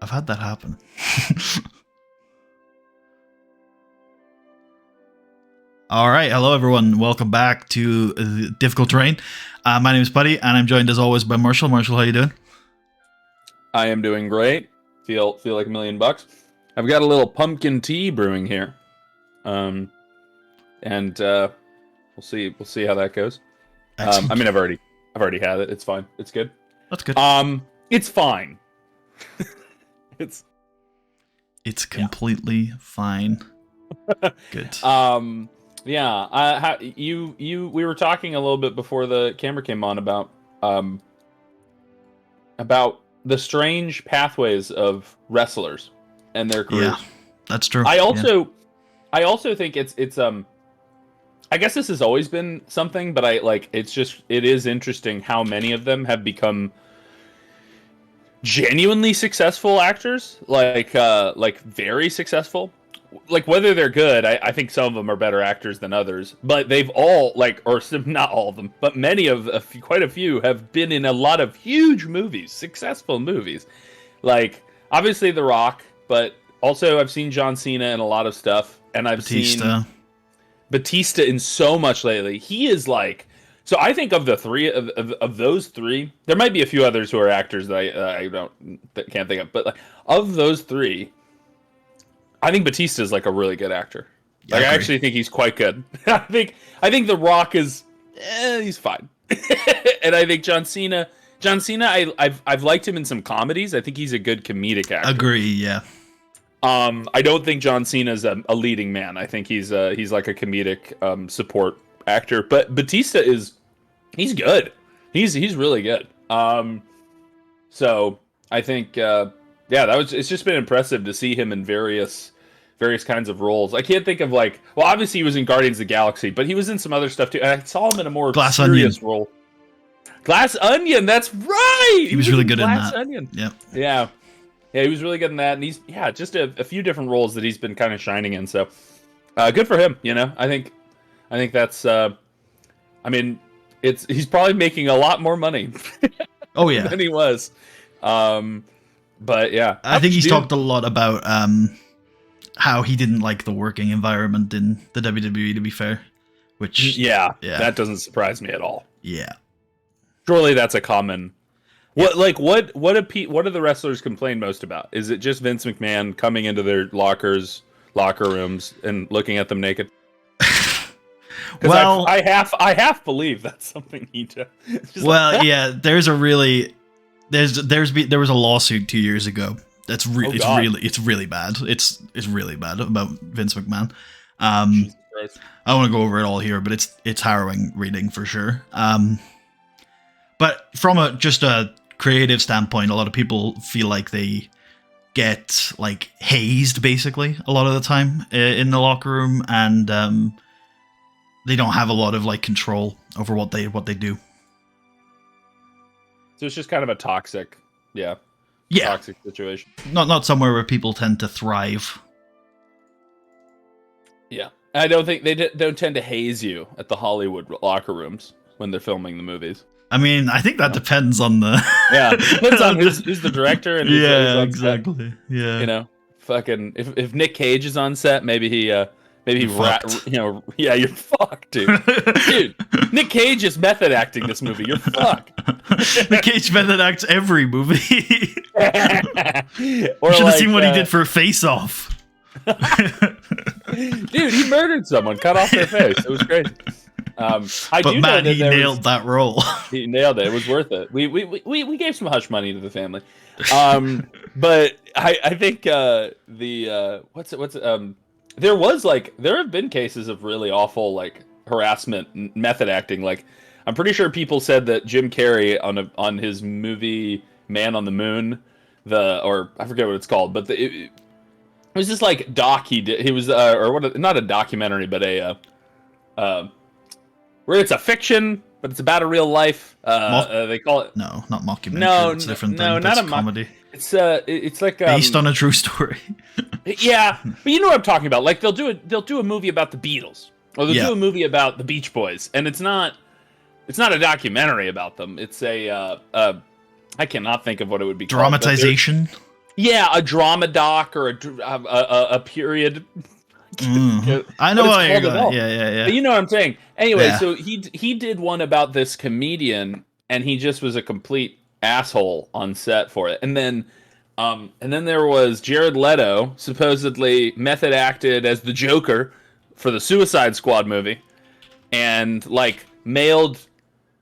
I've had that happen. All right, hello everyone. Welcome back to Difficult Terrain. My name is Buddy, and I'm joined as always by Marshall. Marshall, how you doing? I am doing great. Feel like $1,000,000. I've got a little pumpkin tea brewing here, and we'll see how that goes. I mean, I've already had it. It's fine. It's good. That's good. It's fine. It's completely fine. Good. Yeah. We were talking a little bit before the camera came on about the strange pathways of wrestlers and their careers. Yeah, that's true. I also think it's I guess this has always been something, but it is interesting how many of them have become genuinely successful actors, like very successful. Like, whether they're good, I think some of them are better actors than others, but they've all, not all of them, but quite a few have been in a lot of huge movies, successful movies. Like, obviously The Rock, but also I've seen John Cena in a lot of stuff, and I've seen Batista in so much lately. He is so I think of the three of those three, there might be a few others who are actors that can't think of, but of those three, I think Batista is a really good actor. I actually think he's quite good. I think The Rock is he's fine. And I think John Cena, I've liked him in some comedies. I think he's a good comedic actor. Agree, yeah. I don't think John Cena's a leading man. I think he's like a comedic support actor. But Batista he's good. He's really good. So I think it's just been impressive to see him in various kinds of roles. I can't think of obviously he was in Guardians of the Galaxy, but he was in some other stuff too. And I saw him in a more serious role. Glass Onion, that's right! He was really good in that. Glass Onion. Yep. Yeah, he was really good in that, and he's just a few different roles that he's been kind of shining in. So, good for him. I think that's. He's probably making a lot more money. Oh yeah, than he was. But yeah, I think he's talked a lot about how he didn't like the working environment in the WWE. To be fair, which that doesn't surprise me at all. Yeah, surely that's a common. What do the wrestlers complain most about? Is it just Vince McMahon coming into their locker rooms and looking at them naked? Well, I half believe that's something he does. There was a lawsuit 2 years ago. It's really bad. It's really bad about Vince McMahon. I don't want to go over it all here, but it's harrowing reading for sure. But from just a creative standpoint, a lot of people feel like they get hazed basically a lot of the time in the locker room, and they don't have a lot of control over what they do. So it's just kind of a toxic, toxic situation. Not somewhere where people tend to thrive. Yeah, I don't think they don't tend to haze you at the Hollywood locker rooms when they're filming the movies. I mean, I think that depends on the depends on who's the director and who's on exactly set. Yeah, fucking if Nick Cage is on set, maybe you're fucked, dude. Dude, Nick Cage is method acting this movie. You're fucked. Nick Cage method acts every movie. You should have seen what he did for Face Off. Dude, he murdered someone, cut off their face. It was crazy. He nailed that role. He nailed it. It was worth it. We gave some hush money to the family. But I think there have been cases of really awful harassment, method acting. I'm pretty sure people said that Jim Carrey on his movie Man on the Moon, or I forget what it's called, but it was this doc he did. He was not a documentary, but where it's a fiction, but it's about a real life. They call it not mockumentary. No, it's a different thing. Not a comedy. It's like based on a true story. Yeah, but you know what I'm talking about. They'll do a movie about the Beatles, or they'll do a movie about the Beach Boys, and it's not a documentary about them. It's I cannot think of what it would be dramatization. Called, Yeah, a drama doc or a period. I know what you're going. Yeah. But you know what I'm saying. Anyway, Yeah. so he did one about this comedian, and he just was a complete asshole on set for it. And then there was Jared Leto, supposedly method acted as the Joker for the Suicide Squad movie, and like mailed.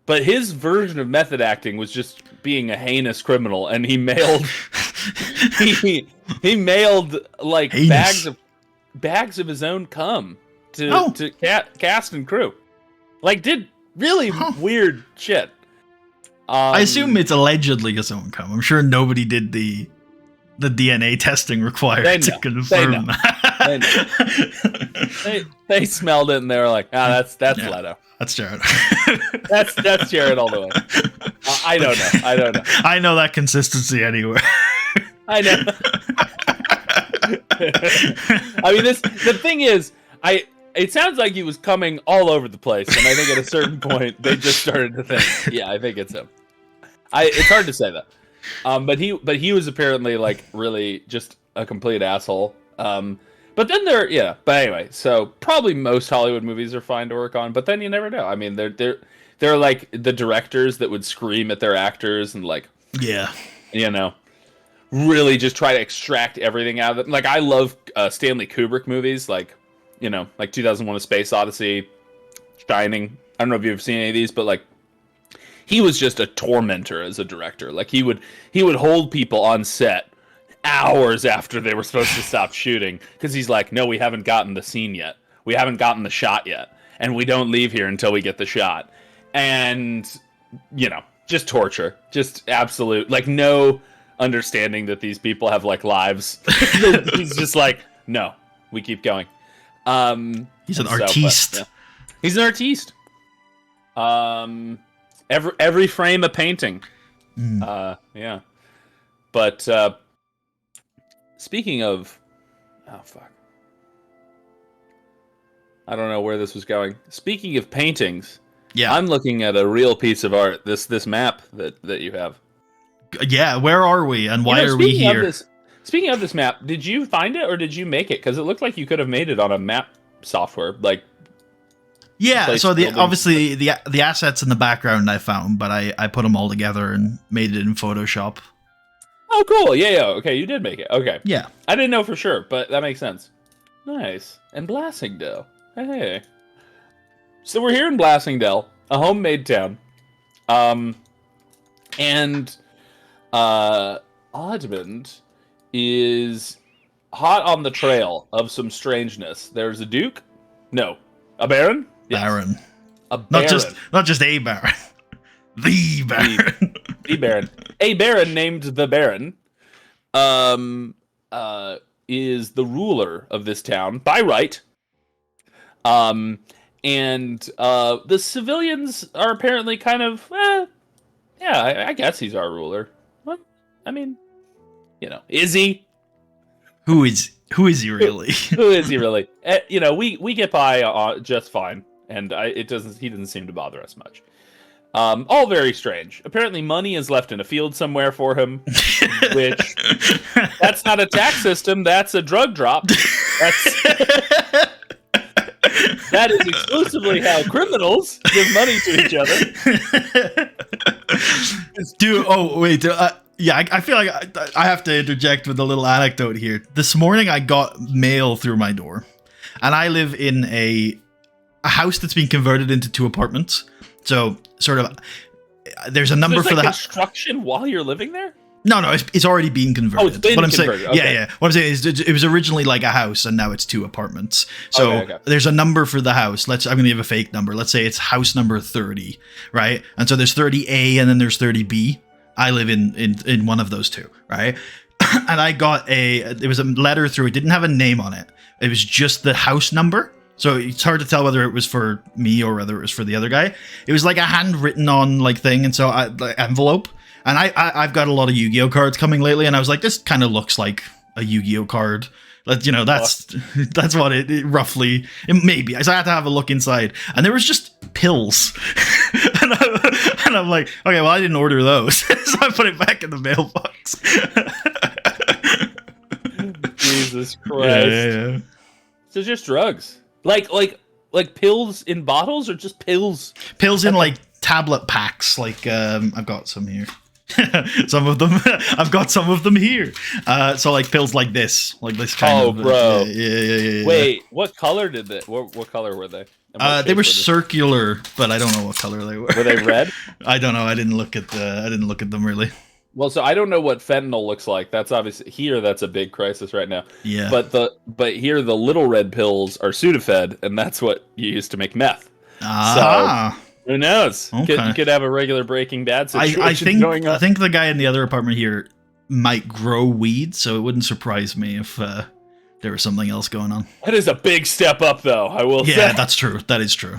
But his version of method acting was just being a heinous criminal, and he mailed he mailed like heinous. bags of his own cum to cast and crew. Like, did really weird shit. I assume it's allegedly his own cum. I'm sure nobody did the DNA testing required to confirm that. They smelled it and they were like, that's Leto. That's Jared. that's Jared all the way. I don't know. I know that consistency anywhere. I know. I mean, the thing is, it sounds like he was coming all over the place, and I think at a certain point they just started to think, yeah, I think it's him. It's hard to say that, but he was apparently like really just a complete asshole. But then but anyway, so probably most Hollywood movies are fine to work on, but then you never know. I mean, they're like the directors that would scream at their actors and like, really just try to extract everything out of them. Like, I love Stanley Kubrick movies, like 2001: A Space Odyssey, Shining. I don't know if you've seen any of these, but like, he was just a tormentor as a director. Like, he would hold people on set hours after they were supposed to stop shooting because he's like, no, we haven't gotten the scene yet. We haven't gotten the shot yet. And we don't leave here until we get the shot. And, just torture. Just absolute, like, no understanding that these people have, like, lives. He's just like, no, we keep going. He's an artiste. Yeah. He's an artiste. Every frame a painting. Yeah. But, speaking of... Oh, fuck. I don't know where this was going. Speaking of paintings, I'm looking at a real piece of art. This map that you have. Yeah, where are we, and why are we here? Speaking of this map, did you find it, or did you make it? Because it looked like you could have made it on a map software, like... Yeah, so obviously the assets in the background I found, but I put them all together and made it in Photoshop. Oh, cool. Yeah. Okay, you did make it. Okay. Yeah. I didn't know for sure, but that makes sense. Nice. And Blassingdale. Hey. So we're here in Blassingdale, a homemade town. And Admand is hot on the trail of some strangeness. There's a duke? No. A baron? Yes. Baron. A baron. Not just a baron. The baron. The baron. A baron named the Baron is the ruler of this town by right. And the civilians are apparently kind of, I guess he's our ruler. Well, I mean, is he? Who is he really? Who is he really? We get by just fine, and he doesn't seem to bother us much. All very strange. Apparently money is left in a field somewhere for him, which that's not a tax system, that's a drug drop. That is exclusively how criminals give money to each other. Dude, I feel like I have to interject with a little anecdote here. This morning I got mail through my door, and I live in a house that's been converted into 2 apartments. So, sort of, there's a number for the construction while you're living there? No, it's already been converted. Oh, it's been converted. Okay. Yeah. What I'm saying is, it was originally like a house, and now it's 2 apartments. So there's a number for the house. I'm going to give a fake number. Let's say it's house number 30, right? And so there's 30A, and then there's 30B. I live in one of those 2, right? And I got there was a letter through. It didn't have a name on it. It was just the house number. So it's hard to tell whether it was for me or whether it was for the other guy. It was like a handwritten on like thing, and so envelope. And I've got a lot of Yu-Gi-Oh cards coming lately, and I was like, this kind of looks like a Yu-Gi-Oh card. That's what it roughly maybe. So I had to have a look inside, and there was just pills. and I'm like, okay, well, I didn't order those, so I put it back in the mailbox. Jesus Christ. Yeah. So just drugs. Like pills in bottles or just pills? Pills in like tablet packs. Like I've got some here. Some of them. I've got some of them here. So like pills like this kind of. Oh, bro. Yeah. Wait, what color did they? What color were they? They were circular, but I don't know what color they were. Were they red? I don't know. I didn't look at them really. Well, so I don't know what fentanyl looks like. That's obviously here. That's a big crisis right now. Yeah. But here the little red pills are Sudafed, and that's what you use to make meth. Ah. So who knows? Okay. You could have a regular Breaking Bad situation going on. I think the guy in the other apartment here might grow weed, so it wouldn't surprise me if there was something else going on. That is a big step up, though. I will say. Yeah, that's true. That is true.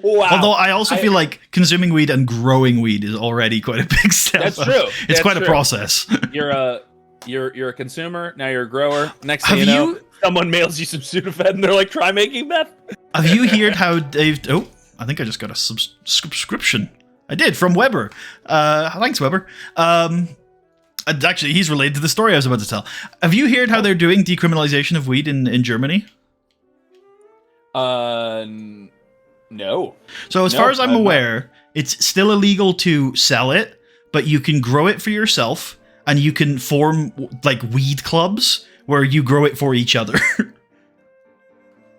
Wow. Although I also feel like consuming weed and growing weed is already quite a big step. That's true. It's quite a process. You're a consumer, now you're a grower. Next thing you know, someone mails you some Sudafed and they're like, try making meth. Have you heard how they've... Oh, I think I just got a subscription. I did, from Weber. Thanks, Weber. Actually, he's related to the story I was about to tell. Have you heard how they're doing decriminalization of weed in Germany? No. So as far as I'm aware, it's still illegal to sell it, but you can grow it for yourself, and you can form like weed clubs where you grow it for each other.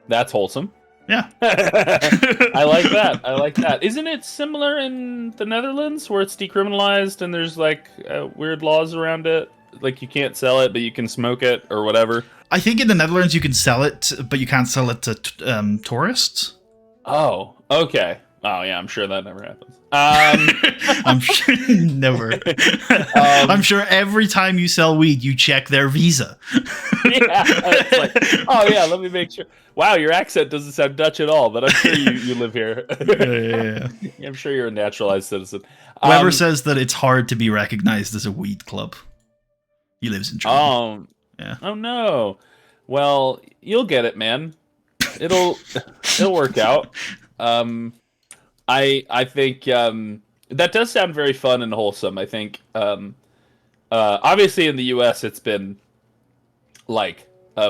That's wholesome. Yeah. I like that. Isn't it similar in the Netherlands where it's decriminalized and there's like weird laws around it? Like you can't sell it, but you can smoke it or whatever. I think in the Netherlands you can sell it, but you can't sell it to tourists. Oh, okay. Oh yeah, I'm sure that never happens. I'm sure never. I'm sure every time you sell weed, you check their visa. Yeah, it's like, oh yeah, let me make sure. Wow, your accent doesn't sound Dutch at all, but I'm sure you live here. Yeah. I'm sure you're a naturalized citizen. Weber says that it's hard to be recognized as a weed club. He lives in Germany. Oh, yeah. Oh no. Well, you'll get it, man. It'll work out. I think that does sound very fun and wholesome. I think obviously in the U.S. it's been like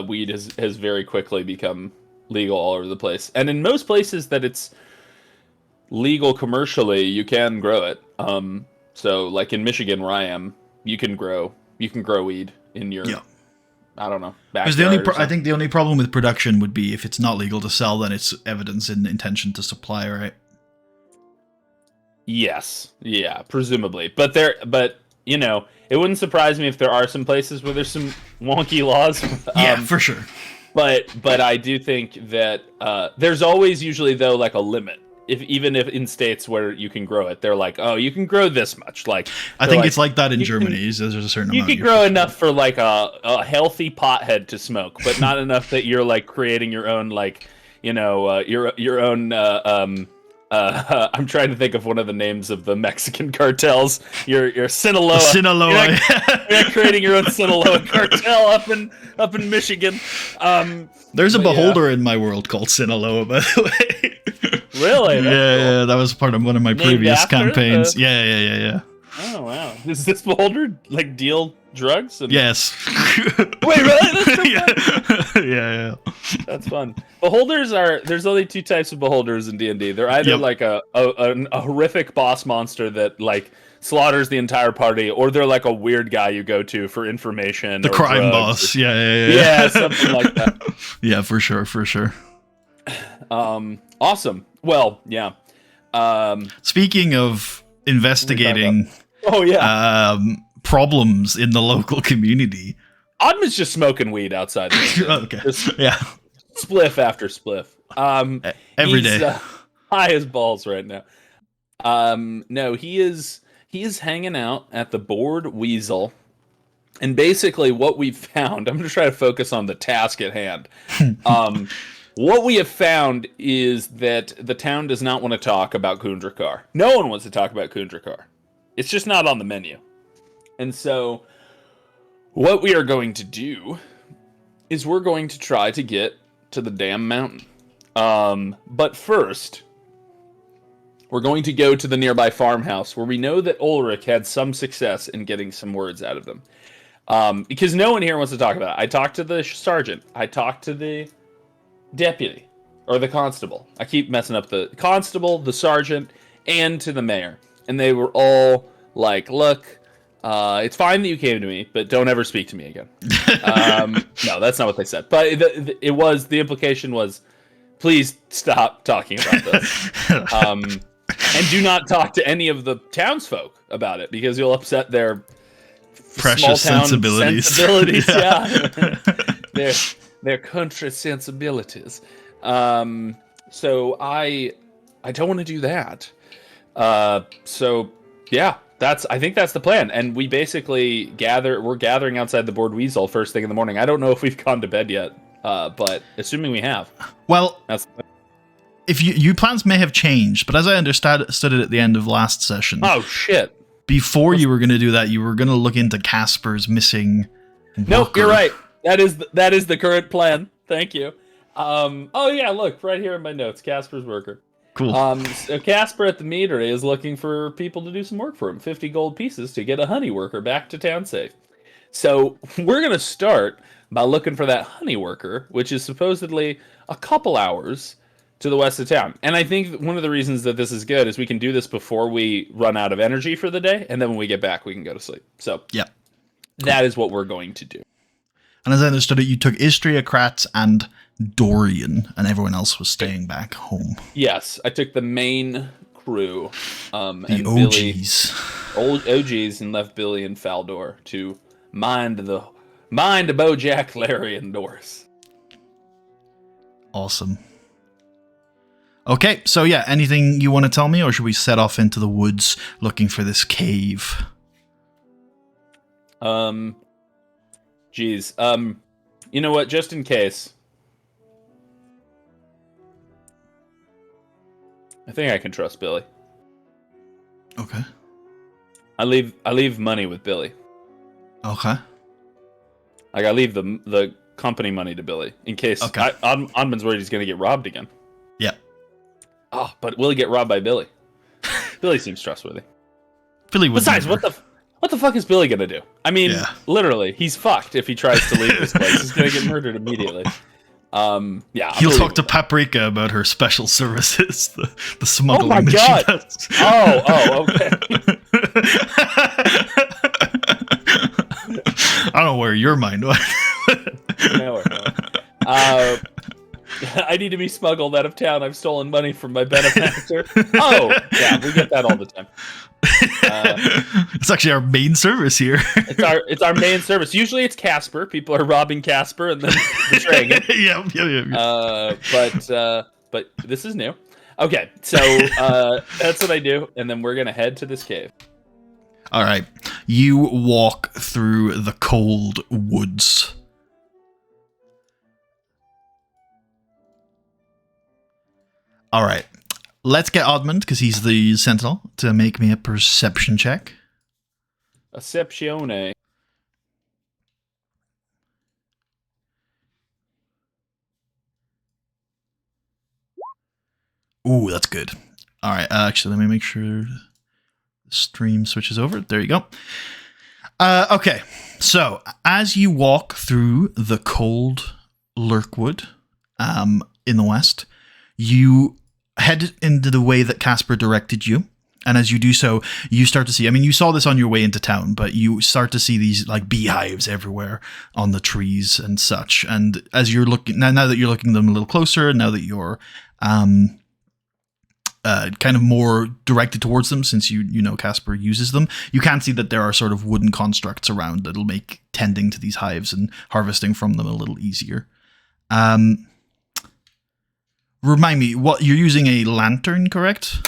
weed has very quickly become legal all over the place, and in most places that it's legal commercially, you can grow it. So like in Michigan where I am, you can grow weed in your I don't know. Because I think the only problem with production would be if it's not legal to sell, then it's evidence in intention to supply, right? Yes, yeah, presumably. But you know, it wouldn't surprise me if there are some places where there's some wonky laws. Yeah, for sure. But I do think that there's always usually though like a limit. Even if in states where you can grow it, they're like, oh, you can grow this much. Like I think it's like that in Germany. There's a certain amount. You can grow enough for like a healthy pothead to smoke, but not enough that you're like creating your own like your own. I'm trying to think of one of the names of the Mexican cartels. Your Sinaloa. Sinaloa. You're not creating your own Sinaloa cartel up in Michigan. There's a beholder in my world called Sinaloa, by the way. Really? Yeah, that was part of one of my previous campaigns. Yeah. Oh wow! Does this beholder like deal drugs? Yes. Wait, really? That's so fun. Yeah. That's fun. Beholders there's only two types of beholders in D&D. They're either like a horrific boss monster that like slaughters the entire party, or they're like a weird guy you go to for information. The crime boss. Yeah. Yeah, something like that. Yeah, for sure. Awesome. Well, yeah. Speaking of investigating problems in the local community, Admand's just smoking weed outside. Okay. Yeah. Spliff after spliff. Every day. High as balls right now. No, he is hanging out at the Bored Weasel. And basically what we've found, I'm going to try to focus on the task at hand. What we have found is that the town does not want to talk about Kundrakar. No one wants to talk about Kundrakar. It's just not on the menu. And so what we are going to do is we're going to try to get to the damn mountain. But first, we're going to go to the nearby farmhouse where we know that Ulrich had some success in getting some words out of them. Because no one here wants to talk about it. I talked to the sergeant. I talked to the deputy or the constable. I keep messing up the constable, the sergeant, and to the mayor, and they were all like, "Look, it's fine that you came to me, but don't ever speak to me again." No, that's not what they said. But the implication was, please stop talking about this, and do not talk to any of the townsfolk about it because you'll upset their precious sensibilities. Yeah. their country sensibilities. So I don't want to do that. So yeah, I think that's the plan. And we basically we're gathering outside the Board Weasel first thing in the morning. I don't know if we've gone to bed yet, but assuming we have. Well, if your plans may have changed, but as I understood it at the end of last session. Oh shit. Before you were going to do that, you were going to look into Casper's missing worker. Nope, you're right. That is the current plan. Thank you. Oh yeah, look right here in my notes. Casper's worker. Cool. So Casper at the meadery is looking for people to do some work for him. 50 gold pieces to get a honey worker back to town safe. So we're gonna start by looking for that honey worker, which is supposedly a couple hours to the west of town. And I think one of the reasons that this is good is we can do this before we run out of energy for the day, and then when we get back, we can go to sleep. So yeah, that is what we're going to do. And as I understood it, you took Istria, Kratz, and Dorian, and everyone else was staying back home. Yes, I took the main crew, the and OGs, OGs, and left Billy and Faldor to mind Bojack, Larry, and Doris. Awesome. Okay, so yeah, anything you want to tell me, or should we set off into the woods looking for this cave? Geez. You know what? Just in case, I think I can trust Billy. Okay. I leave money with Billy. Okay. Like I leave the company money to Billy in case Admand's worried he's gonna get robbed again. Yeah. Oh, but will he get robbed by Billy? Billy seems trustworthy. Billy would. Besides, what the fuck is Billy gonna do? I mean, literally, he's fucked if he tries to leave this place. He's gonna get murdered immediately. Yeah. He'll talk to Paprika about her special services, the smuggling. Oh my god! She does. Oh, okay. I don't know where your mind went. No. I need to be smuggled out of town. I've stolen money from my benefactor. Oh, yeah, we get that all the time. It's actually our main service here. It's our main service. Usually it's Casper. People are robbing Casper and then betraying him. Yeah. But this is new. Okay, so that's what I do, and then we're gonna head to this cave. All right, you walk through the cold woods. All right, let's get Admand, because he's the sentinel, to make me a perception check. Perceptione. Ooh, that's good. All right, actually, let me make sure the stream switches over. There you go. Okay, so as you walk through the cold Lurkwood in the west, you head into the way that Casper directed you. And as you do so, you start to see, I mean, you saw this on your way into town, but you start to see these like beehives everywhere on the trees and such. And as you're looking, now that you're looking at them a little closer, now that you're kind of more directed towards them, since you know Casper uses them, you can see that there are sort of wooden constructs around that'll make tending to these hives and harvesting from them a little easier. Remind me, what you're using a lantern, correct?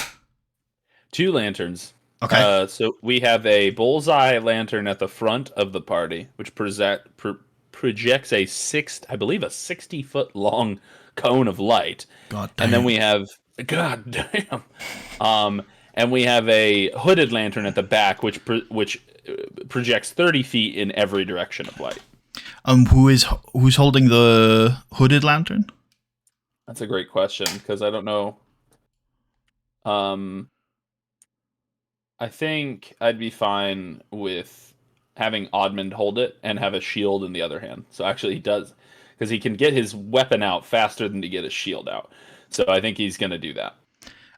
2 lanterns. Okay. So we have a bullseye lantern at the front of the party, which projects a 60-foot long cone of light. God damn. And then we have and we have a hooded lantern at the back, which projects 30 feet in every direction of light. Who's holding the hooded lantern? That's a great question, because I don't know. I think I'd be fine with having Admand hold it and have a shield in the other hand. So actually he does, because he can get his weapon out faster than to get his shield out. So I think he's going to do that.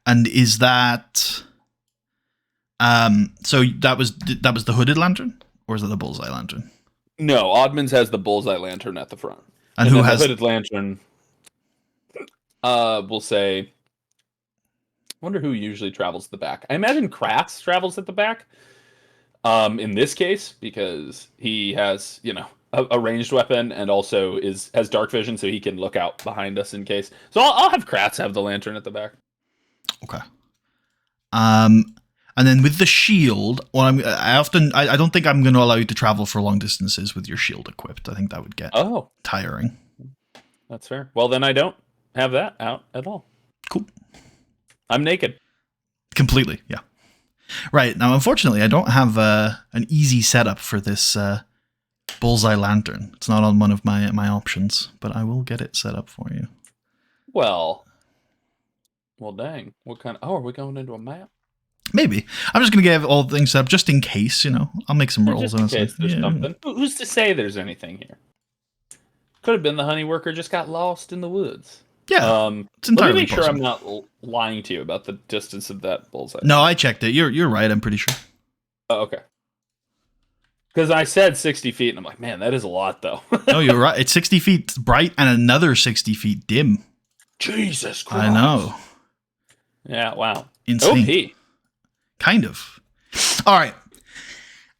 And is that... so that was the hooded lantern? Or is it the bullseye lantern? No, Admand's has the bullseye lantern at the front. And who has... the hooded lantern? We'll say... I wonder who usually travels to the back. I imagine Kratz travels at the back. In this case, because he has, a ranged weapon and also has dark vision, so he can look out behind us in case. So I'll have Kratz have the lantern at the back. Okay. And then with the shield, I don't think I'm going to allow you to travel for long distances with your shield equipped. I think that would get tiring. That's fair. Well, then I don't have that out at all. Cool. I'm naked. Completely, yeah. Right, now unfortunately I don't have an easy setup for this bullseye lantern. It's not on one of my options, but I will get it set up for you. Well, dang. What kind of... Oh, are we going into a map? Maybe. I'm just going to get all the things set up just in case, I'll make some rolls. Just in case there's something. Who's to say there's anything here? Could have been the honey worker just got lost in the woods. Yeah, it's entirely let me make possible. sure I'm not lying to you about the distance of that bullseye. No, I checked it. You're right, I'm pretty sure. Oh, okay. Because I said 60 feet, and I'm like, man, that is a lot, though. No, you're right. It's 60 feet bright and another 60 feet dim. Jesus Christ. I know. Yeah, wow. Insane. OP. Kind of. All right.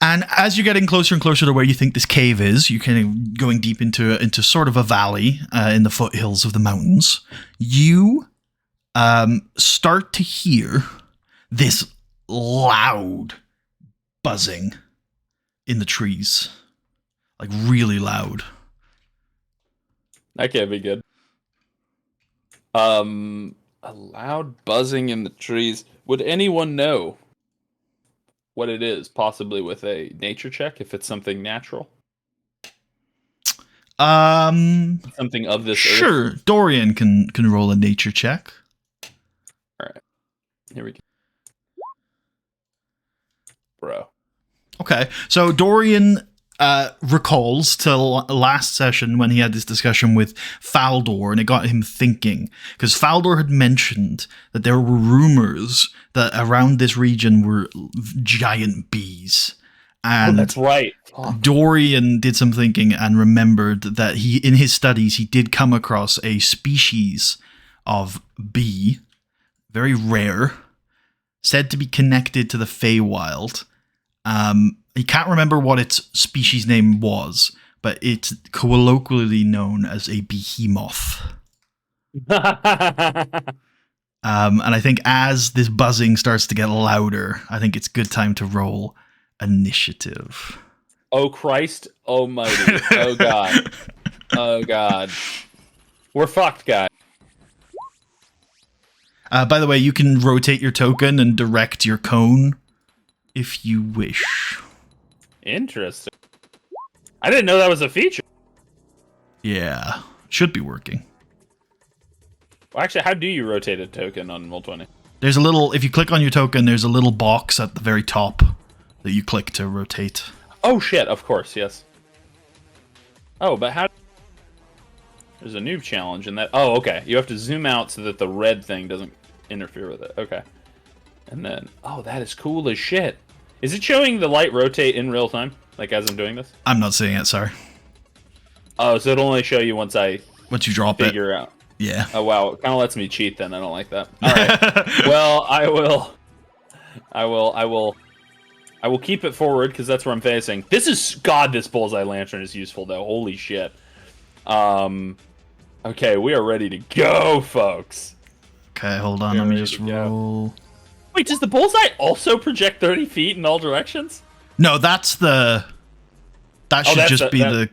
And as you're getting closer and closer to where you think this cave is, you're kind of going deep into sort of a valley in the foothills of the mountains. You start to hear this loud buzzing in the trees. Like really loud. That can't be good. A loud buzzing in the trees. Would anyone know what it is, possibly with a nature check, if it's something natural? Something of this sure earth? Dorian can roll a nature check. All right, here we go, bro. Okay, so Dorian recalls to last session when he had this discussion with Faldor, and it got him thinking, because Faldor had mentioned that there were rumors that around this region were giant bees. And that's right. Dorian did some thinking and remembered that in his studies, he did come across a species of bee, very rare, said to be connected to the Feywild. He can't remember what its species name was, but it's colloquially known as a behemoth. And I think as this buzzing starts to get louder, I think it's a good time to roll initiative. Oh, Christ almighty. Oh, God. Oh, God. We're fucked, guys. By the way, you can rotate your token and direct your cone if you wish. Interesting. I didn't know that was a feature. Yeah, should be working. Well, actually, how do you rotate a token on Roll20? There's a little, if you click on your token, there's a little box at the very top that you click to rotate. Oh, shit, of course, yes. Oh, but how... There's a new challenge in that... Oh, okay. You have to zoom out so that the red thing doesn't interfere with it. Okay. And then... Oh, that is cool as shit. Is it showing the light rotate in real time? Like, as I'm doing this? I'm not seeing it, sorry. Oh, so it'll only show you once you drop figure out. Yeah. Oh, wow. It kind of lets me cheat then. I don't like that. All right. Well, I will keep it forward because that's where I'm facing. This bullseye lantern is useful though. Holy shit. Okay, we are ready to go, folks. Okay, hold on. Let me just roll. Wait, does the bullseye also project 30 feet in all directions? No, that should just be the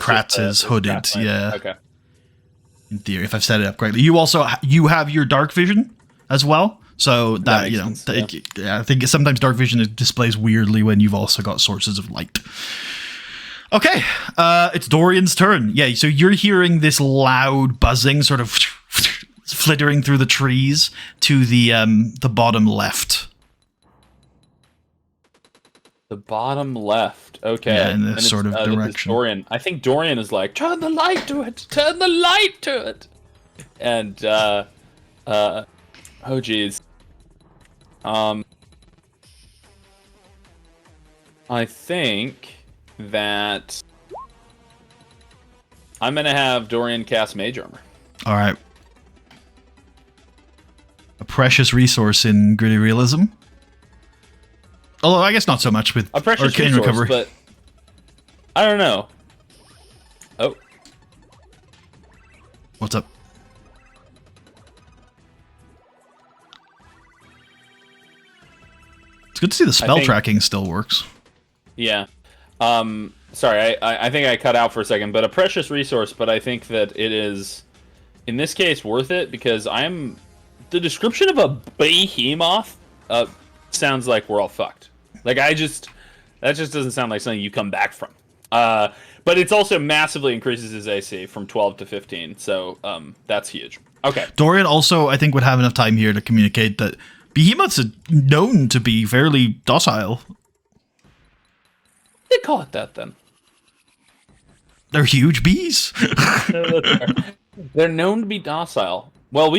Kratz's hooded. Yeah. Okay. In theory, if I've set it up correctly. You have your dark vision as well. So that I think sometimes dark vision displays weirdly when you've also got sources of light. Okay, it's Dorian's turn. Yeah, so you're hearing this loud buzzing, sort of flittering through the trees to the bottom left. The bottom left. Okay. Yeah, in this sort of direction. Dorian. I think Dorian is like, turn the light to it. Turn the light to it. And oh geez. I think that I'm gonna have Dorian cast Mage Armor. All right. A precious resource in gritty realism. Although I guess not so much with a precious arcane resource, recovery. But I don't know. Oh, what's up? It's good to see the spell tracking still works. Yeah. Sorry, I think I cut out for a second, but a precious resource, but I think that it is, in this case, worth it, because the description of a behemoth sounds like we're all fucked. Like, that just doesn't sound like something you come back from. But it's also massively increases his AC from 12 to 15, so that's huge. Okay. Dorian also, I think, would have enough time here to communicate that behemoths are known to be fairly docile. They call it that, then. They're huge bees. They're known to be docile. Well,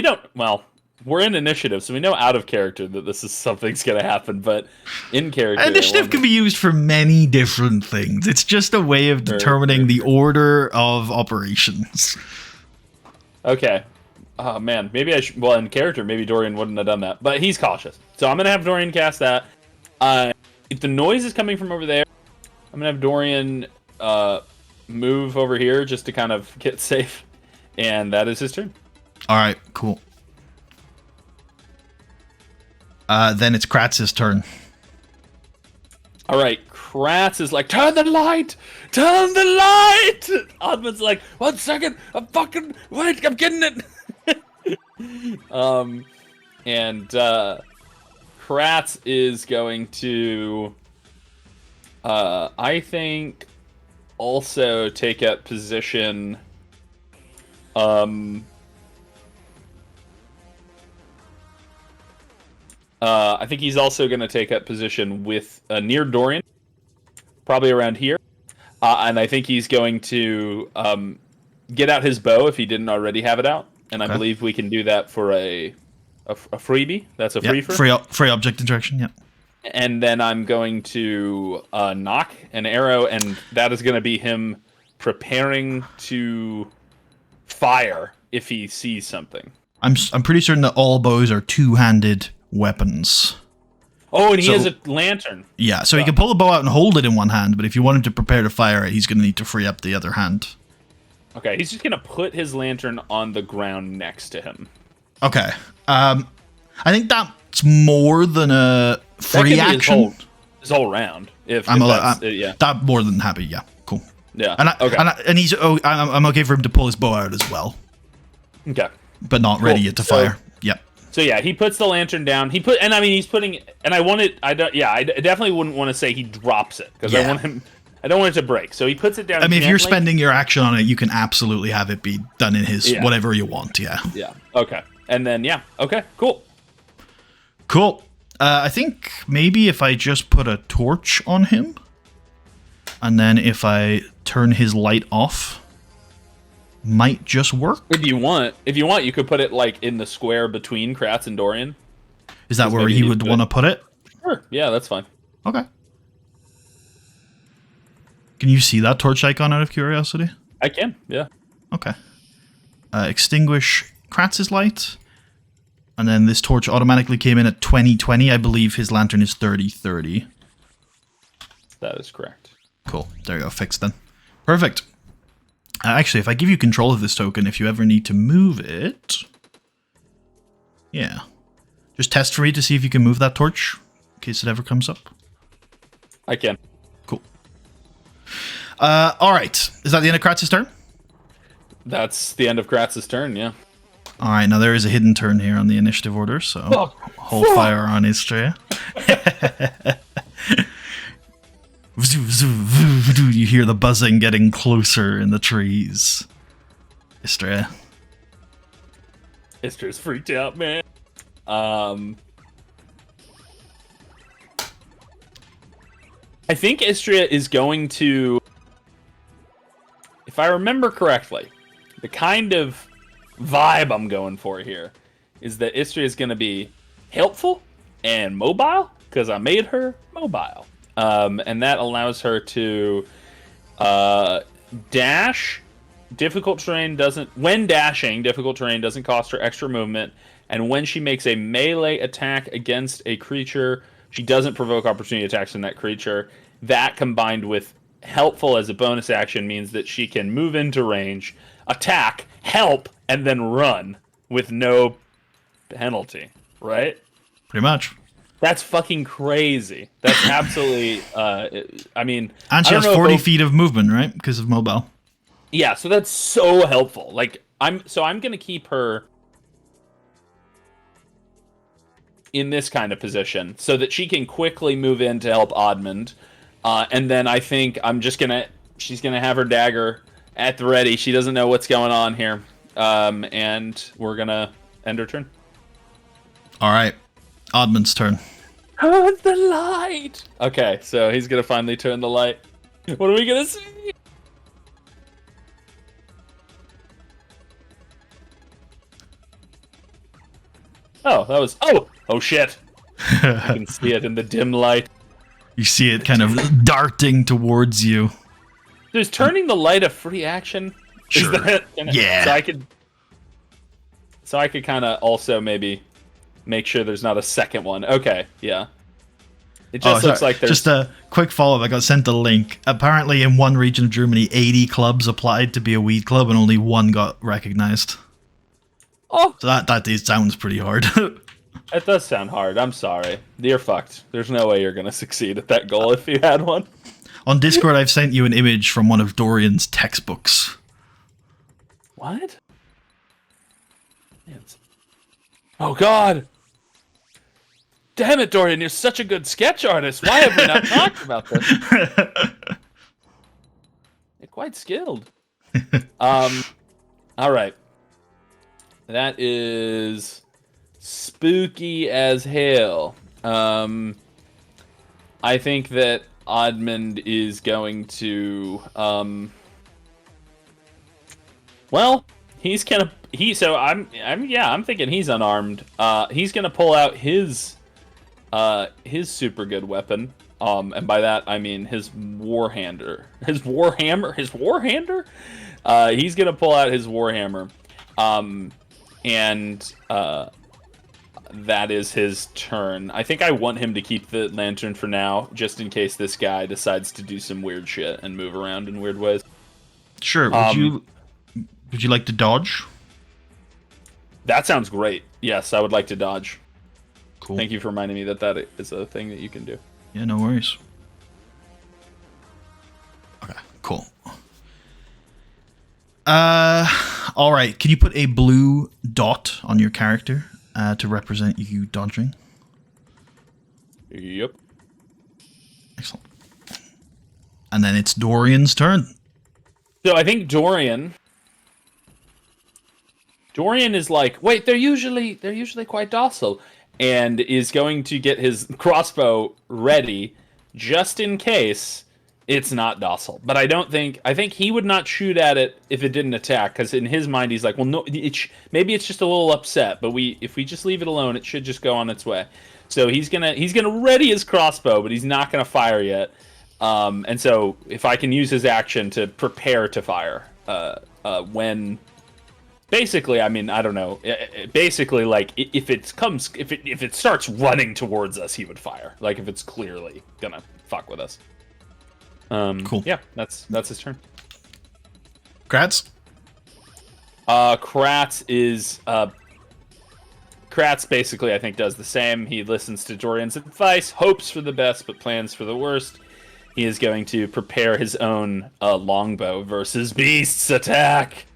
we're in initiative, so we know out of character that this is something's going to happen, but in character... Initiative can be used for many different things. It's just a way of determining the order of operations. Okay. Oh, man. Maybe I should... Well, in character, maybe Dorian wouldn't have done that, but he's cautious. So I'm going to have Dorian cast that. If the noise is coming from over there, I'm going to have Dorian move over here just to kind of get safe, and that is his turn. All right, cool. Then it's Kratz's turn. All right, Kratz is like, turn the light! Turn the light! Admand's like, 1 second, wait, I'm getting it! And Kratz is going to, I think, also take up position, I think he's also going to take up position with near Dorian, probably around here, and I think he's going to get out his bow if he didn't already have it out, and I believe we can do that for a freebie. That's a free object interaction. Yep. And then I'm going to knock an arrow, and that is going to be him preparing to fire if he sees something. I'm pretty certain that all bows are two-handed weapons. Oh, and he has a lantern. Yeah, so he can pull the bow out and hold it in one hand, but if you want him to prepare to fire it, he's going to need to free up the other hand. Okay, he's just going to put his lantern on the ground next to him. Okay. I think that's more than a free action. His whole round. That more than happy. Yeah, cool. Yeah. And he's. I'm okay for him to pull his bow out as well. Okay. But not ready yet to fire. Yep. So yeah, he puts the lantern down. He's putting. And I definitely wouldn't want to say he drops it because I want him. I don't want it to break. So he puts it down. I mean, if you're spending your action on it, you can absolutely have it be done in his whatever you want. Yeah. Yeah. Okay. And then okay. Cool. Cool. I think maybe if I just put a torch on him, and then if I turn his light off, might just work. If you want, you could put it like in the square between Kratz and Dorian. Is that where he would want to put it? Sure. Yeah, that's fine. Okay. Can you see that torch icon out of curiosity? I can, yeah. Okay. Extinguish Kratz's light. And then this torch automatically came in at 20/20. I believe his lantern is 30/30. That is correct. Cool. There you go. Fixed then. Perfect. Actually, if I give you control of this token, if you ever need to move it... Yeah. Just test for me to see if you can move that torch, in case it ever comes up. I can. Cool. Alright. Is that the end of Kratz's turn? That's the end of Kratz's turn, yeah. Alright, now there is a hidden turn here on the initiative order, so hold fire on Istria. You hear the buzzing getting closer in the trees. Istria. Istria's freaked out, man. I think Istria is going to, if I remember correctly, the kind of vibe I'm going for here is that Istria is going to be helpful and mobile because I made her mobile. And that allows her to dash. Difficult terrain doesn't. When dashing, difficult terrain doesn't cost her extra movement. And when she makes a melee attack against a creature, she doesn't provoke opportunity attacks from that creature. That combined with helpful as a bonus action means that she can move into range, attack, help, and then run with no penalty. Right? Pretty much. That's fucking crazy. That's absolutely. I mean, and she has 40 feet of movement, right? Because of mobile. Yeah, so that's so helpful. Like, I'm gonna keep her in this kind of position so that she can quickly move in to help Admand, and then I think she's gonna have her dagger at the ready. She doesn't know what's going on here, and we're gonna end her turn. All right. Admand's turn. Turn the light! Okay, so he's gonna finally turn the light. What are we gonna see? Oh, that was... Oh shit! You can see it in the dim light. You see it kind of darting towards you. Is turning the light a free action? Sure. Yeah. So I could kind of also maybe make sure there's not a second one. Okay, yeah. It just looks like there's... Just a quick follow-up. I got sent a link. Apparently in one region of Germany, 80 clubs applied to be a weed club and only one got recognized. Oh! So that sounds pretty hard. It does sound hard. I'm sorry. You're fucked. There's no way you're going to succeed at that goal if you had one. On Discord, I've sent you an image from one of Dorian's textbooks. What? Oh, God! Damn it, Dorian, you're such a good sketch artist. Why have we not talked about this? You're quite skilled. All right. That is spooky as hell. I think that Admand is going to, well, he's gonna, I'm thinking he's unarmed. He's gonna pull out his super good weapon. And by that I mean his warhammer. He's gonna pull out his warhammer. That is his turn. I think I want him to keep the lantern for now, just in case this guy decides to do some weird shit and move around in weird ways. Sure. Would you like to dodge? That sounds great. Yes, I would like to dodge. Cool. Thank you for reminding me that that is a thing that you can do. Yeah, no worries. Okay, cool. All right. Can you put a blue dot on your character to represent you dodging? Yep. Excellent. And then it's Dorian's turn. So I think Dorian is like, wait, they're usually quite docile, and is going to get his crossbow ready just in case it's not docile. But I think he would not shoot at it if it didn't attack, because in his mind he's like, well, no, maybe it's just a little upset, but if we just leave it alone, it should just go on its way. So he's gonna ready his crossbow, but he's not gonna fire yet. And so if I can use his action to prepare to fire, when basically, I mean, I don't know. Basically, like if it starts running towards us, he would fire. Like if it's clearly gonna fuck with us. Cool. Yeah, that's his turn. Kratz? Kratz basically, I think, does the same. He listens to Dorian's advice, hopes for the best, but plans for the worst. He is going to prepare his own longbow versus beast's attack.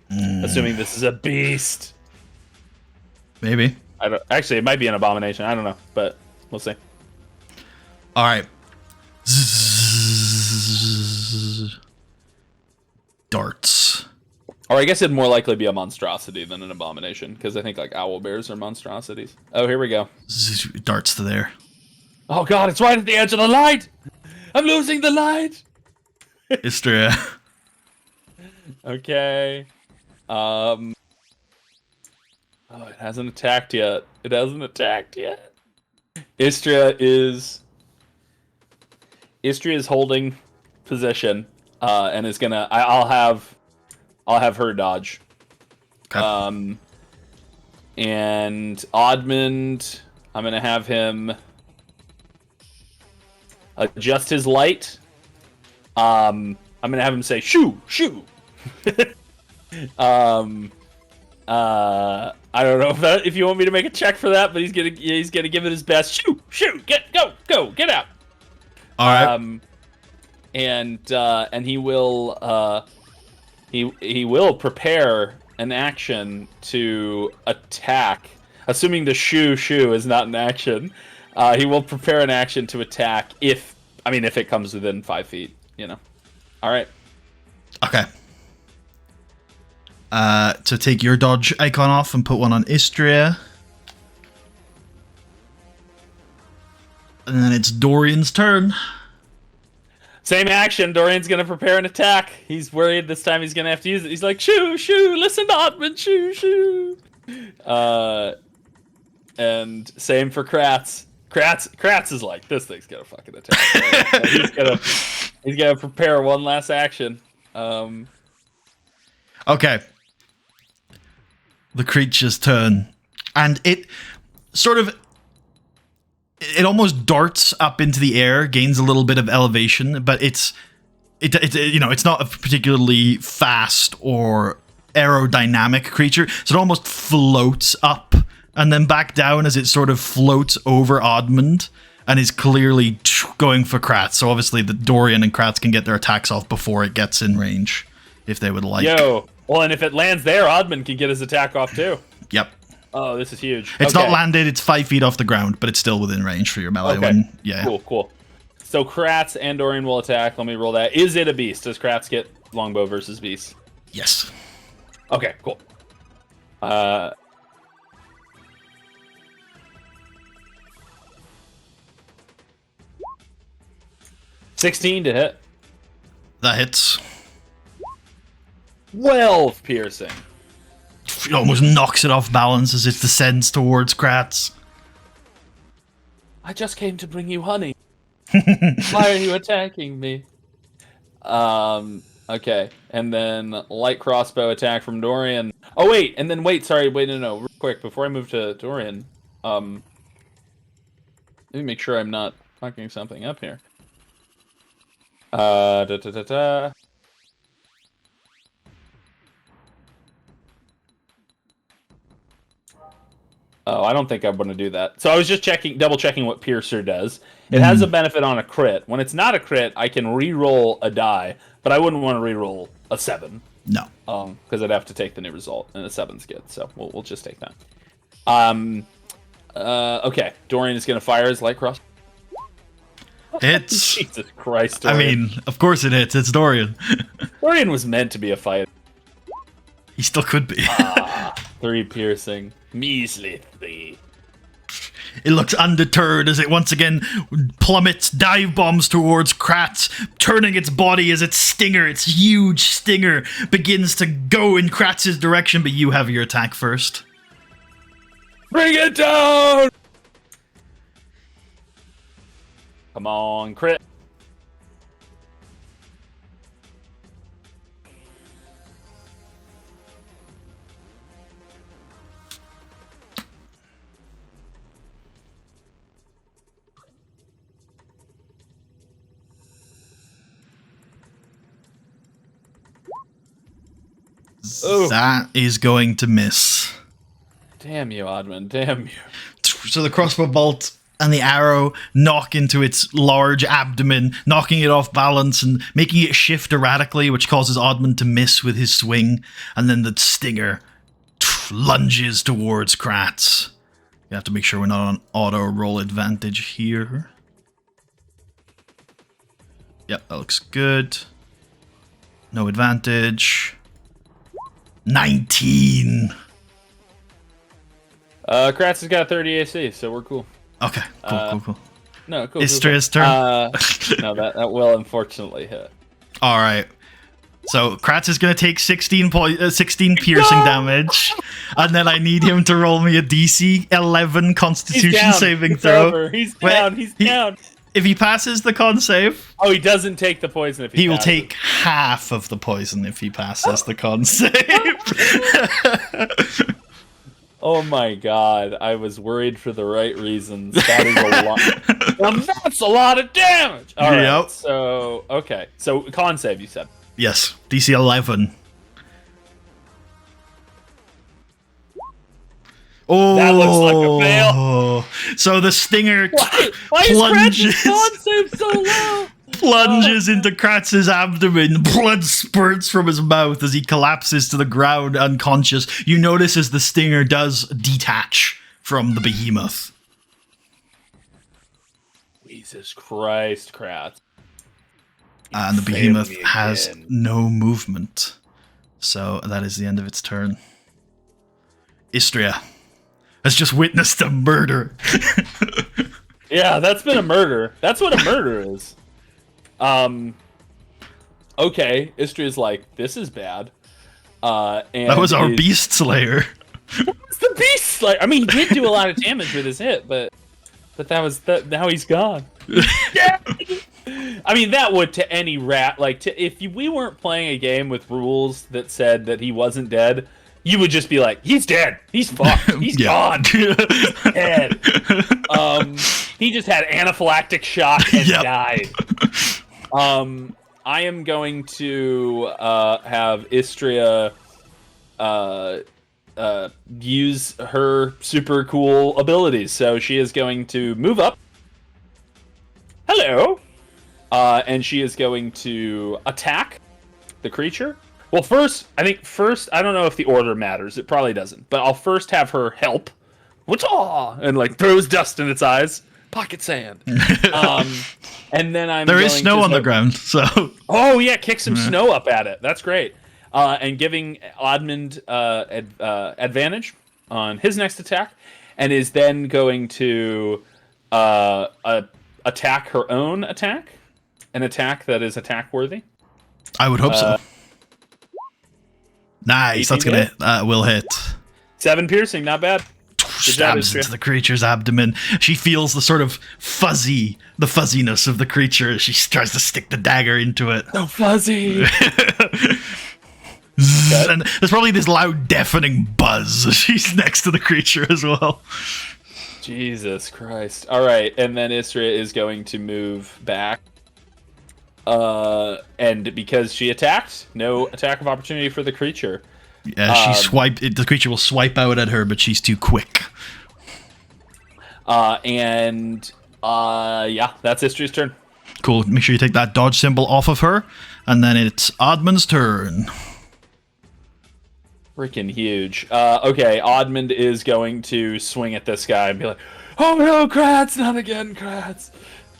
Assuming this is a beast. Maybe. Actually, it might be an abomination. I don't know, but we'll see. All right. Darts. Or I guess it'd more likely be a monstrosity than an abomination, because I think like owl bears are monstrosities. Oh, here we go. Darts to there. Oh god, it's right at the edge of the light! I'm losing the light. Istria. Okay. Oh, it hasn't attacked yet. Istria is holding position, and is gonna. I'll have her dodge. Okay. And Admand, I'm gonna have him adjust his light. I'm gonna have him say shoo shoo. I don't know if you want me to make a check for that, but he's gonna give it his best. Shoo shoo, get out. All right. And he will he will prepare an action to attack. Assuming the shoo is not an action, he will prepare an action to attack if it comes within 5 feet. All right. Okay. To take your dodge icon off and put one on Istria. And then it's Dorian's turn. Same action. Dorian's going to prepare an attack. He's worried this time he's going to have to use it. He's like, shoo, listen to Admand, shoo. And same for Kratz. Kratz is like, this thing's going to fucking attack. Right? He's going to prepare one last action. Okay. The creature's turn. And it almost darts up into the air, gains a little bit of elevation, but it's not a particularly fast or aerodynamic creature, so it almost floats up and then back down as it sort of floats over Admand and is clearly going for Kratz. So obviously the Dorian and Kratz can get their attacks off before it gets in range, if they would like. Well, and if it lands there, Admand can get his attack off too. Yep. Oh, this is huge. It's not landed, it's 5 feet off the ground, but it's still within range for your melee one. Yeah. Cool. So Kratz and Dorian will attack. Let me roll that. Is it a beast? Does Kratz get longbow versus beast? Yes. Okay, cool. 16 to hit. That hits. 12 piercing. It almost knocks it off balance as it descends towards Kratz. I just came to bring you honey. Why are you attacking me? Okay. And then light crossbow attack from Dorian. Oh, wait. And then no. Real quick, before I move to Dorian, let me make sure I'm not fucking something up here. Oh, I don't think I want to do that. So I was just double checking what Piercer does. It has a benefit on a crit. When it's not a crit, I can re-roll a die, but I wouldn't want to re-roll a 7. No. Because I'd have to take the new result, and a 7's good, so we'll just take that. Okay, Dorian is going to fire his light cross. Hits. Jesus Christ, Dorian. I mean, of course it hits. It's Dorian. Dorian was meant to be a fighter. He still could be. 3 piercing. Measly 3. It looks undeterred as it once again plummets, dive bombs towards Kratz, turning its body as its huge stinger, begins to go in Kratz's direction, but you have your attack first. Bring it down! Come on, crit. That is going to miss. Damn you, Admand. Damn you. So the crossbow bolt and the arrow knock into its large abdomen, knocking it off balance and making it shift erratically, which causes Admand to miss with his swing. And then the stinger lunges towards Kratz. You have to make sure we're not on auto roll advantage here. Yep, that looks good. No advantage. 19. Kratz has got 30 AC, so we're cool. Okay, cool. No, cool. Istria's turn. No, that will unfortunately hit. All right. So Kratz is going to take 16 piercing damage, and then I need him to roll me a DC 11 Constitution saving throw. Over. He's down. He's down. If he passes the con save, he doesn't take the poison. If he will take half of the poison if he passes the con save. Oh my god! I was worried for the right reasons. That is a lot. Well, that's a lot of damage. All right. Yep. So okay. So con save, you said. Yes, DC 11. Oh, that looks like a fail. So the stinger why is con save so low? Plunges into Kratz's abdomen. Blood spurts from his mouth as he collapses to the ground unconscious. You notice as the stinger does detach from the behemoth. Jesus Christ, Kratz. And the behemoth has no movement. So that is the end of its turn. Istria has just witnessed a murder. Yeah, that's been a murder. That's what a murder is. Okay, Istria's like, this is bad. And that was our Beast Slayer. What's the Beast Slayer? I mean, he did do a lot of damage with his hit, but that was that. Now he's gone. Yeah. I mean, that would to any rat. Like, if we weren't playing a game with rules that said that he wasn't dead, you would just be like, he's dead. He's fucked. He's gone. He's dead. He just had anaphylactic shock and died. I am going to have Istria use her super cool abilities. So she is going to move up. Hello. And she is going to attack the creature. Well, I don't know if the order matters. It probably doesn't. But I'll first have her help. And like throws dust in its eyes. Pocket sand. And then there is snow on the ground, so. Oh yeah, kick some snow up at it. That's great. And giving Admand advantage on his next attack, and is then going to attack her own attack, an attack that is attack worthy. I would hope so. Nice, that's gonna will hit. 7 piercing, not bad. Stabs into the creature's abdomen. She feels the sort of fuzziness of the creature as she tries to stick the dagger into it. So fuzzy. And there's probably this loud, deafening buzz as she's next to the creature as well. Jesus Christ. All right, and then Istria is going to move back. And because she attacked, no attack of opportunity for the creature. Yeah, the creature will swipe out at her, but she's too quick. Yeah, that's Istria's turn. Cool. Make sure you take that dodge symbol off of her, and then it's Admand's turn. Freaking huge. Okay, Admand is going to swing at this guy and be like, "Oh no, Kratz, not again, Kratz."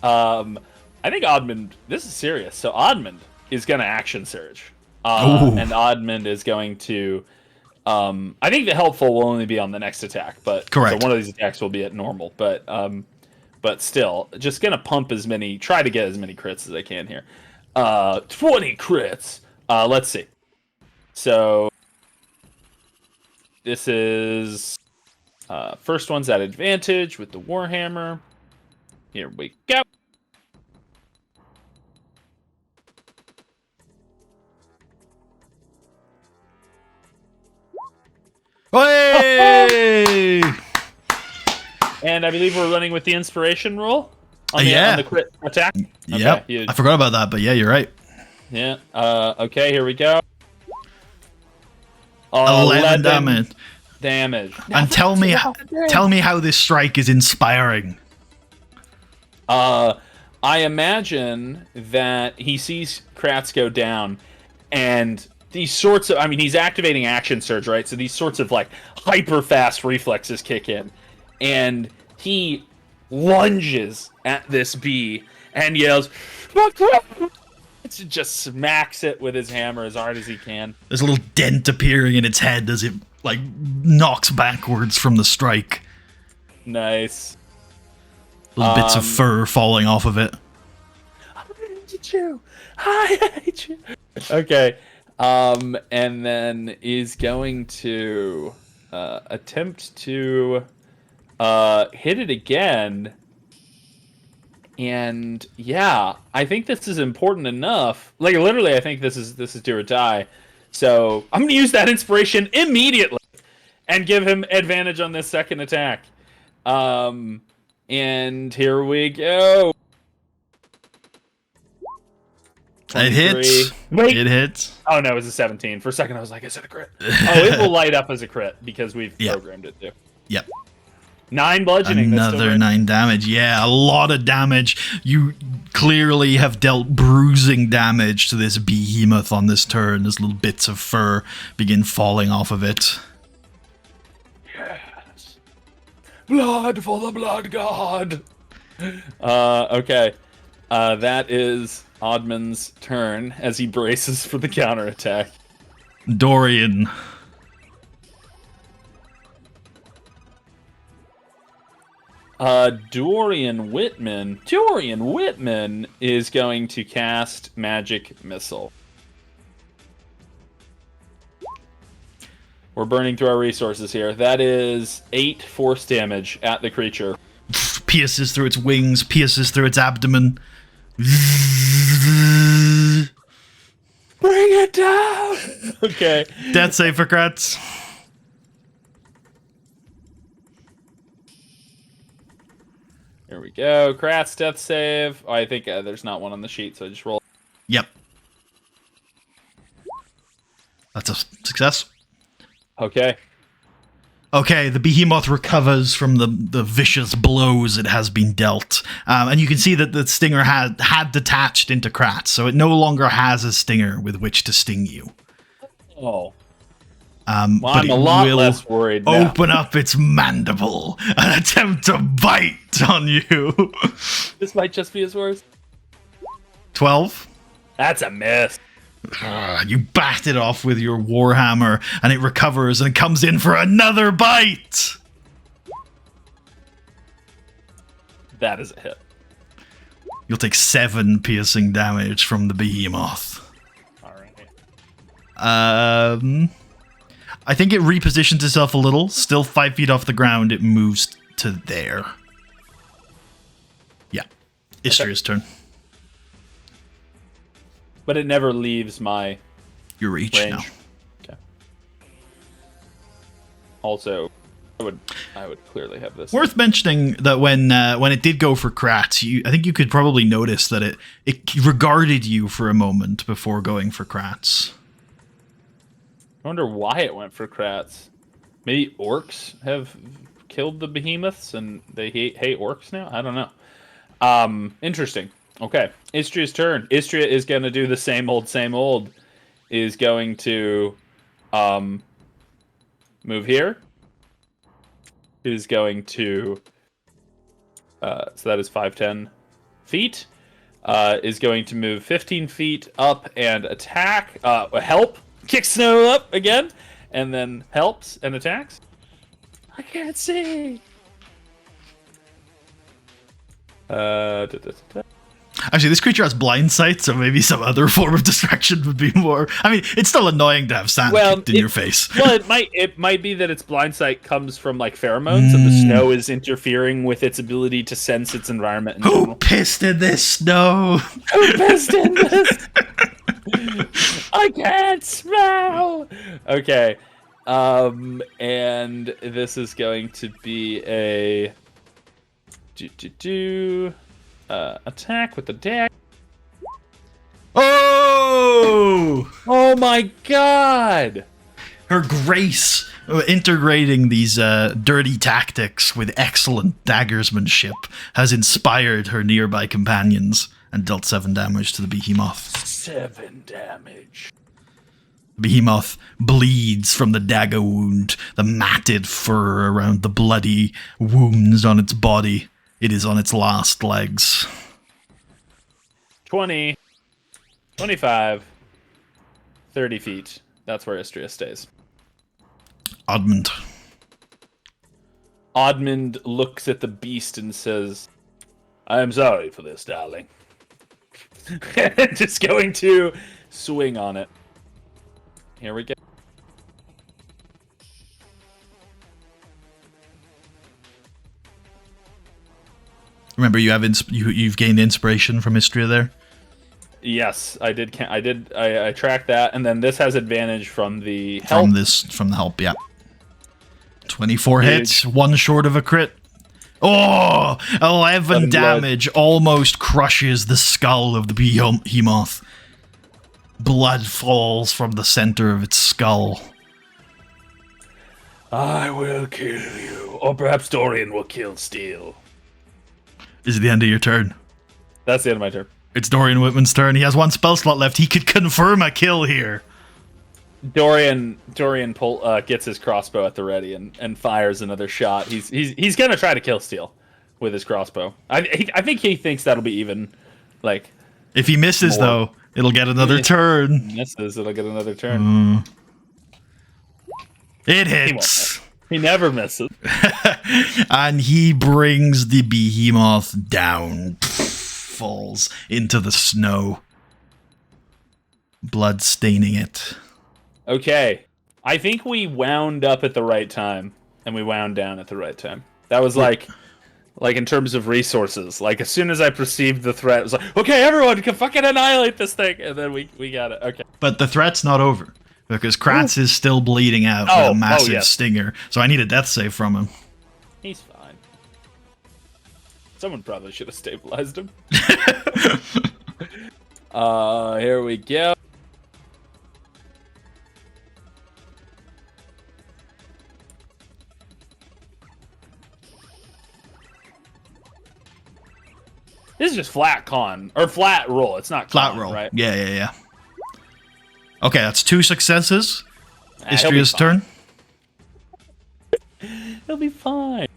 I think Admand. This is serious. So Admand is going to action surge. And Admand is going to. I think the helpful will only be on the next attack, but correct. So one of these attacks will be at normal, but still, just gonna try to get as many crits as I can here. 20 crits. Let's see. So this is first one's at advantage with the Warhammer. Here we go. Hey! And I believe we're running with the inspiration roll on the crit attack. Yep. Okay, I forgot about that, but yeah, you're right. Yeah. Okay, here we go. 11 damage. And tell me how this strike is inspiring. I imagine that he sees Kratz go down, and these sorts of, he's activating action surge, right? So these sorts of like hyper fast reflexes kick in, and he lunges at this bee and yells, just smacks it with his hammer as hard as he can. There's a little dent appearing in its head as it like knocks backwards from the strike. Nice. Little bits of fur falling off of it. I hate you. I hate you. Okay. And then is going to attempt to hit it again. And yeah, I think this is important enough. Like literally, I think this is do or die. So I'm gonna use that inspiration immediately and give him advantage on this second attack. And here we go. It hits. Wait. It hits. Oh no, it was a 17. For a second, I was like, is it a crit? Oh, it will light up as a crit because we've programmed it to. Yep. 9 bludgeoning. Another 9 damage. Yeah, a lot of damage. You clearly have dealt bruising damage to this behemoth on this turn. As little bits of fur begin falling off of it. Yes. Blood for the blood god. Okay. That is Admand's turn as he braces for the counterattack. Dorian. Dorian Whitman is going to cast Magic Missile. We're burning through our resources here. That is 8 force damage at the creature. Pierces through its wings, pierces through its abdomen. Bring it down! Okay. Death save for Kratz. Here we go. Kratz death save. Oh, I think there's not one on the sheet, so I just roll. Yep. That's a success. Okay. Okay, the behemoth recovers from the vicious blows it has been dealt. And you can see that the stinger had detached into Kratz, so it no longer has a stinger with which to sting you. Oh. Well, but I'm a lot less worried now. Open up its mandible and attempt to bite on you. This might just be his worst. 12. That's a miss. You bat it off with your warhammer, and it recovers and comes in for another bite. That is a hit. You'll take 7 piercing damage from the behemoth. All right. I think it repositions itself a little. Still 5 feet off the ground. It moves to there. Yeah. Istria's turn. But it never leaves my your reach range. now. Okay. Also, I would clearly have this. Worth mentioning that when it did go for Kratz, I think you could probably notice that it regarded you for a moment before going for Kratz. I wonder why it went for Kratz. Maybe orcs have killed the behemoths and they hate orcs now? I don't know. Interesting. Okay. Istria's turn. Istria is going to do the same old. Is going to move here. Is going to so that is 5-10 feet. Is going to move 15 feet up and attack. Help. Kicks Snow up again. And then helps and attacks. I can't see. Actually, this creature has blind sight, so maybe some other form of distraction would be more. I mean, it's still annoying to have sand kicked in your face. Well, it might be that its blind sight comes from like pheromones, and the snow is interfering with its ability to sense its environment. Who pissed in this snow? Who pissed in this? I can't smell. Okay, and this is going to be a attack with the dagger. Oh my god! Her grace, integrating these dirty tactics with excellent daggersmanship, has inspired her nearby companions and dealt 7 damage to the behemoth. 7 damage. The behemoth bleeds from the dagger wound, the matted fur around the bloody wounds on its body. It is on its last legs. 20, 25, 30 feet. That's where Istria stays. Admand. Admand looks at the beast and says, I am sorry for this, darling. Just going to swing on it. Here we go. Remember, you've gained inspiration from Istria there. Yes, I did. I tracked that, and then this has advantage from the help. From the help, yeah. 24 hits, one short of a crit. Oh, 11 damage, almost crushes the skull of the behemoth. Blood falls from the center of its skull. I will kill you, or perhaps Dorian will kill Steel. Is it the end of your turn? That's the end of my turn. It's Dorian Whitman's turn. He has one spell slot left. He could confirm a kill here. Dorian gets his crossbow at the ready and fires another shot. He's gonna try to kill Steel with his crossbow. I think he thinks that'll be even. Like, if he misses though, it'll get another turn. Misses, it'll get another turn. It hits. He never misses. And he brings the behemoth down. Falls into the snow. Blood staining it. Okay. I think we wound up at the right time, and we wound down at the right time. That was like in terms of resources. Like, as soon as I perceived the threat, it was like, okay, everyone can fucking annihilate this thing, and then we got it. Okay. But the threat's not over, because Kratz is still bleeding out with a massive stinger, so I need a death save from him. He's fine. Someone probably should have stabilized him. Here we go. This is just flat flat roll. It's not flat roll, right? Yeah. Okay, that's 2 successes. Istria's turn. He'll be fine.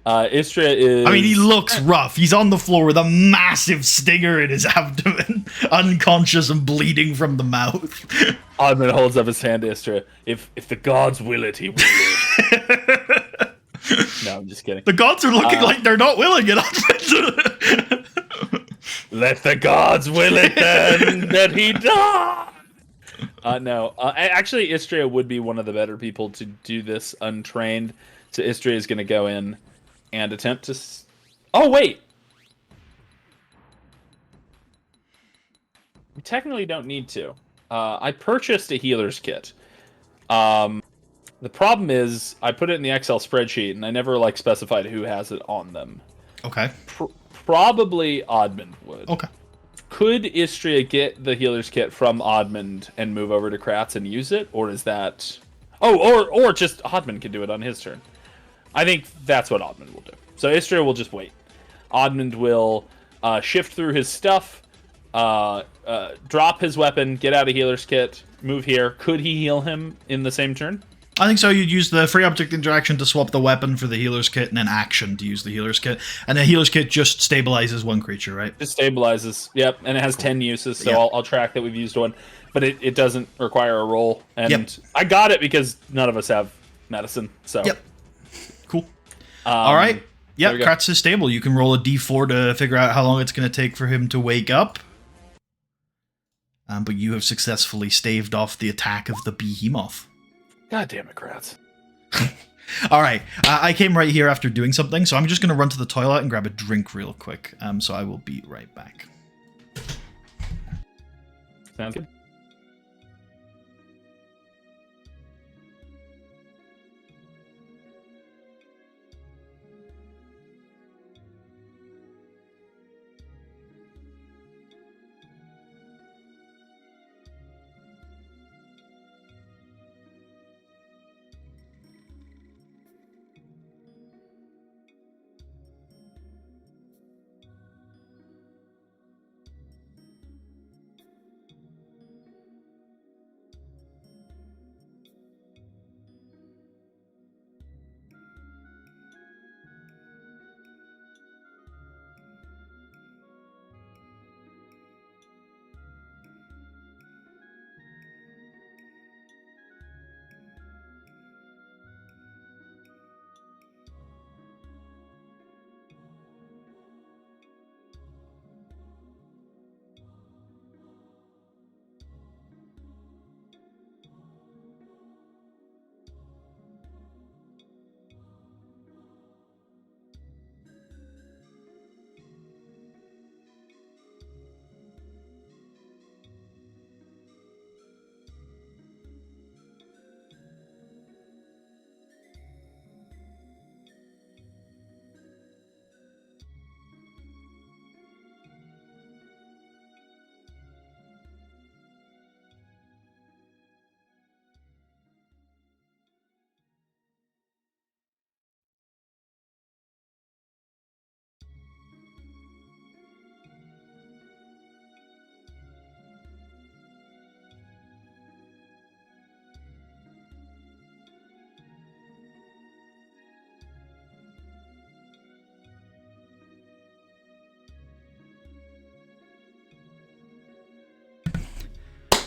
Istria is... I mean, he looks rough. He's on the floor with a massive stinger in his abdomen, unconscious and bleeding from the mouth. Admand holds up his hand to Istria. If the gods will it, he will live. No, I'm just kidding. The gods are looking like they're not willing it, Admand. Let the gods will it then that he die. No. Actually, Istria would be one of the better people to do this untrained. So Istria is going to go in and attempt to... Oh, wait! We technically don't need to. I purchased a healer's kit. The problem is, I put it in the Excel spreadsheet, and I never specified who has it on them. Okay. Probably Admand would. Okay. Could Istria get the healer's kit from Admand and move over to Kratz and use it, or is that... Oh, or just Admand can do it on his turn. I think that's what Admand will do. So Istria will just wait. Admand will shift through his stuff, drop his weapon, get out of healer's kit, move here. Could he heal him in the same turn? I think so. You'd use the free object interaction to swap the weapon for the healer's kit, and then action to use the healer's kit. And the healer's kit just stabilizes one creature, right? It stabilizes, yep, and it has 10 uses, so I'll track that we've used one. But it doesn't require a roll. And I got it because none of us have medicine, so... Yep. Cool. All right. Yep, Kratz is stable. You can roll a d4 to figure out how long it's going to take for him to wake up. But you have successfully staved off the attack of the behemoth. God damn it, Kratz. All right. I came right here after doing something, so I'm just going to run to the toilet and grab a drink real quick. So I will be right back. Sounds good.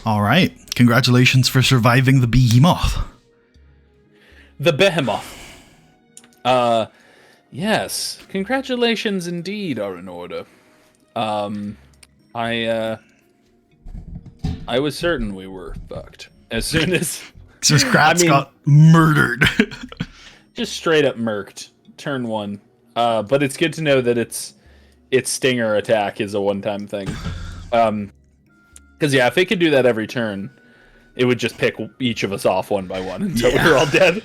All right. Congratulations for surviving the behemoth. The behemoth. Yes. Congratulations indeed are in order. I was certain we were fucked. As soon as Kratz got murdered. Just straight up murked. Turn 1. But it's good to know that its stinger attack is a one-time thing. Because yeah, if it could do that every turn, it would just pick each of us off one by one until we were all dead.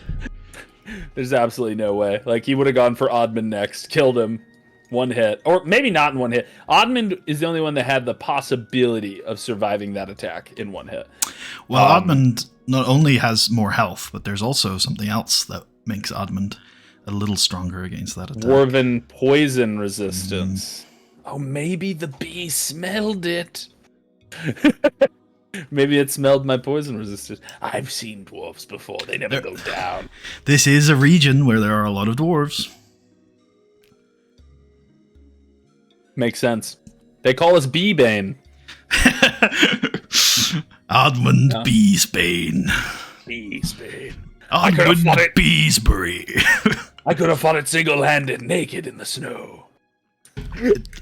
There's absolutely no way. Like, he would have gone for Admand next, killed him, 1 hit. Or maybe not in 1 hit. Admand is the only one that had the possibility of surviving that attack in 1 hit. Well, Admand not only has more health, but there's also something else that makes Admand a little stronger against that attack. Dwarven poison resistance. Oh, maybe the bee smelled it. Maybe it smelled my poison resistance. I've seen dwarves before. They never go down. This is a region where there are a lot of dwarves. Makes sense. They call us Beebane. Admand Beesbane. Beesbane. Admand Beesbury. I could have fought it single-handed, naked in the snow.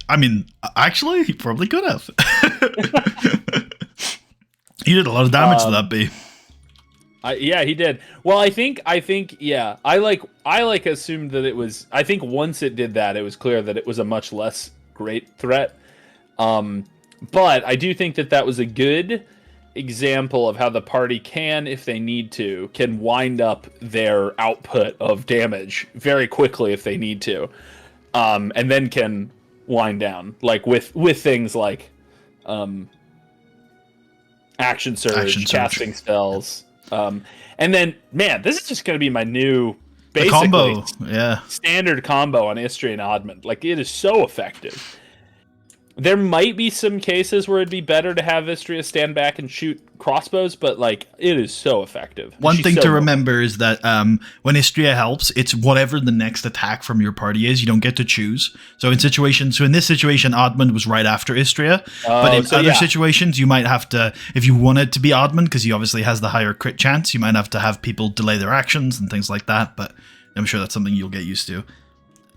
I mean, actually, he probably could have. He did a lot of damage to that bee. Yeah, he did. Well, I think, yeah. I assumed that it was. I think once it did that, it was clear that it was a much less great threat. But I do think that was a good example of how the party can, if they need to, can wind up their output of damage very quickly if they need to, and then can wind down, like with things like action surge, casting spells, and then, man, this is just going to be my new basically standard combo on Istria and Admand. Like, it is so effective. There might be some cases where it'd be better to have Istria stand back and shoot crossbows, but, like, it is so effective. One thing to remember is that when Istria helps, it's whatever the next attack from your party is. You don't get to choose. So in this situation, Admand was right after Istria. But in other situations, you might have to, if you want it to be Admand, because he obviously has the higher crit chance, you might have to have people delay their actions and things like that. But I'm sure that's something you'll get used to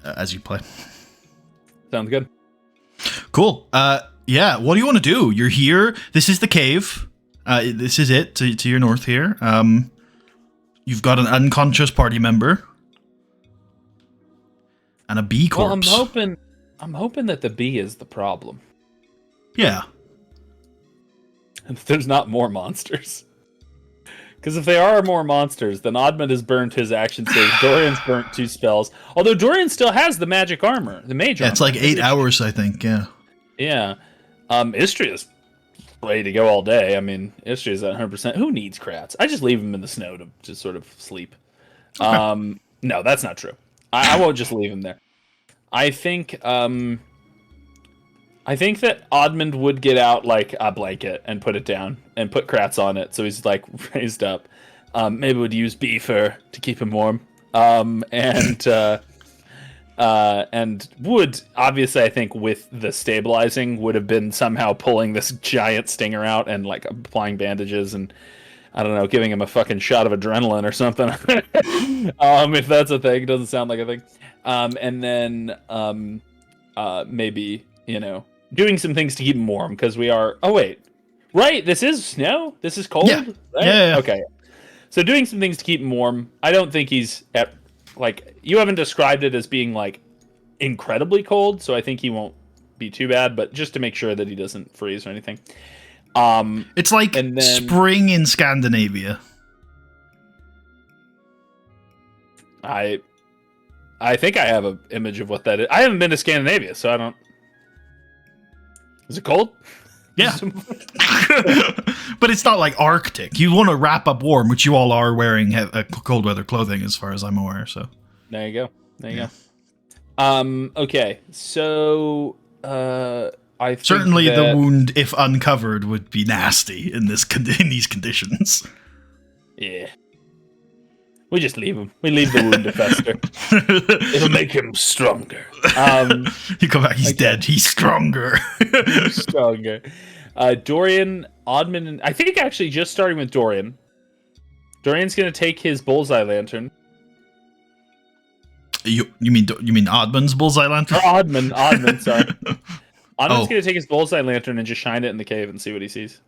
as you play. Sounds good. Cool. Yeah, what do you want to do? You're here. This is the cave. This is it to your north here. You've got an unconscious party member and a bee corpse. Well, I'm hoping that the bee is the problem. Yeah. And there's not more monsters. Because if there are more monsters, then Admand has burnt his action save. Dorian's burnt 2 spells. Although Dorian still has the magic armor, the mage armor. It's like 8 hours, I think, yeah. Yeah. Istria's ready to go all day. I mean, Istria's at 100%. Who needs Kratz? I just leave him in the snow to just sort of sleep. Okay. No, that's not true. I won't just leave him there. I think that Admand would get out, like, a blanket and put it down and put Kratz on it, so he's, like, raised up. Maybe would use bee fur to keep him warm. And would, obviously, I think, with the stabilizing, would have been somehow pulling this giant stinger out and, like, applying bandages and, I don't know, giving him a fucking shot of adrenaline or something. If that's a thing. It doesn't sound like a thing. And then maybe, you know, doing some things to keep him warm, because we are... Oh, wait. Right, this is snow? This is cold? Yeah. Right? Yeah. Okay. So doing some things to keep him warm. I don't think he's at... Like, you haven't described it as being, like, incredibly cold, so I think he won't be too bad, but just to make sure that he doesn't freeze or anything. It's like spring in Scandinavia. I think I have an image of what that is. I haven't been to Scandinavia, so I don't... Is it cold? Yeah. But it's not like Arctic. You want to wrap up warm, which you all are wearing cold weather clothing as far as I'm aware, so. There you go. Okay, so I think certainly the wound, if uncovered, would be nasty in these conditions. Yeah. We just leave him. We leave the wound to fester. It'll make him stronger. You come back, he's dead. He's stronger. Stronger. Dorian, Admand, and I think actually just starting with Dorian. Dorian's gonna take his bullseye lantern. You mean Admund's bullseye lantern? Or Admand, sorry. Admund's gonna take his bullseye lantern and just shine it in the cave and see what he sees.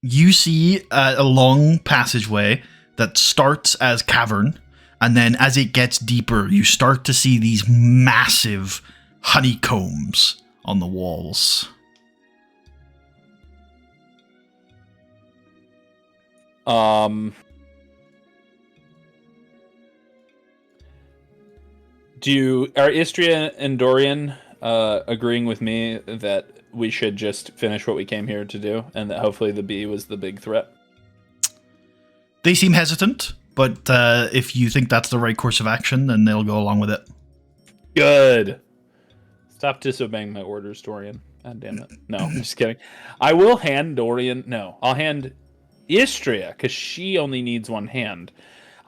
You see a long passageway that starts as cavern, and then as it gets deeper, you start to see these massive honeycombs on the walls. Are Istria and Dorian agreeing with me that we should just finish what we came here to do, and that hopefully the bee was the big threat? They seem hesitant, but if you think that's the right course of action, then they'll go along with it. Good. Stop disobeying my orders, Dorian. God damn it. No, I'm just kidding. I will hand Dorian... No, I'll hand Istria, because she only needs one hand.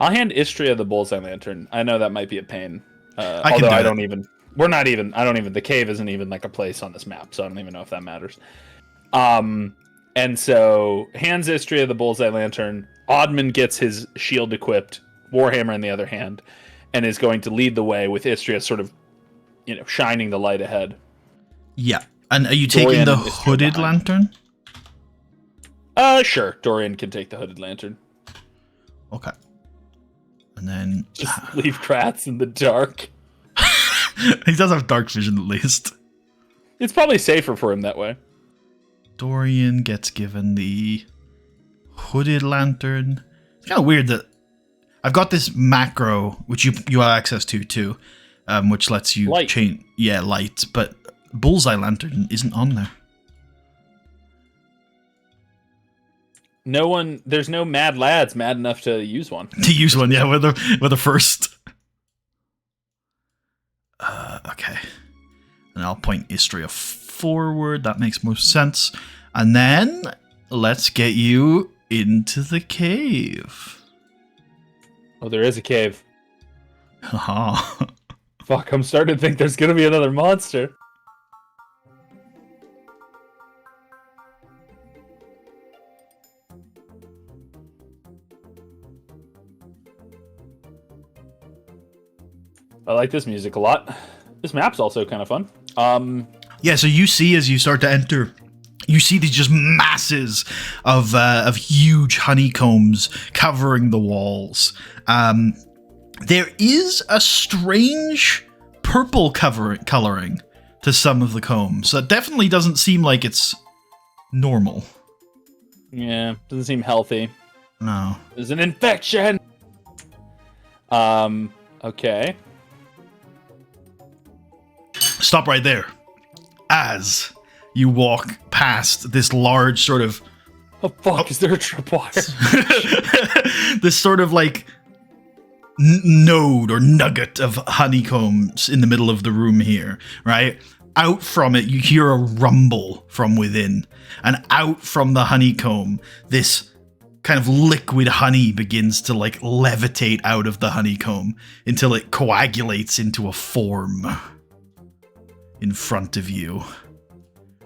I'll hand Istria the bullseye lantern. I know that might be a pain. Although I don't even... The cave isn't even like a place on this map, so I don't even know if that matters. And so, hands Istria the bullseye lantern. Admand gets his shield equipped, Warhammer in the other hand, and is going to lead the way with Istria sort of, shining the light ahead. Yeah. And are you taking the hooded lantern? Sure. Dorian can take the hooded lantern. Okay. And then... Just leave Kratz in the dark. He does have dark vision, at least. It's probably safer for him that way. Dorian gets given the hooded lantern. It's kind of weird that I've got this macro, which you have access to too, which lets you change. Yeah, light, but bullseye lantern isn't on there. There's no mad lads mad enough to use one. Yeah, we're the first. Okay. And I'll point Istria forward. That makes most sense. And then let's get you into the cave. Oh, there is a cave. Haha. Fuck, I'm starting to think there's gonna be another monster. I like this music a lot. This map's also kind of fun. Yeah, so you see as you start to enter, you see these just masses of huge honeycombs covering the walls. There is a strange purple coloring to some of the combs. So it definitely doesn't seem like it's normal. Yeah, doesn't seem healthy. No. There's an infection! Okay. Stop right there. As you walk past this large sort of... Oh fuck, is there a tripwire? This sort of like node or nugget of honeycombs in the middle of the room here, right? Out from it, you hear a rumble from within. And out from the honeycomb, this kind of liquid honey begins to like levitate out of the honeycomb until it coagulates into a form in front of you.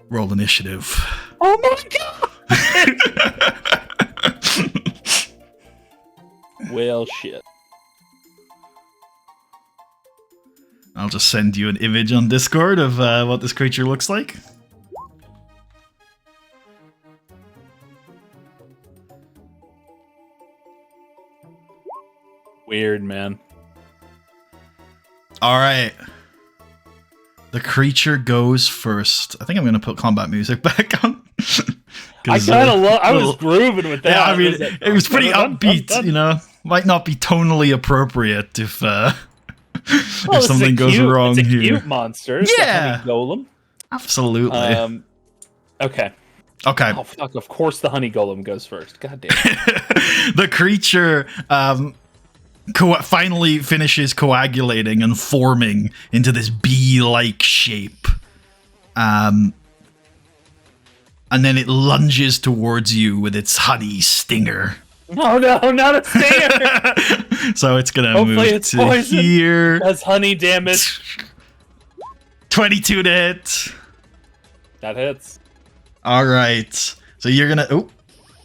Roll initiative. Oh my god! Well, shit. I'll just send you an image on Discord of what this creature looks like. Weird, man. Alright. The creature goes first. I think I'm going to put combat music back on. I kind of I was grooving with that. Yeah, I mean, it was pretty upbeat, you know? Might not be tonally appropriate if something goes wrong here. It's a cute monster. Yeah. Honey golem. Absolutely. Okay. Okay. Oh, fuck. Of course the honey golem goes first. God damn it. The creature finally finishes coagulating and forming into this bee-like shape. And then it lunges towards you with its honey stinger. Oh no, not a stinger! So it's gonna move to poison. Here. That's honey damage. 22 to hit. That hits. All right. So you're gonna.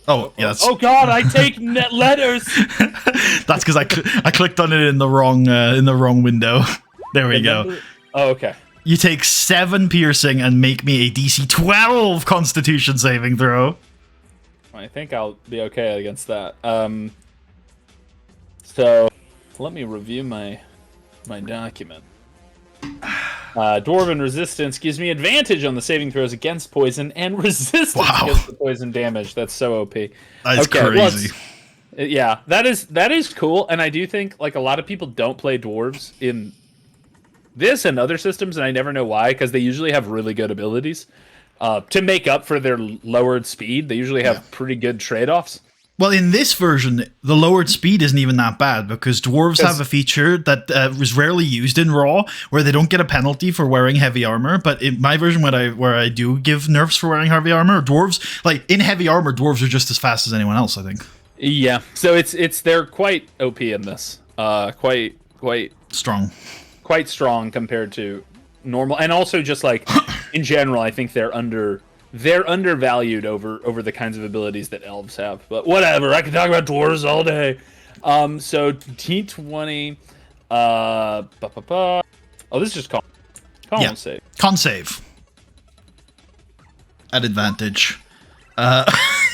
Oh, yes. Oh God! I take net letters. That's because I clicked on it in the wrong window. There we go. Oh, okay. You take 7 piercing and make me a DC 12 Constitution saving throw. I think I'll be okay against that. So let me review my document. Dwarven resistance gives me advantage on the saving throws against poison and resistance against the poison damage. That's so OP. That's crazy. Well, yeah, that is cool, and I do think like a lot of people don't play dwarves in this and other systems, and I never know why, because they usually have really good abilities to make up for their lowered speed. They usually have pretty good trade-offs. Well, in this version, the lowered speed isn't even that bad, because dwarves have a feature that is rarely used in Raw, where they don't get a penalty for wearing heavy armor. But in my version, where I do give nerfs for wearing heavy armor, dwarves, like in heavy armor, dwarves are just as fast as anyone else, I think. Yeah, so they're quite OP in this. Quite strong. Quite strong compared to normal, and also just like in general, I think they're undervalued over the kinds of abilities that elves have. But whatever, I can talk about dwarves all day. So D20. Oh, this is just con save. Con save. At advantage. Oh,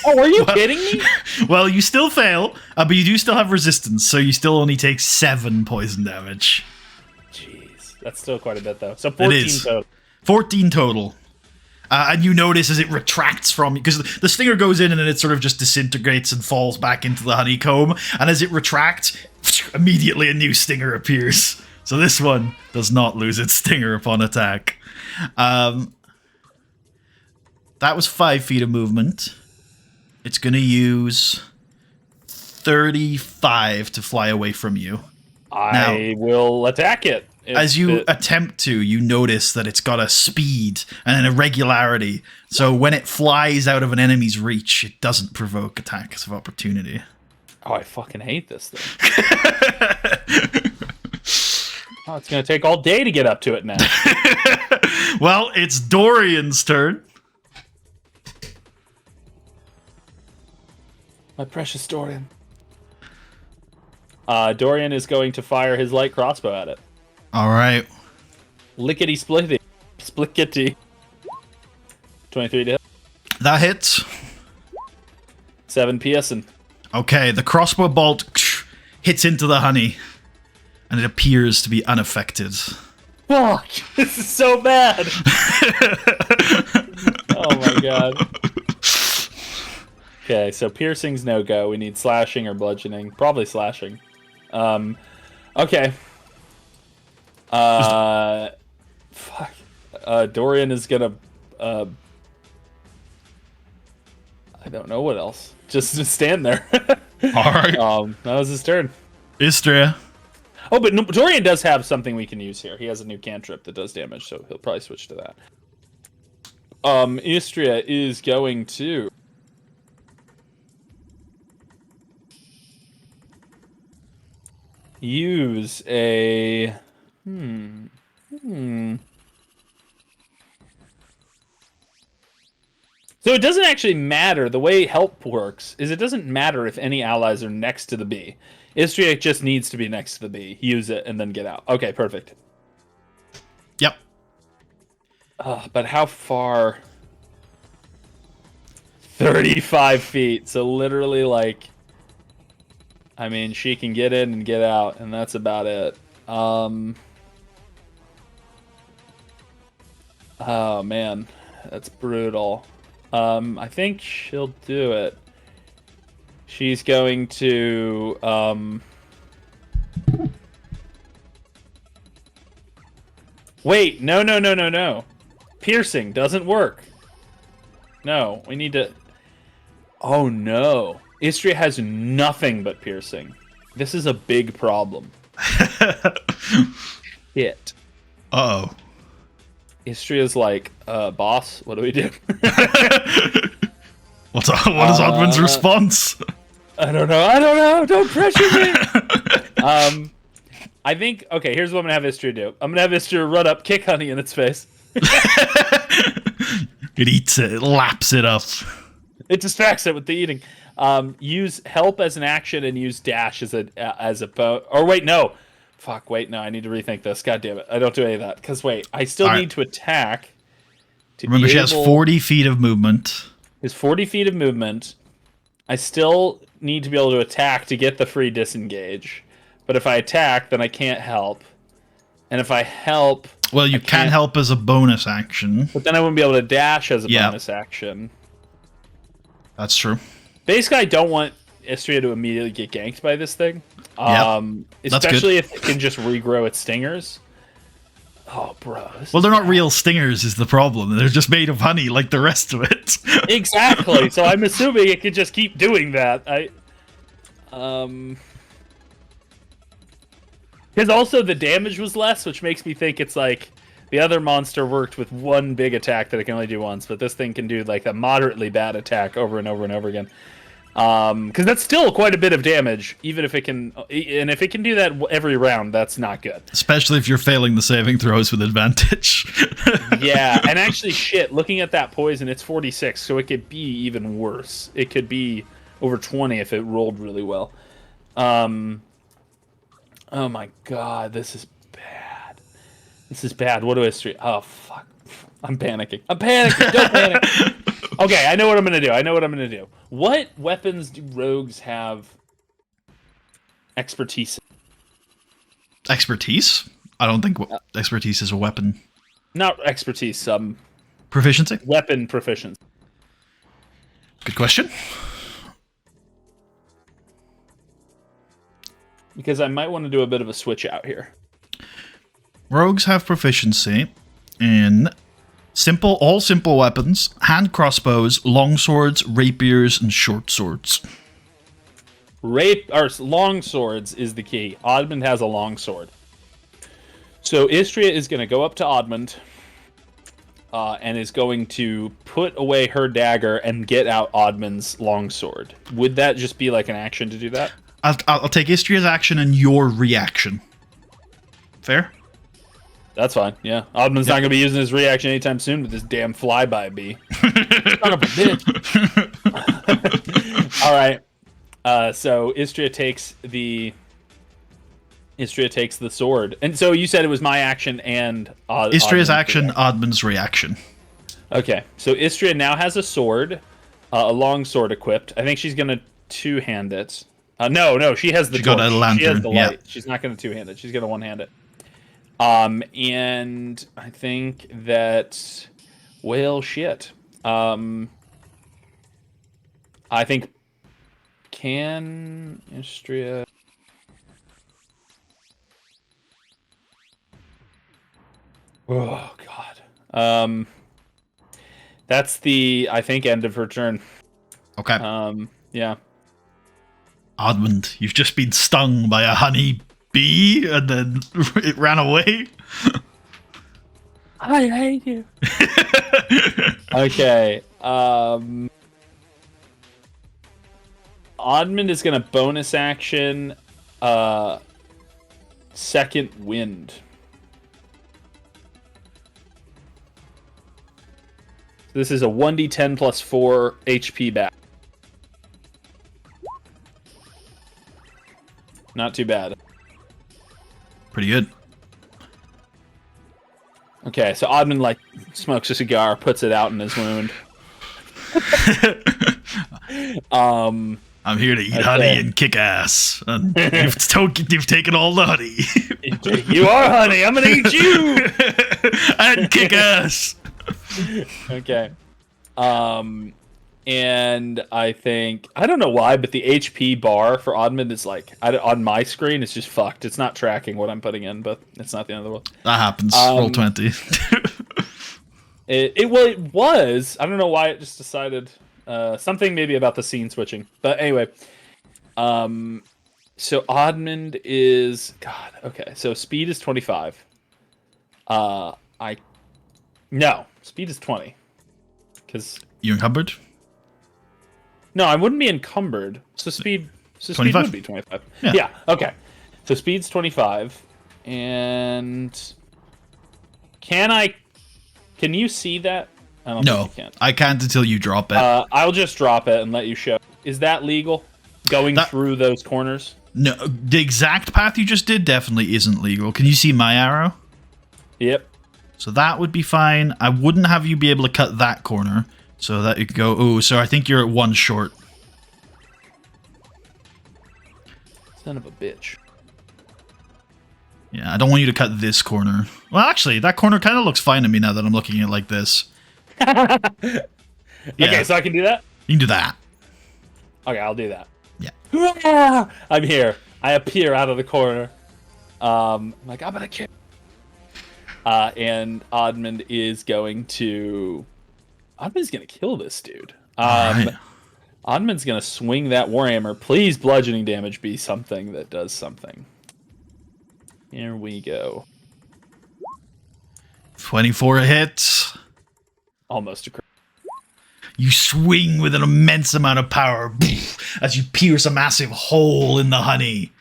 are you kidding me? Well, you still fail, but you do still have resistance, so you still only take 7 poison damage. Jeez, that's still quite a bit though. So 14 total. 14 total. And you notice as it retracts from you, because the stinger goes in and then it sort of just disintegrates and falls back into the honeycomb. And as it retracts, immediately a new stinger appears. So this one does not lose its stinger upon attack. That was 5 feet of movement. It's going to use 35 to fly away from you. I will attack it. As you attempt to, you notice that it's got a speed and an irregularity. So when it flies out of an enemy's reach, it doesn't provoke attacks of opportunity. Oh, I fucking hate this thing. Oh, it's going to take all day to get up to it now. Well, it's Dorian's turn. My precious Dorian. Dorian is going to fire his light crossbow at it. All right. Lickety splitty. Splickety. 23 to hit. That hits. 7 piercing. Okay, the crossbow bolt hits into the honey, and it appears to be unaffected. Fuck! This is so bad! Oh my god. Okay, so piercing's no go. We need slashing or bludgeoning. Probably slashing. Okay. Fuck. Dorian is gonna, I don't know what else. Just stand there. Alright. That was his turn. Istria. Oh, but no, Dorian does have something we can use here. He has a new cantrip that does damage, so he'll probably switch to that. Istria is going to... use a... So it doesn't actually matter. The way help works is it doesn't matter if any allies are next to the bee. Istria just needs to be next to the bee. Use it and then get out. Okay, perfect. Yep. But how far? 35 feet. So literally, like... I mean, she can get in and get out, and that's about it. Oh, man. That's brutal. I think she'll do it. She's going to, Wait, no. Piercing doesn't work. No, we need to... Oh, no. Istria has nothing but piercing. This is a big problem. Shit. Uh-oh. Istria's like, boss, what do we do? What is Admand's response? I don't know. Don't pressure me. I think, okay, here's what I'm going to have Istria do. I'm going to have Istria run up, kick Honey in its face. It eats it. It laps it up. It distracts it with the eating. Use help as an action and use dash as a or wait, no. Fuck, wait, no, I need to rethink this. God damn it. I don't do any of that. Because wait, I still need to attack. Remember, she has 40 feet of movement. There's 40 feet of movement. I still need to be able to attack to get the free disengage. But if I attack, then I can't help. And if I help... Well, you can help as a bonus action. But then I wouldn't be able to dash as a bonus action. That's true. Basically, I don't want Istria to immediately get ganked by this thing. Especially if it can just regrow its stingers. Oh, bro. Well, they're not real stingers is the problem. They're just made of honey like the rest of it. Exactly. So I'm assuming it could just keep doing that. Because also the damage was less, which makes me think it's like the other monster worked with one big attack that it can only do once, but this thing can do like a moderately bad attack over and over and over again. Because that's still quite a bit of damage, even if it can, and if it can do that every round, that's not good. Especially if you're failing the saving throws with advantage. Yeah, and actually, shit, looking at that poison, it's 46, so it could be even worse. It could be over 20 if it rolled really well. Oh my god, this is bad. This is bad. What do I street? Oh, fuck. I'm panicking. I'm panicking. Don't panic. Okay, I know what I'm going to do. What weapons do rogues have expertise in? Expertise? I don't think expertise is a weapon. Not expertise, proficiency? Weapon proficiency. Good question. Because I might want to do a bit of a switch out here. Rogues have proficiency in all simple weapons, hand crossbows, long swords, rapiers, and short swords. Long swords is the key. Admand has a long sword. So Istria is going to go up to Admand and is going to put away her dagger and get out Admand's long sword. Would that just be like an action to do that? I'll take Istria's action and your reaction. Fair? That's fine, yeah. Admand's not going to be using his reaction anytime soon with this damn flyby bee. Son of a bitch. Alright. So Istria takes the sword. And so you said it was my action and Istria's action, Admand's reaction. Okay. So Istria now has a sword, a long sword equipped. I think she's going to two-hand it. No, she has the torch. Got a lantern. She has the light. Yeah. She's not going to two-hand it. She's going to one-hand it. And I think that, well, shit. I think can Istria... Oh, God. That's the, I think, end of her turn. Okay. Yeah. Admand, you've just been stung by a honey bee and then it ran away. I hate you. Okay. Admand is going to bonus action second wind. This is a 1d10 plus 4 HP back. Not too bad. Pretty good. Okay, so Admand, like, smokes a cigar, puts it out in his wound. I'm here to eat honey and kick ass. And you've taken all the honey. You are honey. I'm gonna eat you and kick ass. Okay. And I think, I don't know why, but the HP bar for Admand is like, on my screen, it's just fucked. It's not tracking what I'm putting in, but it's not the end of the world. That happens. Roll 20. It was. I don't know why it just decided. Something maybe about the scene switching. But anyway. So Admand is, God, okay. So speed is 25. No, speed is 20. Because you encumbered? No, I wouldn't be encumbered. So speed would be 25. Yeah, okay. So speed's 25. And can you see that? I don't think you can. I can't until you drop it. I'll just drop it and let you show. Is that legal? Going through those corners? No, the exact path you just did definitely isn't legal. Can you see my arrow? Yep. So that would be fine. I wouldn't have you be able to cut that corner. So that you could go, oh, so I think you're at one short. Son of a bitch. Yeah, I don't want you to cut this corner. Well, actually, that corner kind of looks fine to me now that I'm looking at it like this. Yeah. Okay, so I can do that? You can do that. Okay, I'll do that. Yeah. I'm here. I appear out of the corner. I'm like, I'm gonna kill. And Admand is going to... Admand's gonna kill this dude. Right. Admand's gonna swing that warhammer. Please, bludgeoning damage be something that does something. Here we go. 24 hits. Almost a crit. You swing with an immense amount of power as you pierce a massive hole in the honey.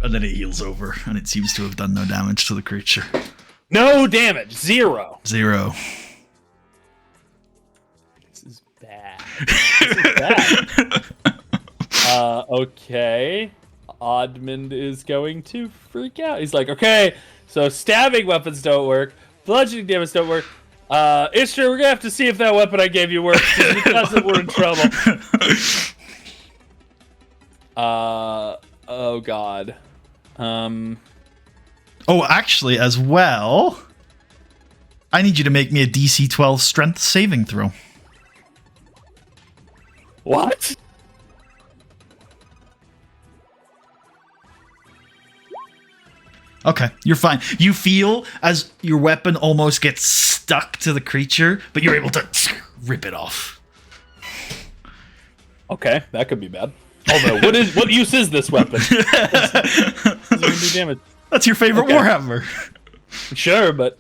And then it heals over, and it seems to have done no damage to the creature. No damage. 0. 0. This is bad. This is bad. Okay. Admand is going to freak out. He's like, okay, so stabbing weapons don't work. Bludgeoning damage don't work. Ishtar, we're gonna have to see if that weapon I gave you works. If it doesn't, we're in trouble. Oh god. Oh, actually, as well, I need you to make me a DC 12 strength saving throw. What? Okay, you're fine. You feel as your weapon almost gets stuck to the creature, but you're able to rip it off. Okay, that could be bad. Although, what use is this weapon? It's gonna do damage. That's your favorite Warhammer. Sure, but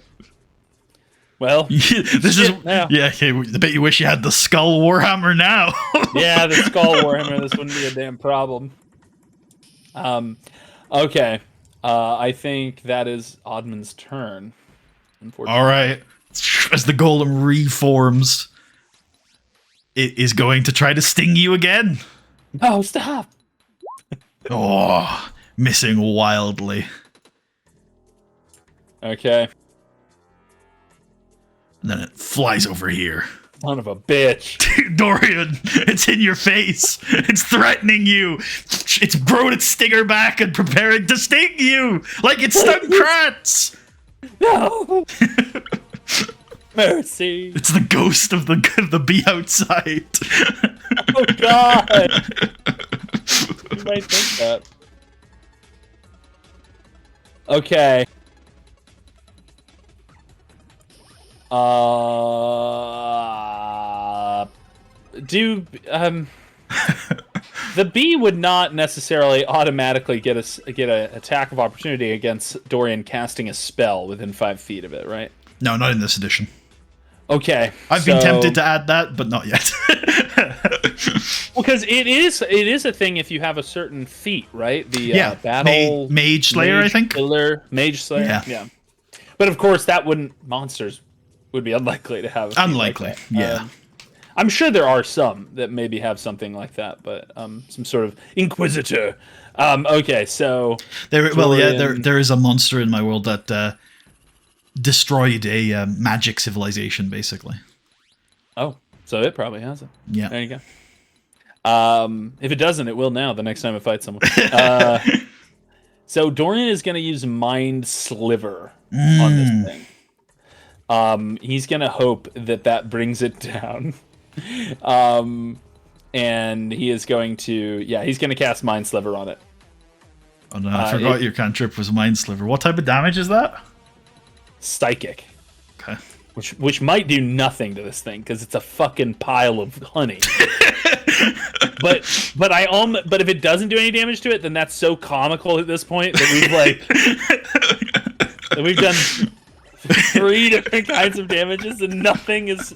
well, this is now. Yeah. I bet you wish you had the Skull Warhammer now. Yeah, the Skull Warhammer. This wouldn't be a damn problem. Okay. I think that is Admand's turn. Unfortunately. All right. As the golem reforms, it is going to try to sting you again. Oh, stop! Oh, missing wildly. Okay. And then it flies over here. Son of a bitch. Dorian, it's in your face. It's threatening you. It's grown its stinger back and preparing to sting you like it stung Kratz. No. Mercy. It's the ghost of the bee outside. Oh god. You might think that. Okay. The bee would not necessarily automatically get a attack of opportunity against Dorian casting a spell within 5 feet of it, right? No, not in this edition. Okay, I've been tempted to add that, but not yet. Because it is a thing if you have a certain feat, right? The battle Mage Slayer, I think. Mage Slayer, yeah. But of course, monsters would be unlikely to have. Unlikely, like yeah. I'm sure there are some that maybe have something like that, but some sort of Inquisitor. Okay, so there is a monster in my world that destroyed a magic civilization, basically. Oh, so it probably has it. Yeah. There you go. If it doesn't, it will now the next time it fights someone. So Dorian is going to use Mind Sliver on this thing. He's going to hope that brings it down. And he is going to, he's going to cast Mind Sliver on it. Oh no, I forgot your cantrip was Mind Sliver. What type of damage is that? Psychic. Okay. Which might do nothing to this thing because it's a fucking pile of honey. but if it doesn't do any damage to it, then that's so comical at this point that we've done 3 different kinds of damages and nothing has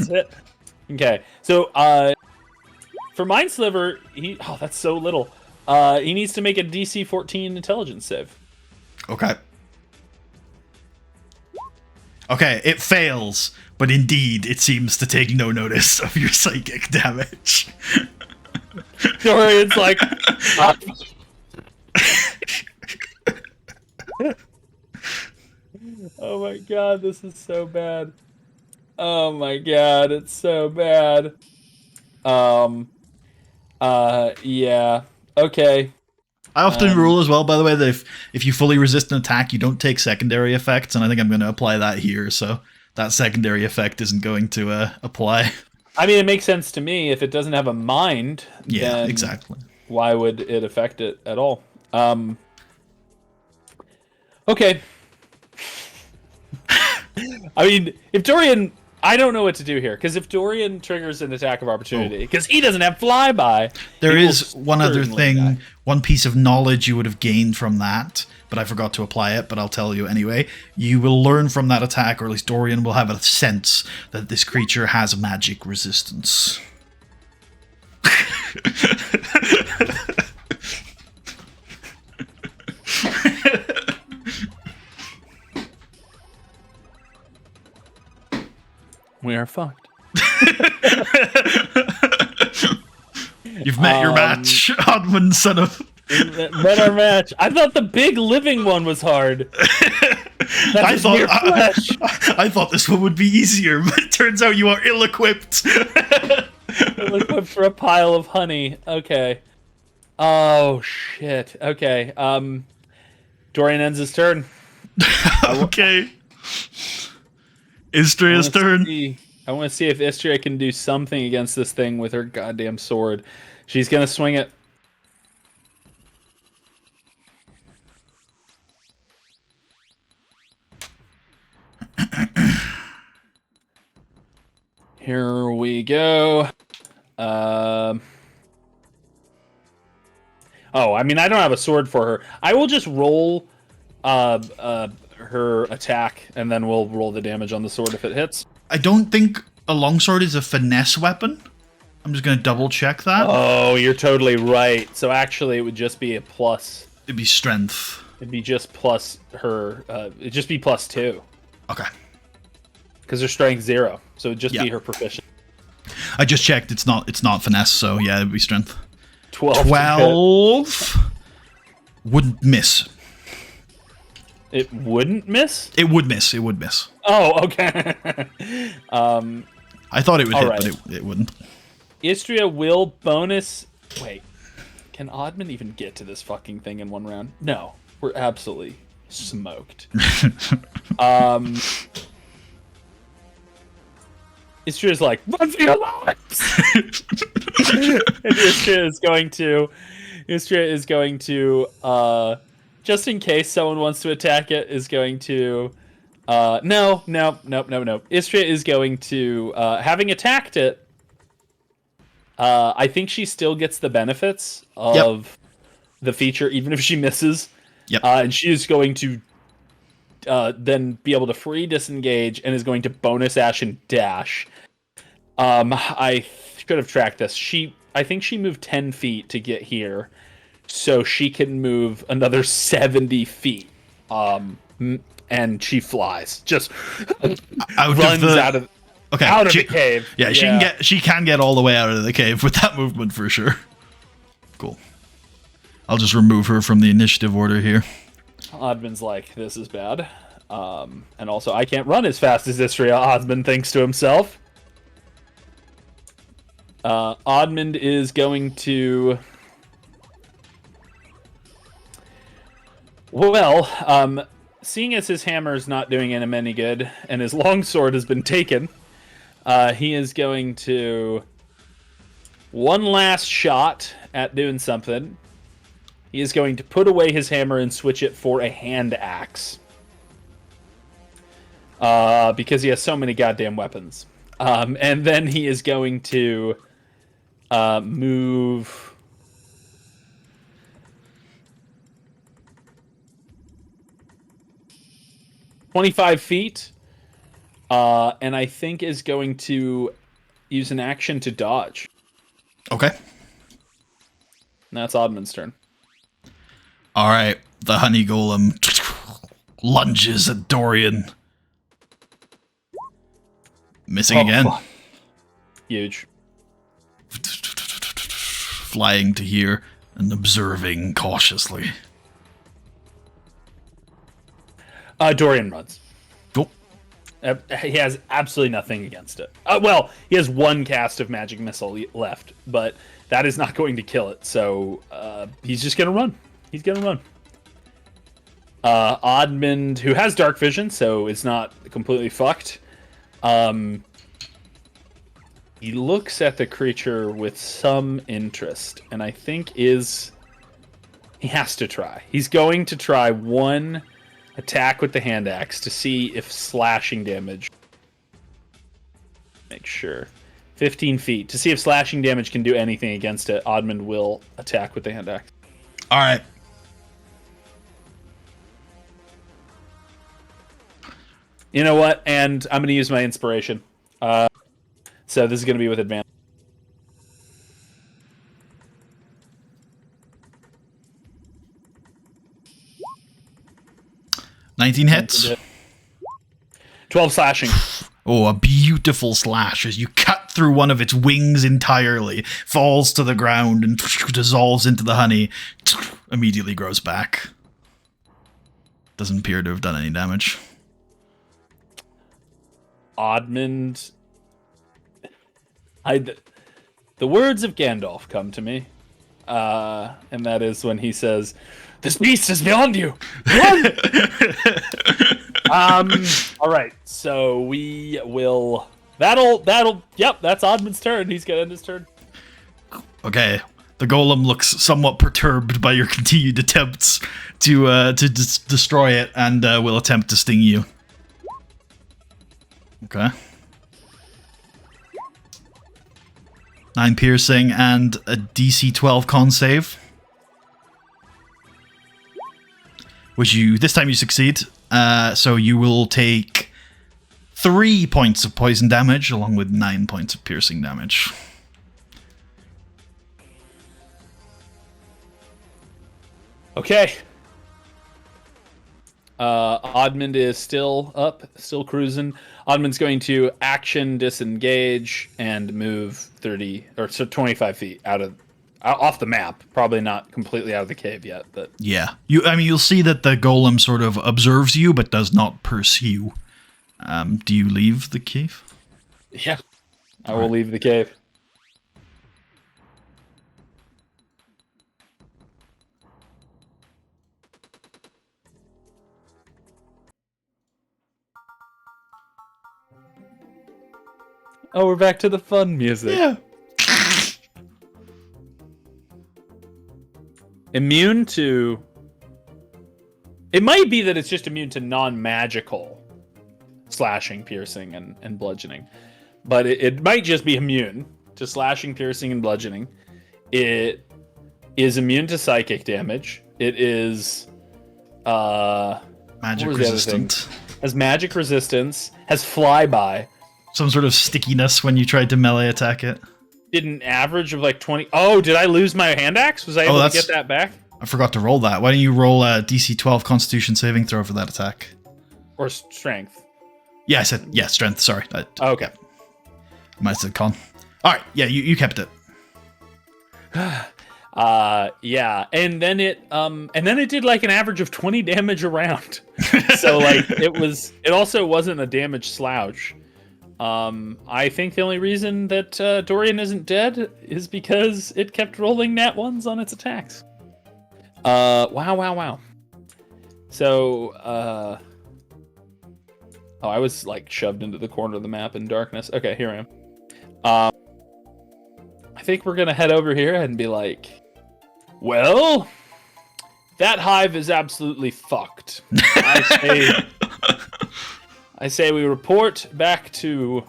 hit. Okay, so for Mind Sliver, that's so little. He needs to make a DC 14 intelligence save. Okay. Okay, it fails, but indeed it seems to take no notice of your psychic damage. Dorian's like, oh my god, this is so bad. Oh my god, it's so bad. Yeah. Okay. I often rule as well, by the way, that if you fully resist an attack, you don't take secondary effects, and I think I'm going to apply that here, so that secondary effect isn't going to apply. I mean, it makes sense to me. If it doesn't have a mind, yeah, then exactly. Why would it affect it at all? Okay. I mean, if Dorian... I don't know what to do here, because if Dorian triggers an attack of opportunity, because he doesn't have flyby... There is one other thing, one piece of knowledge you would have gained from that, but I forgot to apply it, but I'll tell you anyway. You will learn from that attack, or at least Dorian will have a sense that this creature has magic resistance. We are fucked. You've met your match, Admand, son of... Met our match. I thought the big living one was hard. I thought this one would be easier, but it turns out you are ill-equipped. Ill-equipped for a pile of honey. Okay. Oh, shit. Okay. Dorian ends his turn. Okay. Istria's turn. I want to see if Istria can do something against this thing with her goddamn sword. She's going to swing it. Here we go. Oh, I mean, I don't have a sword for her. I will just roll her attack, and then we'll roll the damage on the sword if it hits. I don't think a longsword is a finesse weapon. I'm just going to double check that. Oh, you're totally right. So actually, it would just be a plus. It'd be strength. It'd be just plus her. It'd just be +2. Okay. Because her strength 0, so it'd just be her proficient. I just checked. It's not finesse. So yeah, it'd be strength. 12. Wouldn't miss. It wouldn't miss? It would miss. It would miss. Oh, okay. I thought it would hit, but it wouldn't. Istria will bonus... Wait. Can Admand even get to this fucking thing in one round? No. We're absolutely smoked. Istria's like, run for your lives! And Istria is going to, just in case someone wants to attack it, is going to, no. Istria is going to, having attacked it, I think she still gets the benefits of the feature, even if she misses. Yep. And she is going to then be able to free disengage and is going to bonus action dash. I should have tracked this. I think she moved 10 feet to get here, so she can move another 70 feet. And she flies, just runs out of the cave. Yeah, she can get all the way out of the cave with that movement for sure. Cool. I'll just remove her from the initiative order here. Admand's like, this is bad. And also, I can't run as fast as Istria, Admand thinks to himself. Admand is going to... Well, seeing as his hammer is not doing him any good, and his longsword has been taken, he is going to... One last shot at doing something. He is going to put away his hammer and switch it for a hand axe. Because he has so many goddamn weapons. And then he is going to move... 25 feet. And I think is going to use an action to dodge. Okay. And that's Admand's turn. Alright, the honey golem lunges at Dorian. Missing again. Fuck. Huge. Flying to here and observing cautiously. Dorian runs. Go. He has absolutely nothing against it. Well, he has one cast of magic missile left, but that is not going to kill it. So he's just gonna run. He's gonna run. Admand, who has dark vision, so it's not completely fucked. He looks at the creature with some interest, and I think he has to try. He's going to try one attack with the hand axe to see if slashing damage. Make sure. 15 feet. To see if slashing damage can do anything against it, Admand will attack with the hand axe. All right. You know what? And I'm going to use my inspiration. So this is going to be with advantage. $19 hits. 12 slashing. Oh, a beautiful slash as you cut through one of its wings entirely, falls to the ground and dissolves into the honey, immediately grows back. Doesn't appear to have done any damage. Admand. The words of Gandalf come to me, and that is when he says, "This beast is beyond you. Run!" All right, so we will. That'll. Yep, that's Admand's turn. He's gonna end his turn. Okay. The golem looks somewhat perturbed by your continued attempts to destroy it, and will attempt to sting you. Okay. 9 piercing and a DC 12 con save. Which this time you succeed. So you will take 3 points of poison damage along with 9 points of piercing damage. Okay. Admand is still up, still cruising. Admand's going to action disengage and move 30 or so 25 feet off the map. Probably not completely out of the cave yet, but yeah. You'll see that the golem sort of observes you but does not pursue. Do you leave the cave? Yeah. I will leave the cave. Oh, we're back to the fun music. Yeah. Immune to... It might be that it's just immune to non-magical slashing, piercing, and bludgeoning. But it might just be immune to slashing, piercing, and bludgeoning. It is immune to psychic damage. It is... magic resistant. Has magic resistance. Has flyby. Some sort of stickiness when you tried to melee attack it. Did an average of like 20. Oh, did I lose my hand axe? Was I able to get that back? I forgot to roll that. Why don't you roll a DC 12 Constitution saving throw for that attack? Or strength? Yeah, I said strength. Sorry. Okay. I might have said con. All right. Yeah, you kept it. Yeah, and then it did like an average of 20 damage a round. So like it also wasn't a damage slouch. I think the only reason that Dorian isn't dead is because it kept rolling nat ones on its attacks. Wow. So, I was like shoved into the corner of the map in darkness. Okay, here I am. I think we're gonna head over here and be like, well, that hive is absolutely fucked. I say we report back to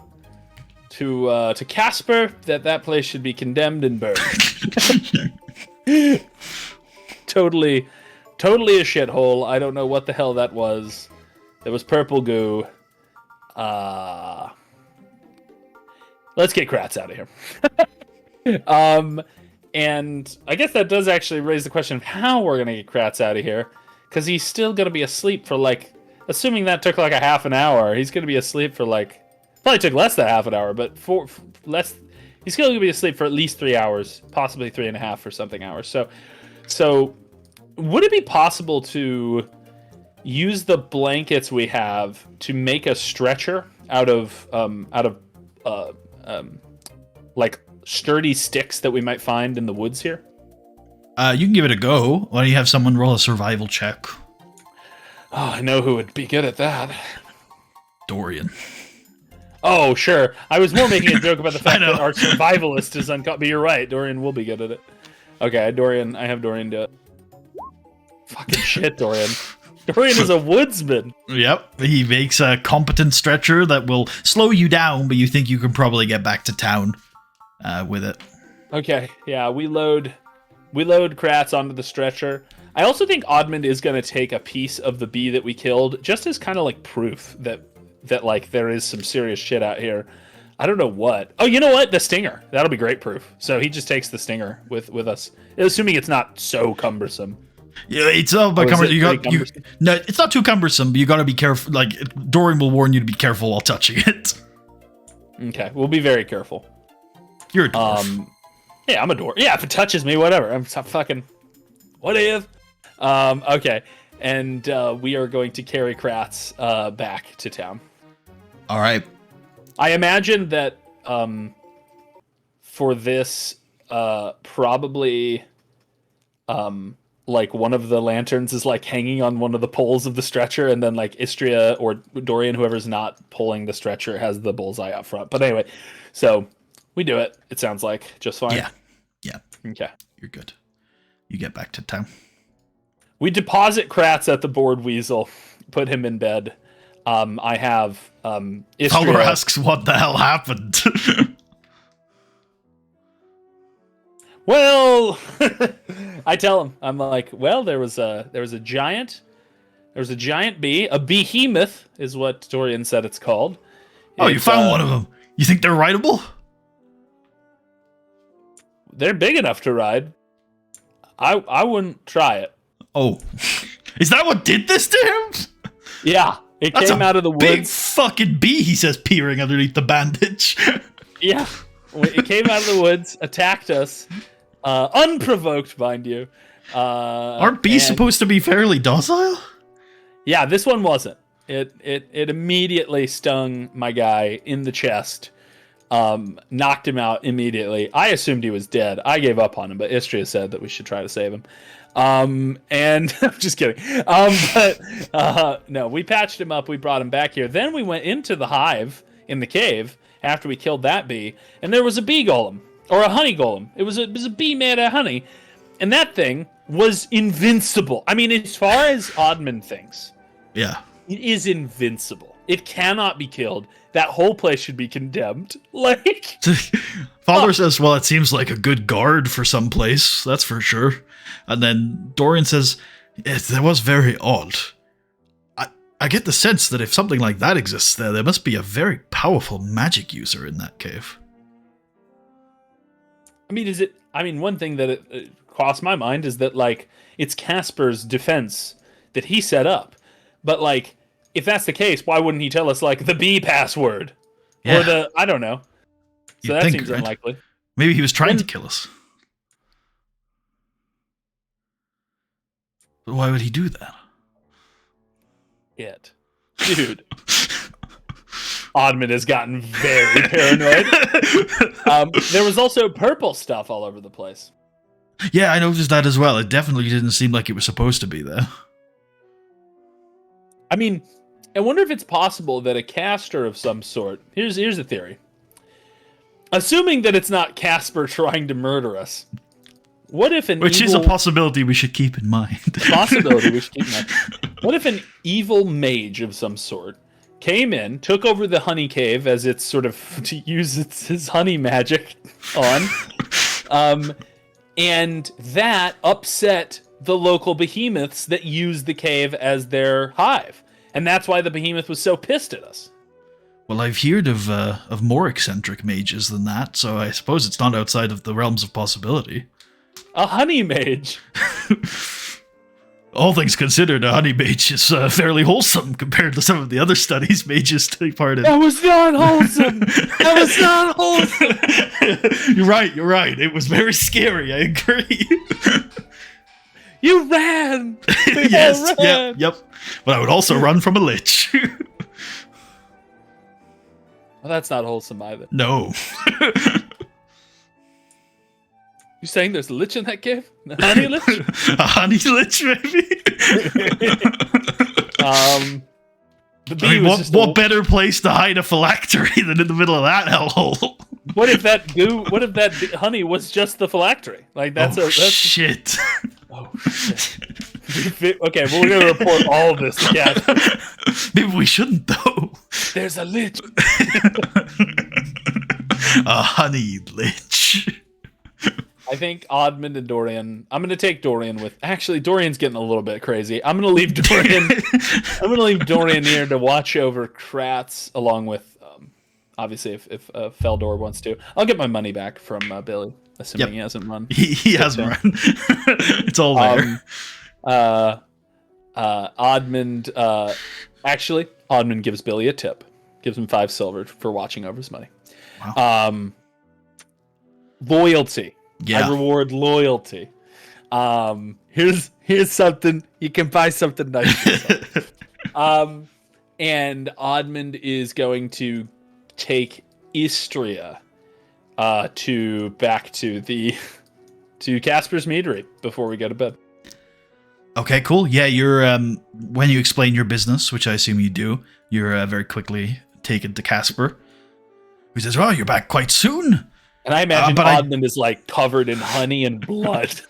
Casper that place should be condemned and burned. Totally a shithole. I don't know what the hell that was. There was purple goo. Let's get Kratz out of here. And I guess that does actually raise the question of how we're gonna get Kratz out of here, because he's still gonna be asleep for like, assuming that took like a half an hour, he's gonna be asleep for like Probably took less than half an hour, but he's still gonna be asleep for at least 3 hours, possibly 3.5 or something hours. So would it be possible to use the blankets we have to make a stretcher out of like sturdy sticks that we might find in the woods here? You can give it a go. Why don't you have someone roll a survival check? Oh, I know who would be good at that. Dorian. Oh, sure. I was more making a joke about the fact that our survivalist is uncut, but you're right. Dorian will be good at it. Okay, I have Dorian do it. Fucking shit, Dorian. Dorian is a woodsman. Yep, he makes a competent stretcher that will slow you down, but you think you can probably get back to town with it. Okay, yeah, we load Kratz onto the stretcher. I also think Admand is going to take a piece of the bee that we killed, just as kind of like proof that like there is some serious shit out here. I don't know what. Oh, you know what? The stinger. That'll be great proof. So he just takes the stinger with us, assuming it's not so cumbersome. Yeah, it's not cumbersome. No, it's not too cumbersome, but you got to be careful. Like Dorian will warn you to be careful while touching it. Okay, we'll be very careful. You're a dwarf. Yeah, I'm a dwarf. Yeah, if it touches me, whatever. I'm fucking whatever. Okay, and we are going to carry Kratz back to town. All right. I imagine that for this, probably like one of the lanterns is like hanging on one of the poles of the stretcher, and then like Istria or Dorian, whoever's not pulling the stretcher, has the bullseye up front. But anyway, so we do it. It sounds like just fine. Yeah. Okay. You're good. You get back to town. We deposit Kratz at the board weasel, put him in bed. I have Istria. Fowler asks what the hell happened. Well, I tell him, I'm like, well, there was a giant bee, a behemoth is what Dorian said it's called. Oh, you found one of them. You think they're rideable? They're big enough to ride. I wouldn't try it. Oh, is that what did this to him? Yeah, it came out of the woods. Big fucking bee, he says, peering underneath the bandage. Yeah, it came out of the woods, attacked us, unprovoked, mind you. Aren't bees supposed to be fairly docile? Yeah, this one wasn't. It immediately stung my guy in the chest. Knocked him out immediately. I assumed he was dead. I gave up on him, but Istria said that we should try to save him. And I'm just kidding. No, we patched him up. We brought him back here. Then we went into the hive in the cave after we killed that bee, and there was a bee golem or a honey golem. It was a bee made of honey, and that thing was invincible. I mean, as far as Admand thinks, yeah, it is invincible. It cannot be killed. That whole place should be condemned. Like, Father says, well, it seems like a good guard for some place, that's for sure. And then Dorian says, yes, that was very odd. I get the sense that if something like that exists there must be a very powerful magic user in that cave. I mean, one thing that it crossed my mind is that, like, it's Casper's defense that he set up. But, like, if that's the case, why wouldn't he tell us, like, the bee password? Yeah. Or I don't know. So that seems unlikely. Maybe he was trying to kill us. But why would he do that? Dude. Admand has gotten very paranoid. There was also purple stuff all over the place. Yeah, I noticed that as well. It definitely didn't seem like it was supposed to be there. I mean, I wonder if it's possible that a caster of some sort... Here's a theory. Assuming that it's not Casper trying to murder us, what if Which is a possibility we should keep in mind. Possibility we should keep in mind. What if an evil mage of some sort came in, took over the honey cave as it's sort of to use his honey magic on, and that upset the local behemoths that use the cave as their hive, and that's why the behemoth was so pissed at us. Well, I've heard of more eccentric mages than that, so I suppose it's not outside of the realms of possibility. A honey mage. all things considered, a honey mage is fairly wholesome compared to some of the other studies mages take part in. That was not wholesome. That was not wholesome. You're right. It was very scary. I agree. You ran. Yes. Ran. Yep. But I would also run from a lich. Well, that's not wholesome either. No. You saying there's a lich in that cave? A honey lich? A honey lich, maybe? What better place to hide a phylactery than in the middle of that hellhole? What if that honey was just the phylactery? Like that's shit. Oh shit. Okay, well we're gonna report all of this to Casper. Maybe we shouldn't though. There's a lich. A honey lich. I think Admand and Dorian. I'm gonna take Dorian with. Actually, Dorian's getting a little bit crazy. I'm gonna leave Dorian. I'm gonna leave Dorian here to watch over Kratz, along with, obviously, if Feldor wants to. I'll get my money back from Billy, assuming he hasn't run. He hasn't run. It's all there. Admand. Actually, Admand gives Billy a tip. Gives him 5 silver for watching over his money. Wow. Loyalty. Yeah. I reward loyalty. Here's something you can buy something nice for yourself. And Admand is going to take Istria back to Casper's Meadery before we go to bed. Okay, cool. Yeah, you're when you explain your business, which I assume you do, you're very quickly taken to Casper, who says, "Oh, you're back quite soon." And I imagine Admand is like covered in honey and blood.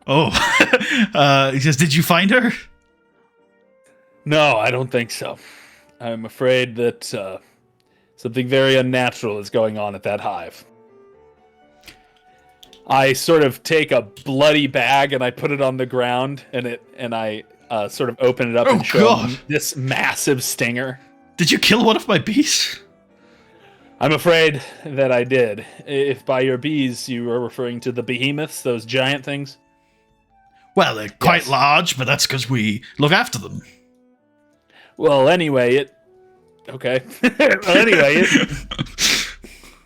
Oh, he says, "Did you find her?" No, I don't think so. I'm afraid that something very unnatural is going on at that hive. I sort of take a bloody bag and I put it on the ground, and I sort of open it up and show him this massive stinger. Did you kill one of my bees? I'm afraid that I did. If by your bees you are referring to the behemoths, those giant things. Well, they're quite large, but that's because we look after them. Well, anyway,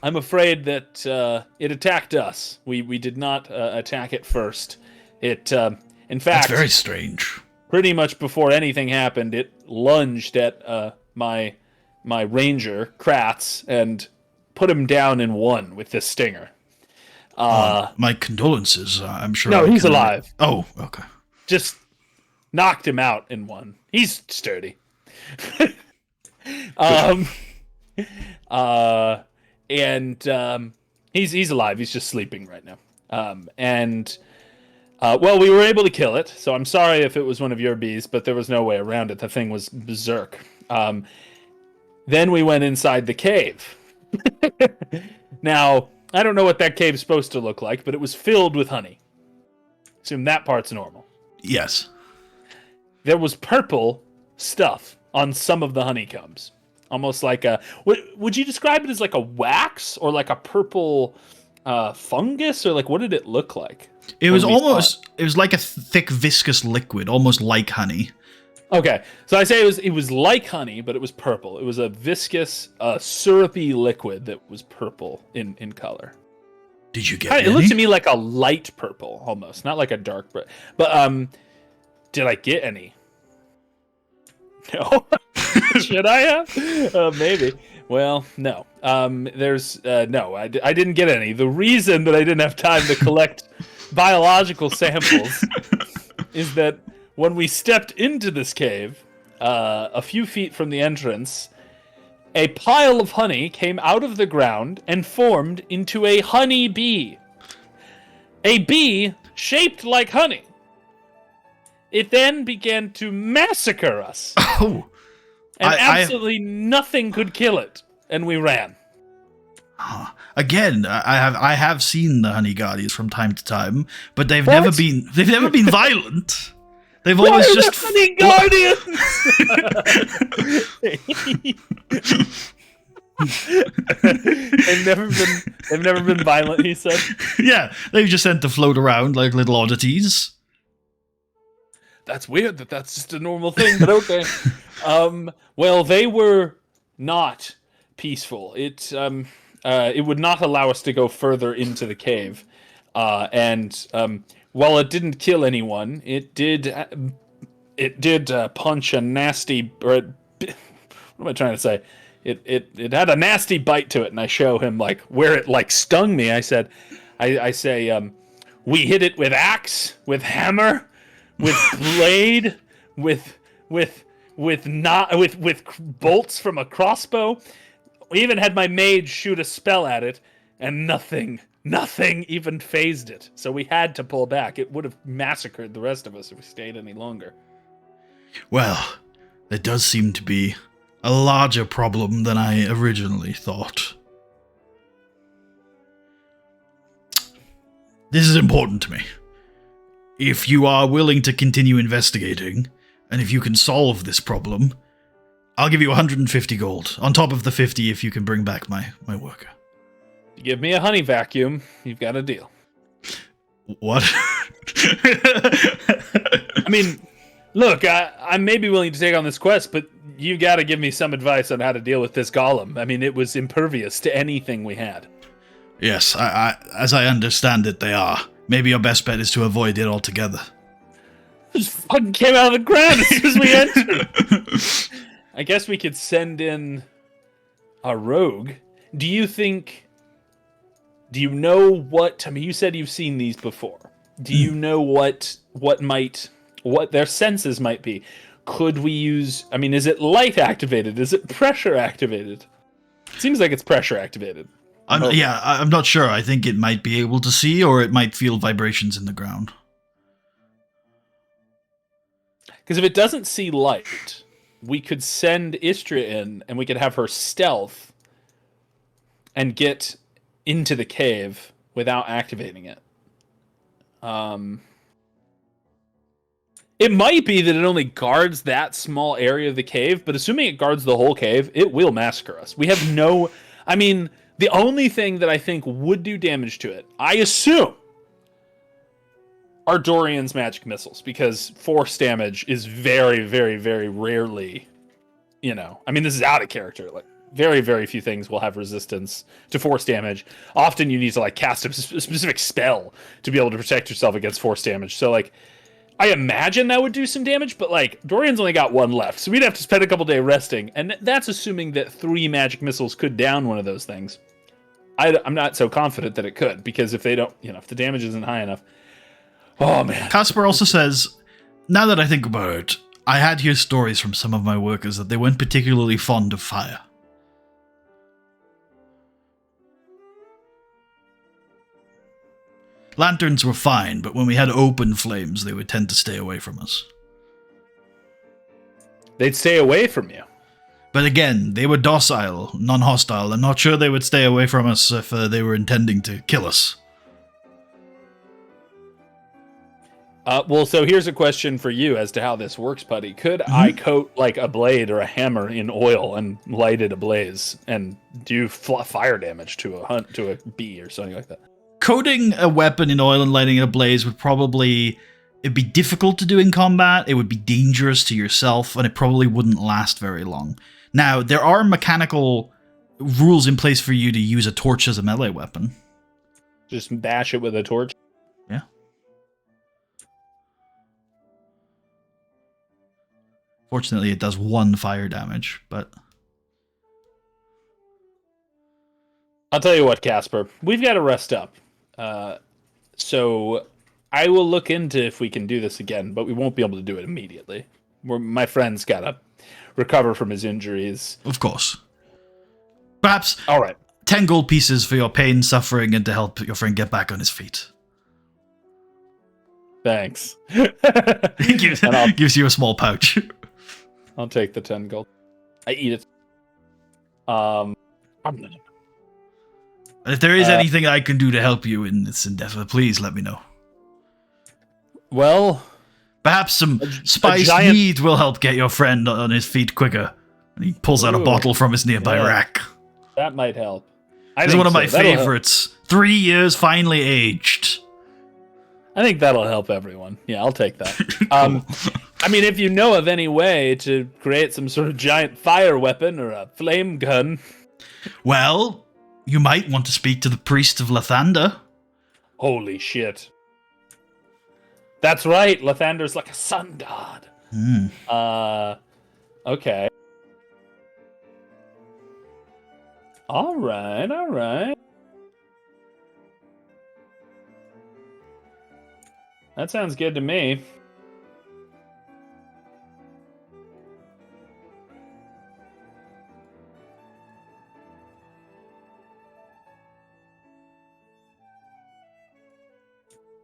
I'm afraid that it attacked us. We did not attack it first. It, in fact, that's very strange. Pretty much before anything happened, it lunged at my ranger, Kratz, and put him down in one with this stinger. My condolences. I'm sure. No, he's alive. Oh, okay. Just knocked him out in one. He's sturdy. And he's alive. He's just sleeping right now. Well, we were able to kill it, so I'm sorry if it was one of your bees, but there was no way around it. The thing was berserk. Then we went inside the cave. Now, I don't know what that cave's supposed to look like, but it was filled with honey. Assume that part's normal. Yes. There was purple stuff on some of the honeycombs. Almost like a... Would you describe it as like a wax or like a purple fungus? Or like, what did it look like? It was almost... It was like a thick, viscous liquid, almost like honey. Okay, so I say it was like honey, but it was purple. It was a viscous, syrupy liquid that was purple in color. Did you get any? It looked to me like a light purple, almost. Not like a dark purple. But, did I get any? No. Should I have? Maybe. Well, no. No, I didn't get any. The reason that I didn't have time to collect biological samples is that when we stepped into this cave, a few feet from the entrance, a pile of honey came out of the ground and formed into a honey bee. A bee shaped like honey. It then began to massacre us. Oh. And absolutely nothing could kill it. And we ran. Again, I have seen the honey guardians from time to time, but they've never been violent. They've always just honey guardians. They've never been violent, he said. Yeah, they've just sent to float around like little oddities. That's weird that that's just a normal thing, but okay. Well, they were not peaceful. It would not allow us to go further into the cave. And while it didn't kill anyone, it did punch a nasty... what am I trying to say? It had a nasty bite to it, and I show him like where it like stung me. I say, we hit it with axe, with hammer, with blade, with bolts from a crossbow. We even had my mage shoot a spell at it, and nothing even phased it. So we had to pull back. It would have massacred the rest of us if we stayed any longer. Well, it does seem to be a larger problem than I originally thought. This is important to me. If you are willing to continue investigating, and if you can solve this problem, I'll give you 150 gold, on top of the 50 if you can bring back my worker. You give me a honey vacuum, you've got a deal. What? I mean, look, I may be willing to take on this quest, but you got to give me some advice on how to deal with this golem. I mean, it was impervious to anything we had. Yes, as I understand it, they are. Maybe your best bet is to avoid it altogether. It just fucking came out of the ground as soon as we entered. I guess we could send in a rogue. Do you know what... I mean, you said you've seen these before. Do you know what their senses might be? Could we use... I mean, is it light activated? Is it pressure activated? It seems like it's pressure activated. I'm not sure. I think it might be able to see, or it might feel vibrations in the ground. Because if it doesn't see light, we could send Istria in, and we could have her stealth and get into the cave without activating it. It might be that it only guards that small area of the cave, but assuming it guards the whole cave, it will massacre us. We have no... I mean, the only thing that I think would do damage to it, I assume, are Dorian's magic missiles, because force damage is very, very, very rarely, I mean, this is out of character. Like, very, very few things will have resistance to force damage. Often you need to, like, cast a specific spell to be able to protect yourself against force damage. So, like, I imagine that would do some damage, but, like, Dorian's only got one left, so we'd have to spend a couple days resting, and that's assuming that 3 magic missiles could down one of those things. I'm not so confident that it could, because if they don't, if the damage isn't high enough... Oh, man. Casper also says, now that I think about it, I had heard stories from some of my workers that they weren't particularly fond of fire. Lanterns were fine, but when we had open flames, they would tend to stay away from us. They'd stay away from you? But again, they were docile, non-hostile. I'm not sure they would stay away from us if they were intending to kill us. Well, so here's a question for you as to how this works, Putty. Could I coat, like, a blade or a hammer in oil and light it ablaze and do fire damage to a bee or something like that? Coating a weapon in oil and lighting it ablaze would probably... It'd be difficult to do in combat, it would be dangerous to yourself, and it probably wouldn't last very long. Now, there are mechanical rules in place for you to use a torch as a melee weapon. Just bash it with a torch? Yeah. Fortunately, it does 1 fire damage, but... I'll tell you what, Casper. We've got to rest up. So I will look into if we can do this again, but we won't be able to do it immediately. My friend's got to recover from his injuries. Of course. Perhaps all right. 10 gold pieces for your pain, suffering, and to help your friend get back on his feet. Thanks. It gives you a small pouch. I'll take the 10 gold. I eat it. If there is anything I can do to help you in this endeavor, please let me know. Well... Perhaps some spiced mead will help get your friend on his feet quicker. And he pulls out a bottle from his nearby rack. That might help. It's one of my favorites. 3 years, finely aged. I think that'll help everyone. Yeah, I'll take that. I mean, if you know of any way to create some sort of giant fire weapon or a flame gun. Well, you might want to speak to the priest of Lathander. Holy shit. That's right. Lathander's like a sun god. Okay. All right. That sounds good to me.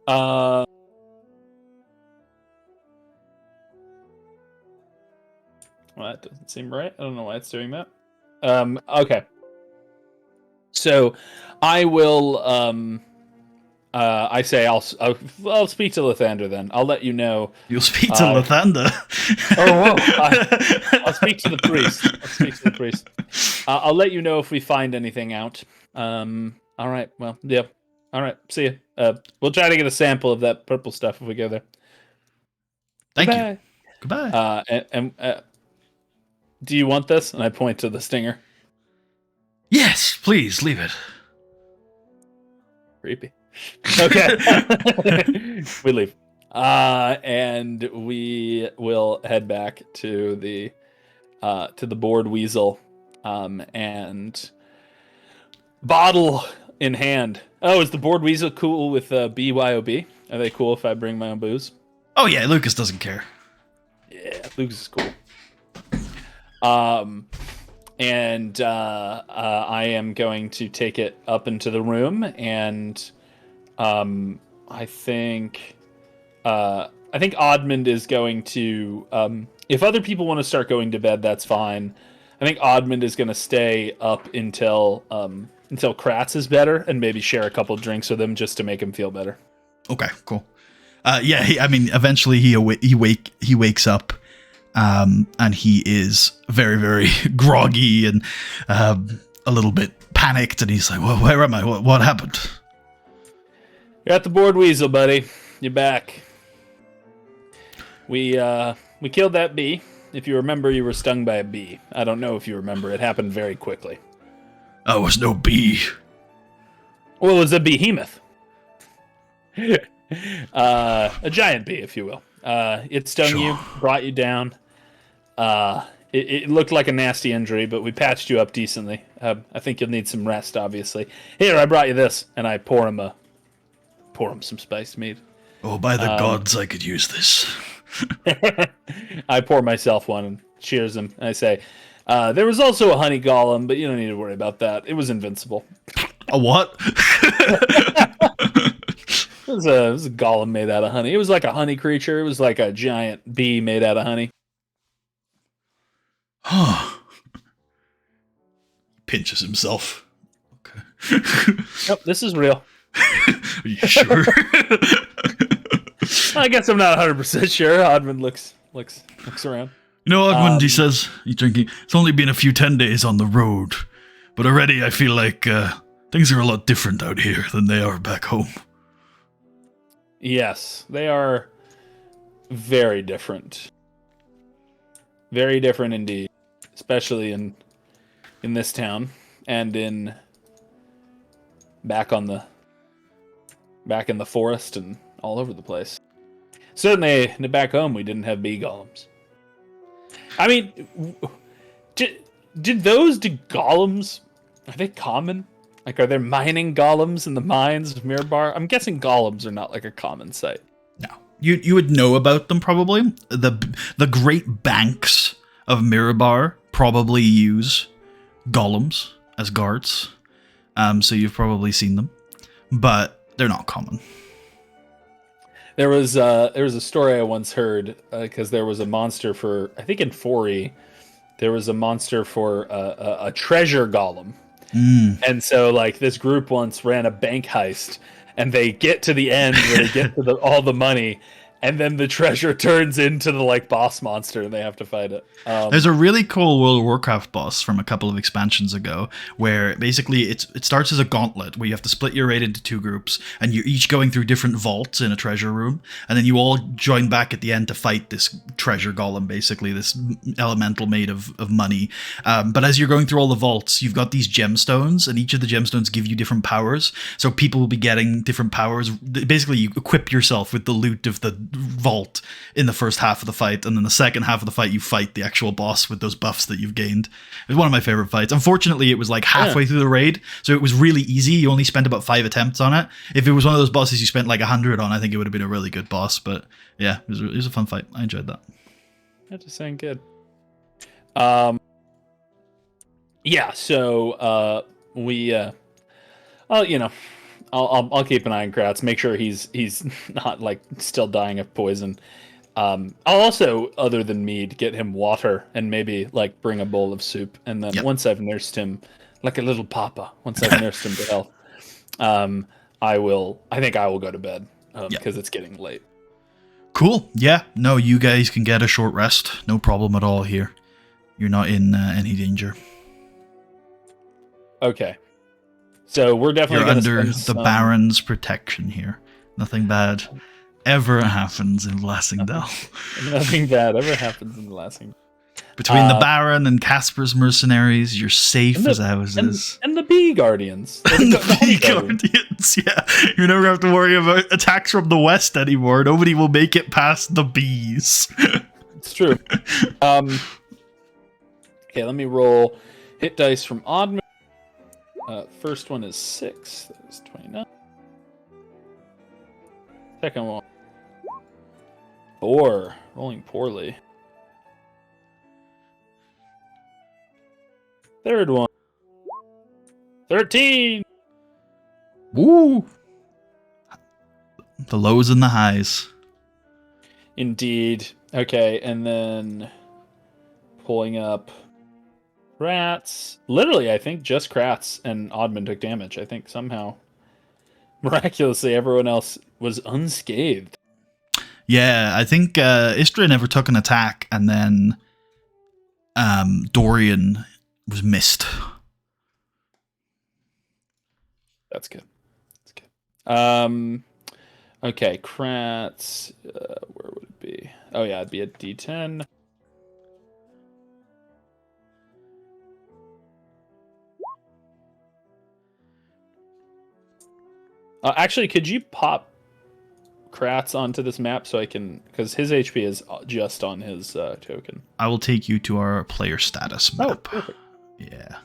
Well, that doesn't seem right. I don't know why it's doing that. Okay. So, I will. I say I'll speak to Lathander then. I'll let you know. You'll speak to Lathander. I'll speak to the priest. I'll let you know if we find anything out. All right. Well, yeah. All right. See ya. We'll try to get a sample of that purple stuff if we go there. Thank you. Goodbye. And do you want this? And I point to the stinger. Yes, please leave it. Creepy. Okay. We leave. And we will head back to the board weasel, and bottle in hand. Oh, is the board weasel cool with BYOB? Are they cool if I bring my own booze? Oh yeah, Lucas doesn't care. Yeah, Lucas is cool. And I am going to take it up into the room, and I think Admand is going to. If other people want to start going to bed, that's fine. I think Admand is going to stay up until Kratz is better, and maybe share a couple drinks with him just to make him feel better. Okay, cool. Yeah, eventually he wakes up, and he is very, very groggy and a little bit panicked, and he's like, "Well, where am I? What happened?" You're at the board weasel, buddy. You're back. We killed that bee. If you remember, you were stung by a bee. I don't know if you remember. It happened very quickly. Oh, it was no bee. Well, it was a behemoth. A giant bee, if you will. It stung you, brought you down. It looked like a nasty injury, but we patched you up decently. I think you'll need some rest, obviously. Here, I brought you this, and I pour him some spiced mead. Oh, by the gods, I could use this. I pour myself one and cheers him. And I say, there was also a honey golem, but you don't need to worry about that. It was invincible. A what? It was a golem made out of honey. It was like a honey creature. It was like a giant bee made out of honey. Pinches himself. Okay. Nope, this is real. Are you sure? I guess I'm not 100% sure. Admand looks around. You know, Admand, he says, he's drinking. It's only been a few 10 days on the road, but already I feel like things are a lot different out here than they are back home. Yes, they are very different. Very different indeed, especially in this town and back in the forest and all over the place. Certainly, back home we didn't have bee golems. I mean, did golems, are they common? Like, are there mining golems in the mines of Mirabar? I'm guessing golems are not like a common sight. No. You would know about them probably. The great banks of Mirabar probably use golems as guards. So you've probably seen them. But they're not common. There was a story I once heard, because there was a monster for, I think in 4E, there was a monster for a treasure golem. And so, like, this group once ran a bank heist, and they get to the end where they get to all the money, and then the treasure turns into the like boss monster, and they have to fight it. There's a really cool World of Warcraft boss from a couple of expansions ago, where basically it starts as a gauntlet where you have to split your raid into 2 groups, and you're each going through different vaults in a treasure room, and then you all join back at the end to fight this treasure golem, basically this elemental made of money. But as you're going through all the vaults, you've got these gemstones, and each of the gemstones give you different powers. So people will be getting different powers. Basically, you equip yourself with the loot of the vault in the first half of the fight, and then the second half of the fight you fight the actual boss with those buffs that you've gained. It was one of my favorite fights. Unfortunately, it was like halfway through the raid, so it was really easy. You only spent about 5 attempts on it. If it was one of those bosses you spent like 100 on, I think it would have been a really good boss. But yeah, it was a fun fight. I enjoyed that. That just sound good. Yeah, so we I'll keep an eye on Kratz, make sure he's not like still dying of poison. I'll also, other than mead, get him water and maybe like bring a bowl of soup, and then once I've nursed him like a little papa, once I've nursed him to health, I think I will go to bed because it's getting late. Cool. Yeah. No, you guys can get a short rest. No problem at all here. You're not in any danger. Okay. So we're definitely under the Baron's protection here. Nothing bad ever happens in Lassingdale. Nothing bad ever happens in Lassingdale. Between the Baron and Casper's mercenaries, you're safe as houses. And the Bee Guardians. And the Bee Guardians, yeah. You never have to worry about attacks from the west anymore. Nobody will make it past the bees. It's true. Okay, let me roll hit dice from Admand. First one is 6. That is 29. Second one, 4. Rolling poorly. Third one, 13. Woo! The lows and the highs. Indeed. Okay, and then pulling up Kratz. Literally, I think just Kratz and Admand took damage. I think somehow, miraculously, everyone else was unscathed. Yeah, I think Istra never took an attack, and then Dorian was missed. That's good. That's good. Okay, Kratz. Where would it be? Oh yeah, it'd be a D10. Actually, could you pop Kratz onto this map so I can... Because his HP is just on his token. I will take you to our player status map. Oh, perfect. Yeah.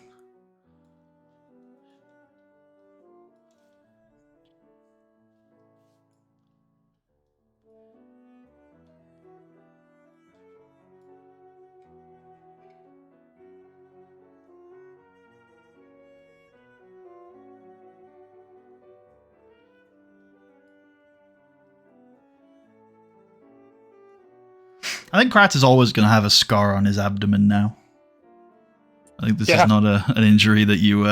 I think Kratz is always going to have a scar on his abdomen now. I think this is not an injury that you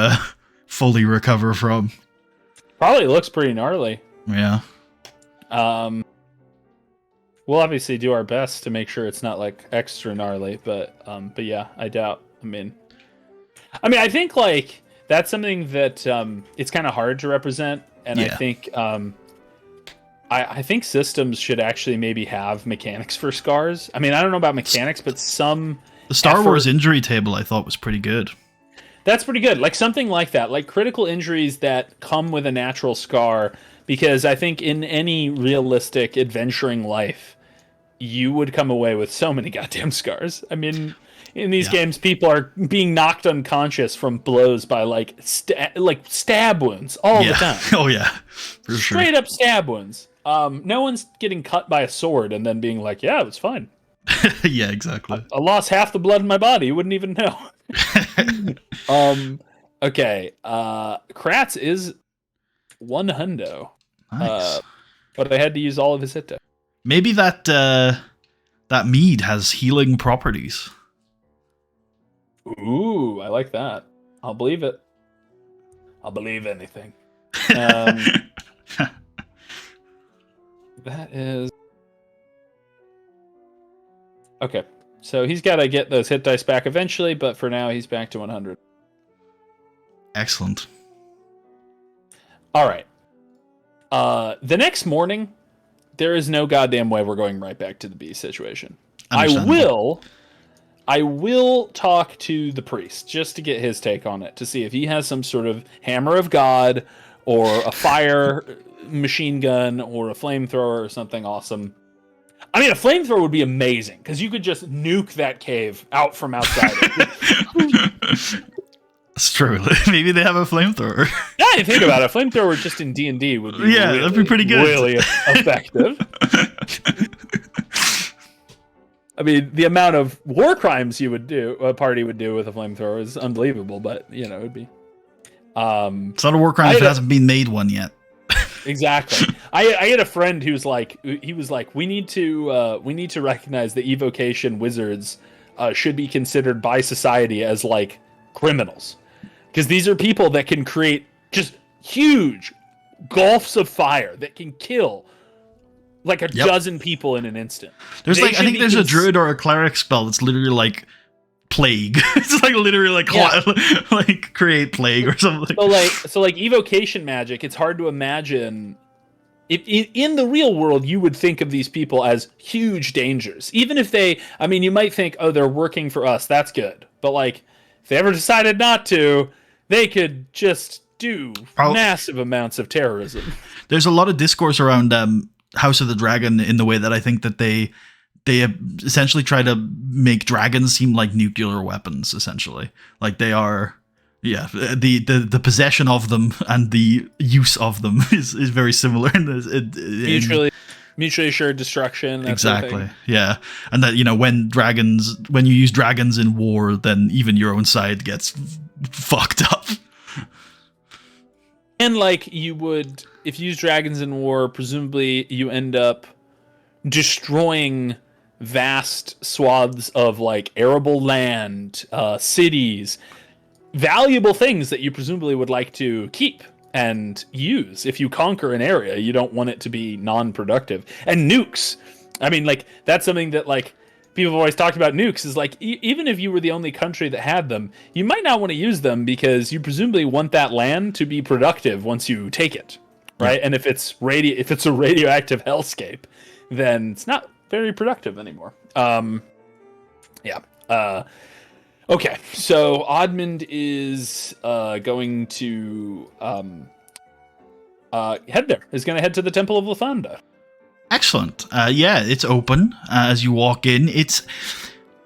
fully recover from. Probably looks pretty gnarly. Yeah. We'll obviously do our best to make sure it's not like extra gnarly, but yeah, I doubt. I mean, I think like that's something that it's kind of hard to represent, and I think I think systems should actually maybe have mechanics for scars. I mean, I don't know about mechanics, but the Star Wars injury table I thought was pretty good. That's pretty good. Like something like that, like critical injuries that come with a natural scar, because I think in any realistic adventuring life, you would come away with so many goddamn scars. I mean, in these games, people are being knocked unconscious from blows by like stab wounds all the time. Oh yeah, for straight up stab wounds. No one's getting cut by a sword and then being like, "Yeah, it was fine." Yeah, exactly. I lost half the blood in my body. You wouldn't even know. Okay. Kratz is 1 hundo. Nice. But I had to use all of his hit die. Maybe that mead has healing properties. Ooh, I like that. I'll believe it. I'll believe anything. That is Okay. So he's got to get those hit dice back eventually, but for now he's back to 100. Excellent. All right. The next morning, there is no goddamn way we're going right back to the bee situation. I will talk to the priest just to get his take on it, to see if he has some sort of hammer of God or a fire machine gun or a flamethrower or something awesome. I mean, a flamethrower would be amazing because you could just nuke that cave out from outside. It's true. Maybe they have a flamethrower. Yeah, you think about it. A flamethrower just in D&D would be that'd be pretty good. Really effective. I mean, the amount of war crimes a party would do with a flamethrower is unbelievable, but, it would be. It's not a war crime if it hasn't been made one yet. Exactly. I had a friend who was like, we need to recognize that evocation wizards should be considered by society as, like, criminals. Because these are people that can create just huge gulfs of fire that can kill like a dozen people in an instant. There's I think there's a druid or a cleric spell that's literally like plague. It's like literally like like create plague or something. So like evocation magic, it's hard to imagine. If in the real world, you would think of these people as huge dangers. Even if you might think, oh, they're working for us. That's good. But like, if they ever decided not to, they could just do massive amounts of terrorism. There's a lot of discourse around House of the Dragon in the way that I think that they essentially try to make dragons seem like nuclear weapons, essentially. Like they are, the possession of them and the use of them is very similar in this. Mutually assured destruction. Exactly. Yeah. And that, when you use dragons in war, then even your own side gets fucked up. And like you would, if you use dragons in war, presumably you end up destroying vast swaths of like arable land, cities, valuable things that you presumably would like to keep and use. If you conquer an area, you don't want it to be non-productive. And nukes, I mean, like that's something that like people have always talked about. Nukes is like even if you were the only country that had them, you might not want to use them because you presumably want that land to be productive once you take it, right? Yeah. And if it's a radioactive hellscape, then it's not very productive anymore. Okay, so Admand is going to head there. Is going to head to the Temple of Lathander. Excellent. It's open as you walk in. It's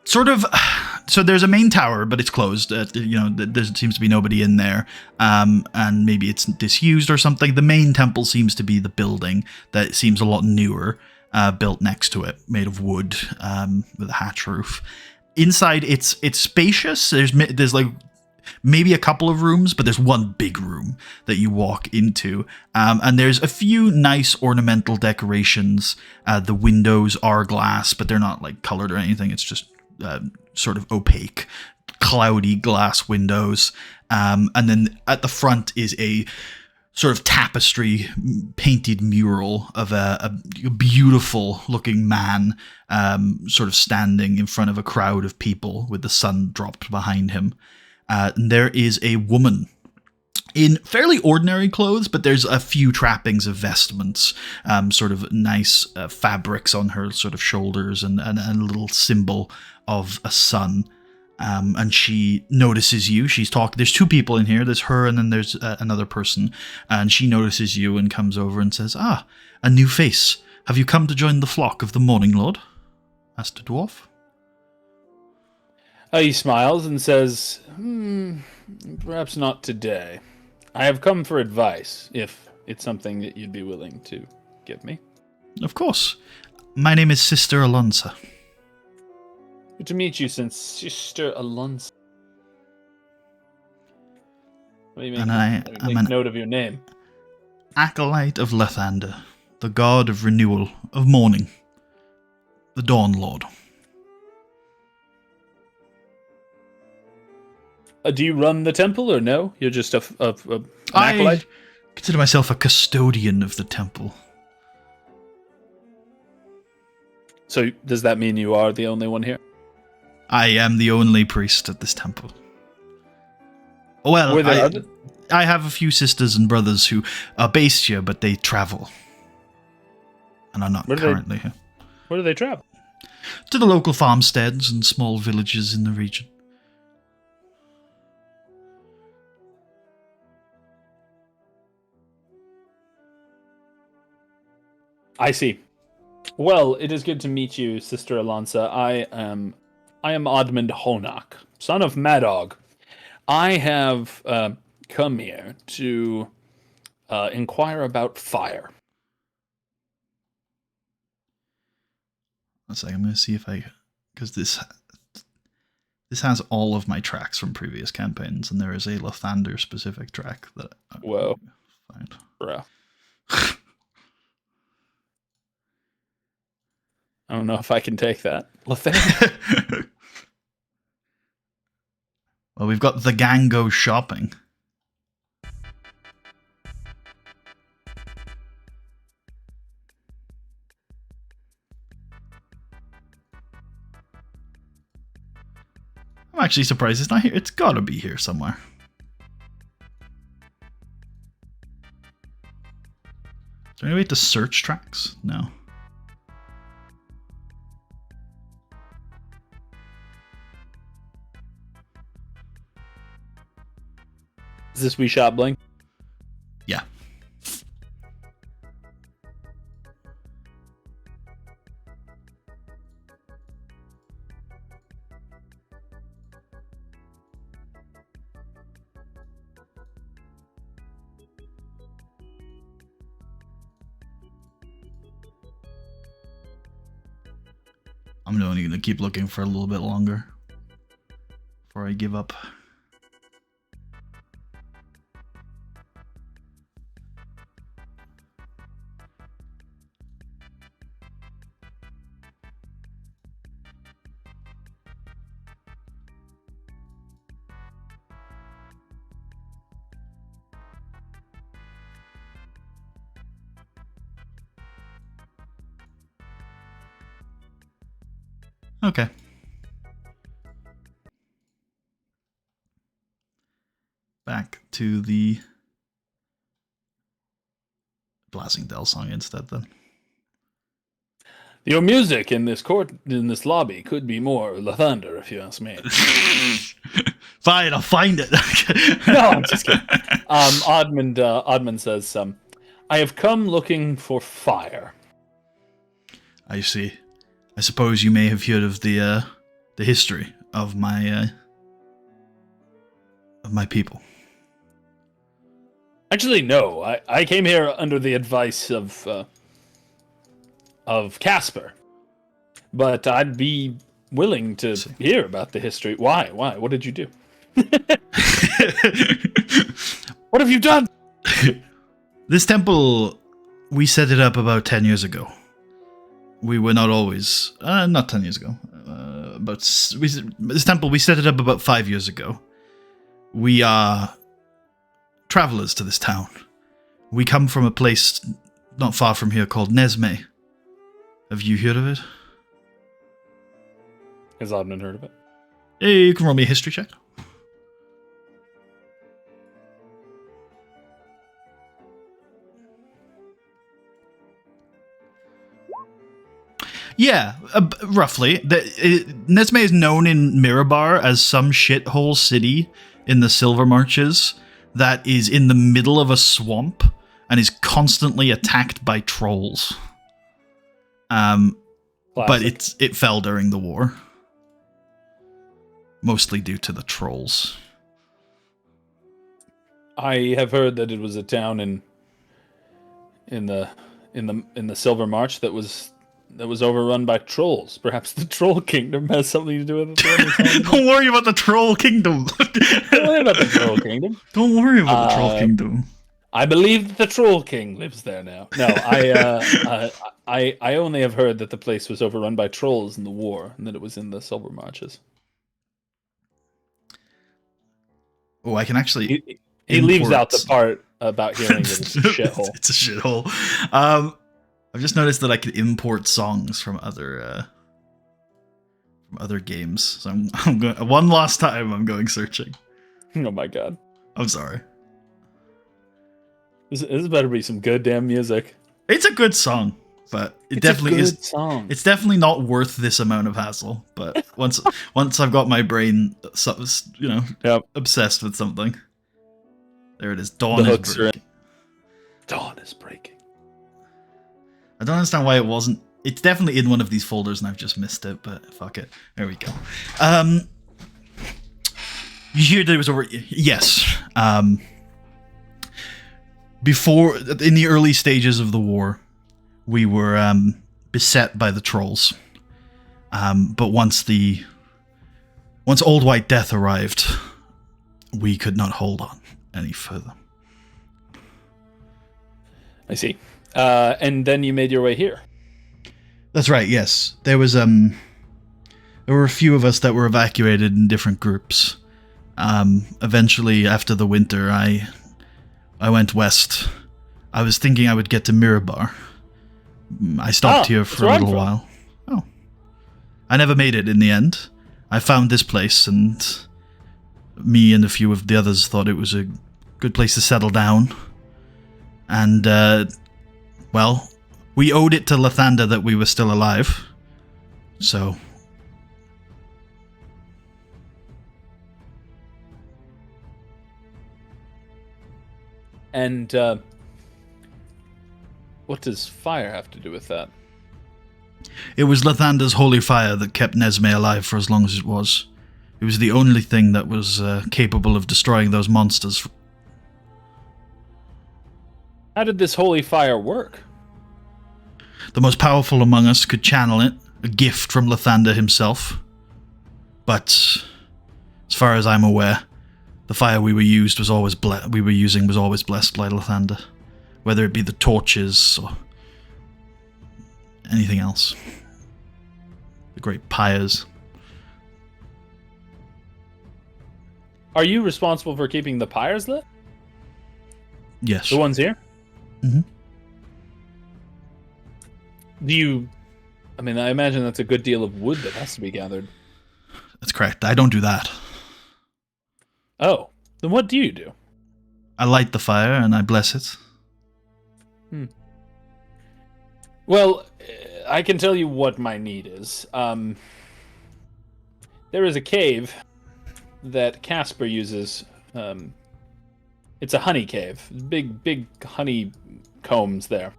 sort of... So there's a main tower, but it's closed. There seems to be nobody in there. And maybe it's disused or something. The main temple seems to be the building that seems a lot newer, built next to it, made of wood, with a hatch roof. Inside, it's spacious. There's like maybe a couple of rooms, but there's one big room that you walk into. And there's a few nice ornamental decorations. The windows are glass, but they're not like colored or anything. It's just sort of opaque, cloudy glass windows. And then at the front is a sort of tapestry painted mural of a beautiful looking man sort of standing in front of a crowd of people with the sun dropped behind him. And there is a woman in fairly ordinary clothes, but there's a few trappings of vestments, sort of nice fabrics on her sort of shoulders and a little symbol of a sun. And she notices you. She's talking. There's two people in here. There's her and then there's another person. And she notices you and comes over and says, "Ah, a new face. Have you come to join the flock of the Morning Lord?" asked a dwarf. He smiles and says, perhaps not today. I have come for advice, if it's something that you'd be willing to give me. Of course. My name is Sister Alonso. Good to meet you, Sister Alonso. Let me make note of your name. Acolyte of Lathander, the god of renewal, of morning, the Dawn Lord. Do you run the temple or no? You're just an acolyte? I consider myself a custodian of the temple. So does that mean you are the only one here? I am the only priest at this temple. Well, I have a few sisters and brothers who are based here, but they travel. And are not currently here. Where do they travel? To the local farmsteads and small villages in the region. I see. Well, it is good to meet you, Sister Alonsa. I am Admand Honak, son of Madog. I have come here to inquire about fire. One second, I'm going to see if because this has all of my tracks from previous campaigns, and there is a Lathander specific track that I find. Bro. I don't know if I can take that. Lathander. Well, we've got The Gang Goes Shopping. I'm actually surprised it's not here. It's gotta be here somewhere. Is there any way to search tracks? No. Is this We Shot Bling? Yeah. I'm only going to keep looking for a little bit longer before I give up. Okay. Back to the Blasingdale song instead, then. Your music in this lobby could be more Lathander, if you ask me. Fine, I'll find it. No, I'm just kidding. Admand says, I have come looking for fire. I see. I suppose you may have heard of the history of my people. Actually, no. I came here under the advice of Casper, but I'd be willing to hear about the history. Why? What did you do? What have you done? This temple, we set it up about 10 years ago. We were not always, not 10 years ago, but this temple, we set it up about 5 years ago. We are travelers to this town. We come from a place not far from here called Nesme. Have you heard of it? Has Admand heard of it? Hey, you can roll me a history check. Yeah, roughly. Nesme is known in Mirabar as some shithole city in the Silver Marches that is in the middle of a swamp and is constantly attacked by trolls. But it fell during the war, mostly due to the trolls. I have heard that it was a town in the Silver March that was overrun by trolls. Perhaps the Troll Kingdom has something to do with it. Don't worry about the Troll Kingdom. Don't worry about the Troll Kingdom. Don't worry about the Troll Kingdom. I believe that the Troll King lives there now. No, I only have heard that the place was overrun by trolls in the war, and that it was in the Silver Marches. Oh, I can actually. He leaves out the part about hearing that it's a shithole. It's a shithole. I've just noticed that I can import songs from other games. So I'm going one last time. I'm going searching. Oh my god. I'm sorry. This better be some good damn music. It's a good song, but it's definitely is. Song. It's definitely not worth this amount of hassle. But once I've got my brain, obsessed with something, there it is. Dawn is breaking. Dawn is breaking. I don't understand why it wasn't. It's definitely in one of these folders, and I've just missed it. But fuck it. There we go. You hear there was over. Yes. Before, in the early stages of the war, we were beset by the trolls. But once Old White Death arrived, we could not hold on any further. I see. And then you made your way here. That's right. Yes, there was there were a few of us that were evacuated in different groups. Eventually, after the winter, I went west. I was thinking I would get to Mirabar. I stopped here for a little while. Oh. I never made it in the end. I found this place, and me and a few of the others thought it was a good place to settle down. And, well, we owed it to Lathander that we were still alive. So... And, what does fire have to do with that? It was Lathander's holy fire that kept Nesme alive for as long as it was. It was the only thing that was capable of destroying those monsters. How did this holy fire work? The most powerful among us could channel it, a gift from Lathander himself. But, as far as I'm aware, the fire we were using was always blessed by Lathander, whether it be the torches or anything else. The great pyres. Are you responsible for keeping the pyres lit? Yes. The ones here? Mm-hmm. I imagine that's a good deal of wood that has to be gathered. That's correct. I don't do that. Oh, then what do you do? I light the fire and I bless it. Well, I can tell you what my need is. There is a cave that Casper uses. It's a honey cave. Big honey combs there.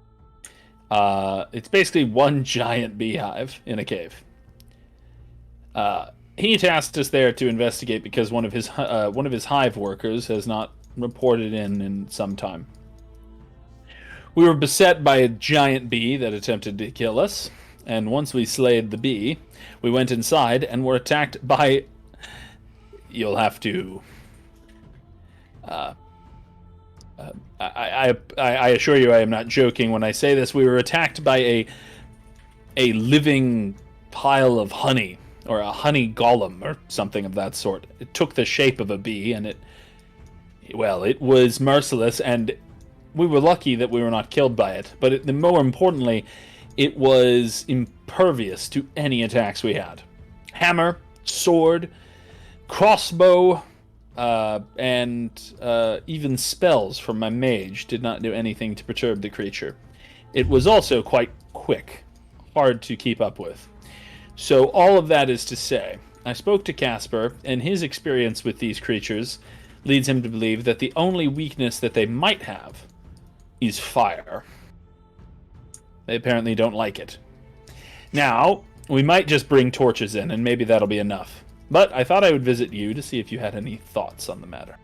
It's basically one giant beehive in a cave. He tasked us there to investigate because one of his hive workers has not reported in some time. We were beset by a giant bee that attempted to kill us, and once we slayed the bee, we went inside and were attacked by... You'll have to... I assure you I am not joking when I say this. We were attacked by a living pile of honey, or a honey golem, or something of that sort. It took the shape of a bee, and it was merciless, and we were lucky that we were not killed by it. But more importantly, it was impervious to any attacks we had. Hammer, sword, crossbow, and even spells from my mage did not do anything to perturb the creature. It was also quite quick, hard to keep up with. So all of that is to say, I spoke to Casper, and his experience with these creatures leads him to believe that the only weakness that they might have is fire. They apparently don't like it. Now, we might just bring torches in, and maybe that'll be enough. But I thought I would visit you to see if you had any thoughts on the matter.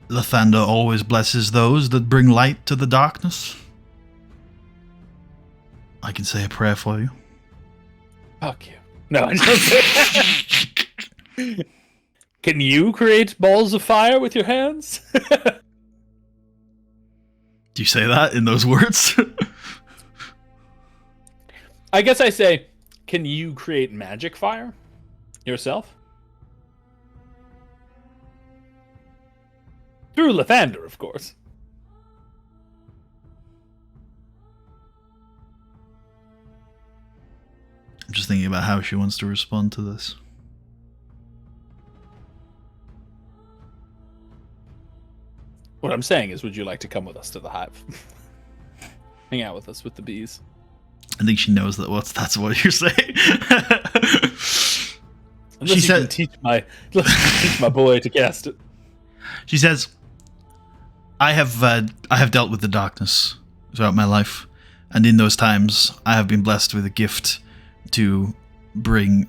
Lathander always blesses those that bring light to the darkness. I can say a prayer for you. Fuck you. No, I don't say that. Can you create balls of fire with your hands? Do you say that in those words? I guess I say, can you create magic fire yourself? Through Lathander, of course. I'm just thinking about how she wants to respond to this. What I'm saying is, would you like to come with us to the hive? Hang out with us with the bees. I think she knows that's what you're saying. Unless you can teach my boy to cast it. She says, I have dealt with the darkness throughout my life, and in those times I have been blessed with a gift to bring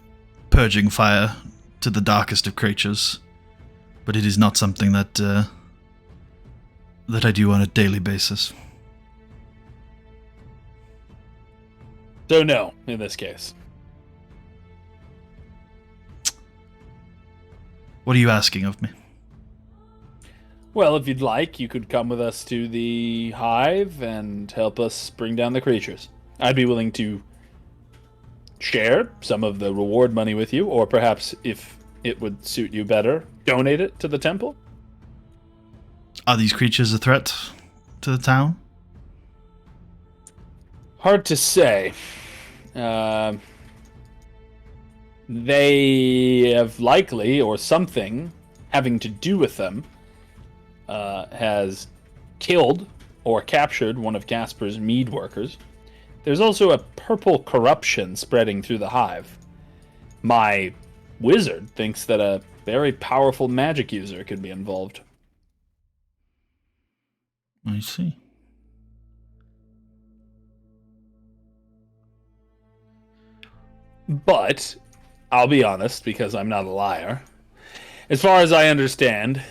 purging fire to the darkest of creatures. But it is not something that I do on a daily basis. So no, in this case. What are you asking of me? Well, if you'd like, you could come with us to the hive and help us bring down the creatures. I'd be willing to share some of the reward money with you, or perhaps, if it would suit you better, donate it to the temple. Are these creatures a threat to the town? Hard to say. They have likely, or something having to do with them, has killed or captured one of Casper's mead workers. There's also a purple corruption spreading through the hive. My wizard thinks that a very powerful magic user could be involved. I see. But, I'll be honest, because I'm not a liar. As far as I understand,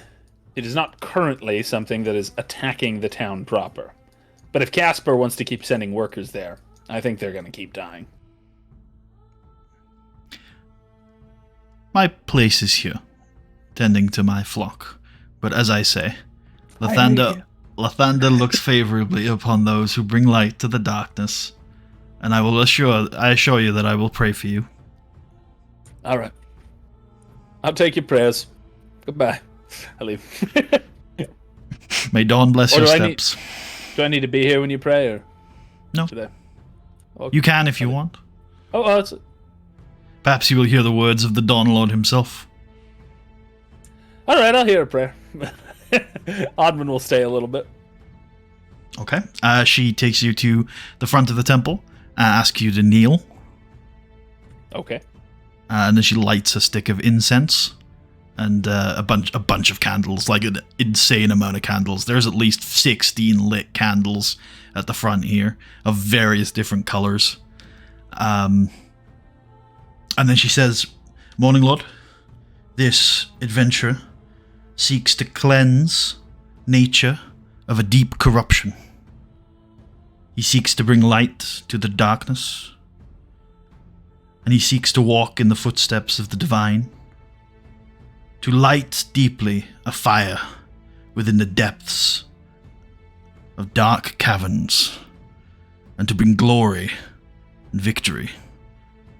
it is not currently something that is attacking the town proper. But if Casper wants to keep sending workers there, I think they're going to keep dying. My place is here, tending to my flock. But as I say, Lathander looks favorably upon those who bring light to the darkness, and I assure you that I will pray for you. All right. I'll take your prayers. Goodbye. I leave. May dawn bless your steps. Do I need to be here when you pray, or no? Okay. You can if you want. Oh, that's it. Perhaps you will hear the words of the Dawn Lord himself. All right, I'll hear a prayer. Admand will stay a little bit. Okay. She takes you to the front of the temple, asks you to kneel. Okay. And then she lights a stick of incense and a bunch of candles, like an insane amount of candles. There's at least 16 lit candles at the front here of various different colors. And then she says, Morning Lord, this adventure seeks to cleanse nature of a deep corruption. He seeks to bring light to the darkness, and he seeks to walk in the footsteps of the divine, to light deeply a fire within the depths of dark caverns, and to bring glory and victory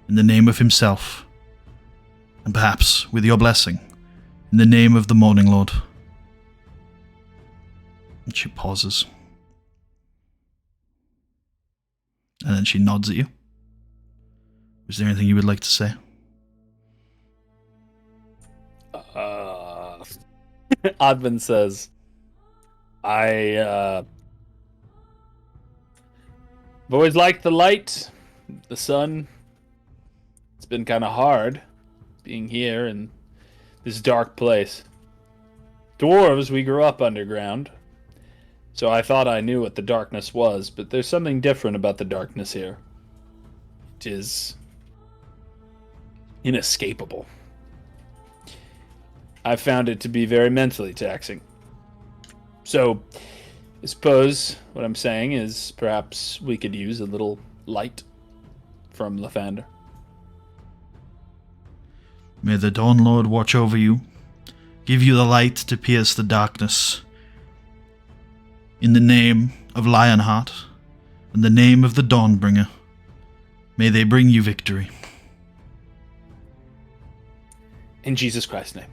in the name of himself, and perhaps, with your blessing, in the name of the Morning Lord. And she pauses. And then she nods at you. Is there anything you would like to say? Admand says, I've always liked the light, the sun. It's been kind of hard being here in this dark place. Dwarves, we grew up underground, so I thought I knew what the darkness was, but there's something different about the darkness here. It is inescapable. I found it to be very mentally taxing. So, I suppose what I'm saying is perhaps we could use a little light from Lathander. May the Dawn Lord watch over you, give you the light to pierce the darkness. In the name of Lionheart, in the name of the Dawnbringer, may they bring you victory. In Jesus Christ's name.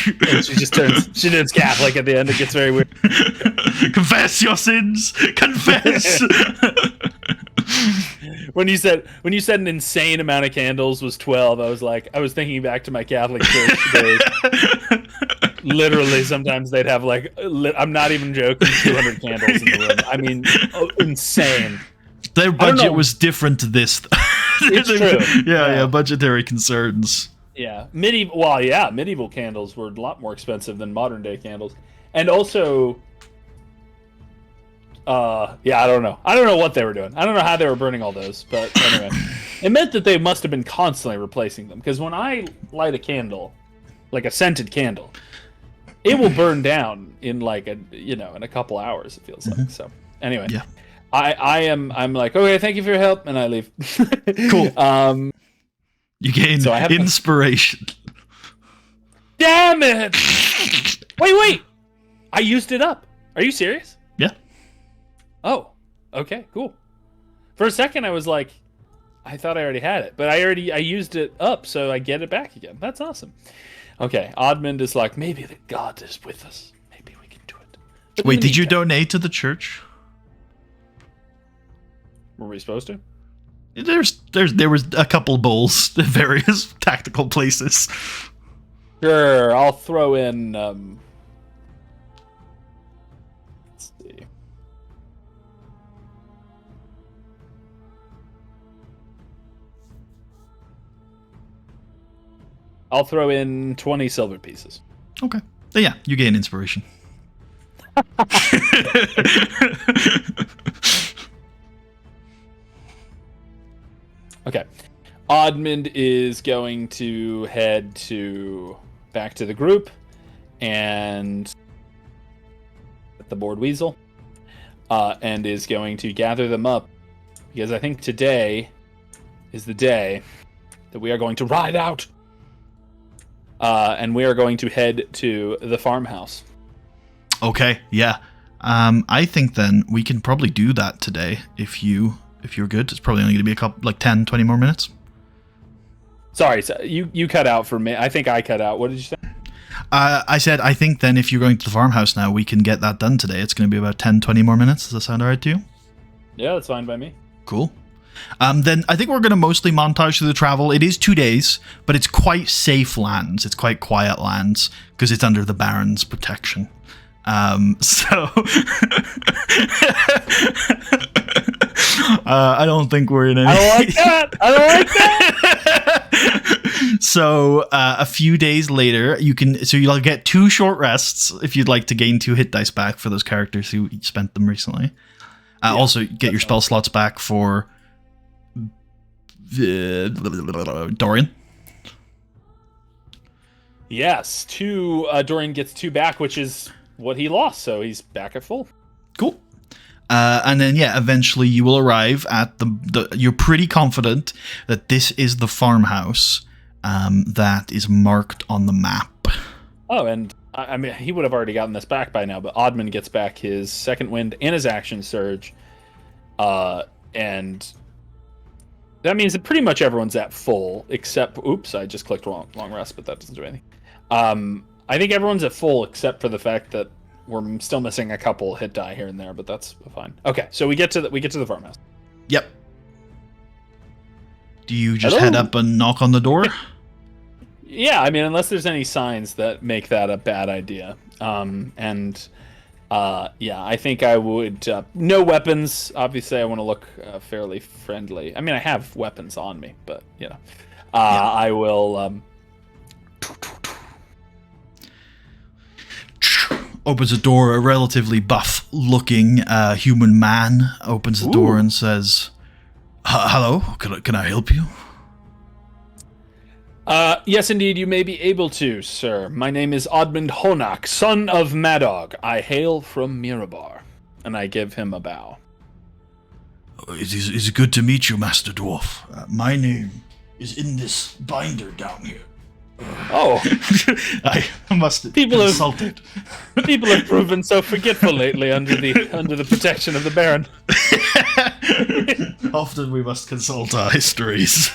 And she turns Catholic at the end. It gets very weird. Confess your sins! Confess! when you said an insane amount of candles was 12, I was thinking back to my Catholic church days. Literally, sometimes they'd have like, I'm not even joking, 200 candles in the room. I mean, insane. Their budget was different to this. It's true. Yeah, budgetary concerns. Yeah, medieval candles were a lot more expensive than modern day candles, and also, I don't know what they were doing. I don't know how they were burning all those, but anyway, it meant that they must have been constantly replacing them. Because when I light a candle, like a scented candle, it will burn down in like in a couple hours. It feels like. So anyway, yeah. I'm like, okay, thank you for your help, and I leave. Cool. You gain inspiration. Damn it! Wait! I used it up. Are you serious? Yeah. Oh, okay, cool. For a second, I was like, I thought I already had it, but I used it up, so I get it back again. That's awesome. Okay, Admand is like, maybe the God is with us. Maybe we can do it. But wait, did you donate to the church? Were we supposed to? There was a couple bowls at various tactical places. Sure, I'll throw in. Let's see. I'll throw in 20 silver pieces. Okay. Yeah, you gain inspiration. Okay. Admand is going to head back to the group and the board weasel, and is going to gather them up, because I think today is the day that we are going to ride out, and we are going to head to the farmhouse. Okay, yeah. I think then we can probably do that today if you're good. It's probably only going to be a couple, like 10, 20 more minutes. Sorry, so you cut out for me. I think I cut out. What did you say? I said, I think then if you're going to the farmhouse now, we can get that done today. It's going to be about 10, 20 more minutes. Does that sound alright to you? Yeah, that's fine by me. Cool. Then I think we're going to mostly montage through the travel. It is 2 days, but it's quite safe lands. It's quite quiet lands because it's under the Baron's protection. I don't think we're in any... I don't like that! So, a few days later, you'll get 2 short rests if you'd like to gain 2 hit dice back for those characters who spent them recently. Also, get your spell slots back for Dorian. Yes, Dorian gets 2 back, which is what he lost, so he's back at full. Cool. And then, eventually you will arrive at you're pretty confident that this is the farmhouse that is marked on the map. Oh, and I mean, he would have already gotten this back by now, but Admand gets back his second wind and his action surge. And that means that pretty much everyone's at full, except... Oops, I just clicked long rest, but that doesn't do anything. I think everyone's at full, except for the fact that we're still missing a couple hit die here and there, but that's fine. Okay, so we get to the farmhouse. Yep. Do you just head up and knock on the door? Yeah, I mean, unless there's any signs that make that a bad idea. I think I would... no weapons. Obviously, I want to look fairly friendly. I mean, I have weapons on me, but, I will... Opens the door. A relatively buff-looking human man opens the door and says, "Hello, can I help you?" Yes, indeed, you may be able to, sir. My name is Admand Honak, son of Madog. I hail from Mirabar. And I give him a bow. It is good to meet you, Master Dwarf. My name is in this binder down here. I must have consulted. People have proven so forgetful lately under the protection of the Baron. Often we must consult our histories.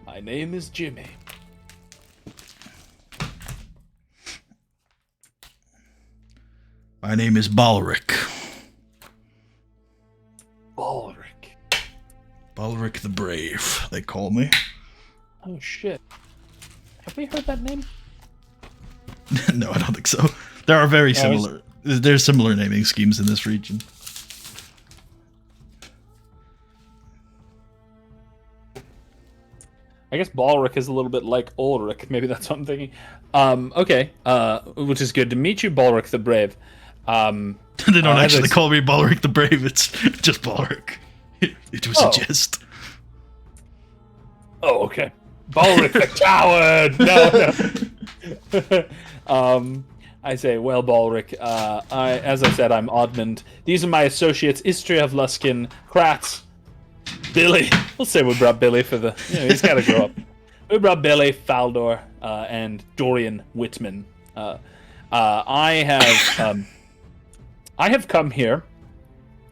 My name is Jimmy. My name is Balric. the Brave, they call me. Oh, shit. Have we heard that name? No, I don't think so. There are very similar... There's similar naming schemes in this region. I guess Balric is a little bit like Ulrich. Maybe that's what I'm thinking. Okay. Which is good to meet you, Balric the Brave. They don't actually call me Balric the Brave. It's just Balric. It was a jest. Oh, okay. Balric the Coward! No. I say, well, Balric, as I said, I'm Admand. These are my associates, Istria of Luskin, Kratz, Billy. We'll say we brought Billy for the... he's got to grow up. We brought Billy, Faldor, and Dorian Whitman. I have come here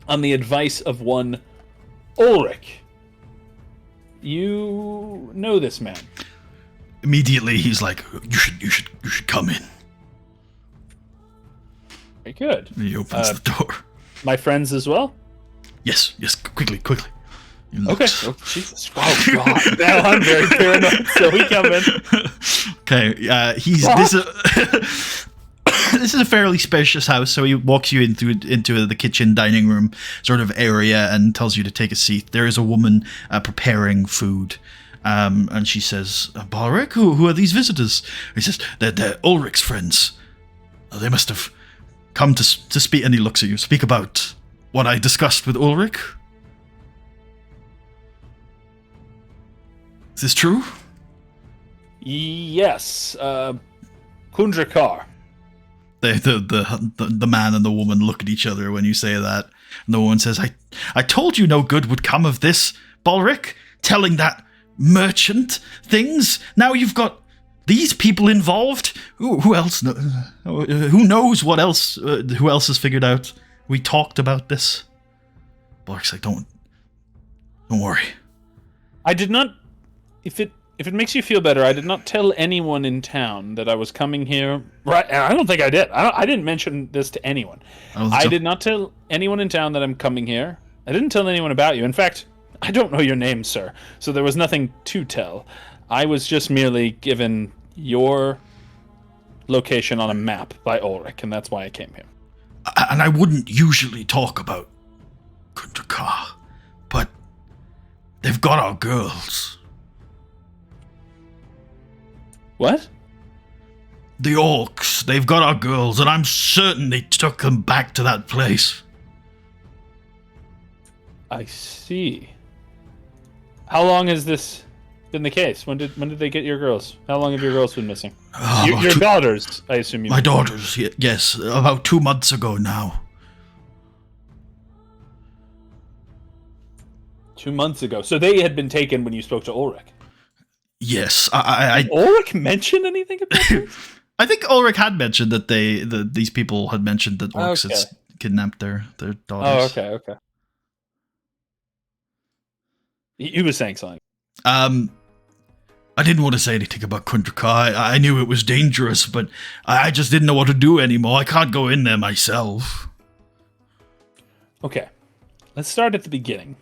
on the advice of one Ulrich. You know this man. Immediately, he's like, "You should come in." Very good. And he opens the door. My friends as well. Yes. Quickly. Okay. Oh, Jesus. Oh God. Now I'm very paranoid. So we come in. Okay. This is a fairly spacious house, so he walks you into the kitchen dining room sort of area and tells you to take a seat. There is a woman preparing food, and she says, "Balric, who are these visitors?" He says, "They're Ulrich's friends. They must have come to speak." And he looks at you. "Speak about what I discussed with Ulrich. Is this true?" Yes. Kundrakar. The man and the woman look at each other when you say that. And the woman says, I told you no good would come of this, Balric. Telling that merchant things. Now you've got these people involved. Who else? Who knows what else? Who else has figured out? We talked about this. Balric's like, don't worry. I did not... If it makes you feel better, I did not tell anyone in town that I was coming here. Right? I don't think I did. I didn't mention this to anyone. I did not tell anyone in town that I'm coming here. I didn't tell anyone about you. In fact, I don't know your name, sir. So there was nothing to tell. I was just merely given your location on a map by Ulrich, and that's why I came here. And I wouldn't usually talk about Kundrakar, but they've got our girls. What? The orcs, they've got our girls, and I'm certain they took them back to that place. I see. How long has this been the case? When did they get your girls? How long have your girls been missing? Your daughters, I assume you My mean. daughters, yes, about 2 months ago now. 2 months ago. So they had been taken when you spoke to Ulrich. Yes, Did Ulrich mention anything about this? I think Ulrich had mentioned that these people had mentioned that orcs had kidnapped their daughters. Oh, okay. He was saying something. I didn't want to say anything about Kundrakar. I knew it was dangerous, but I just didn't know what to do anymore. I can't go in there myself. Okay, let's start at the beginning.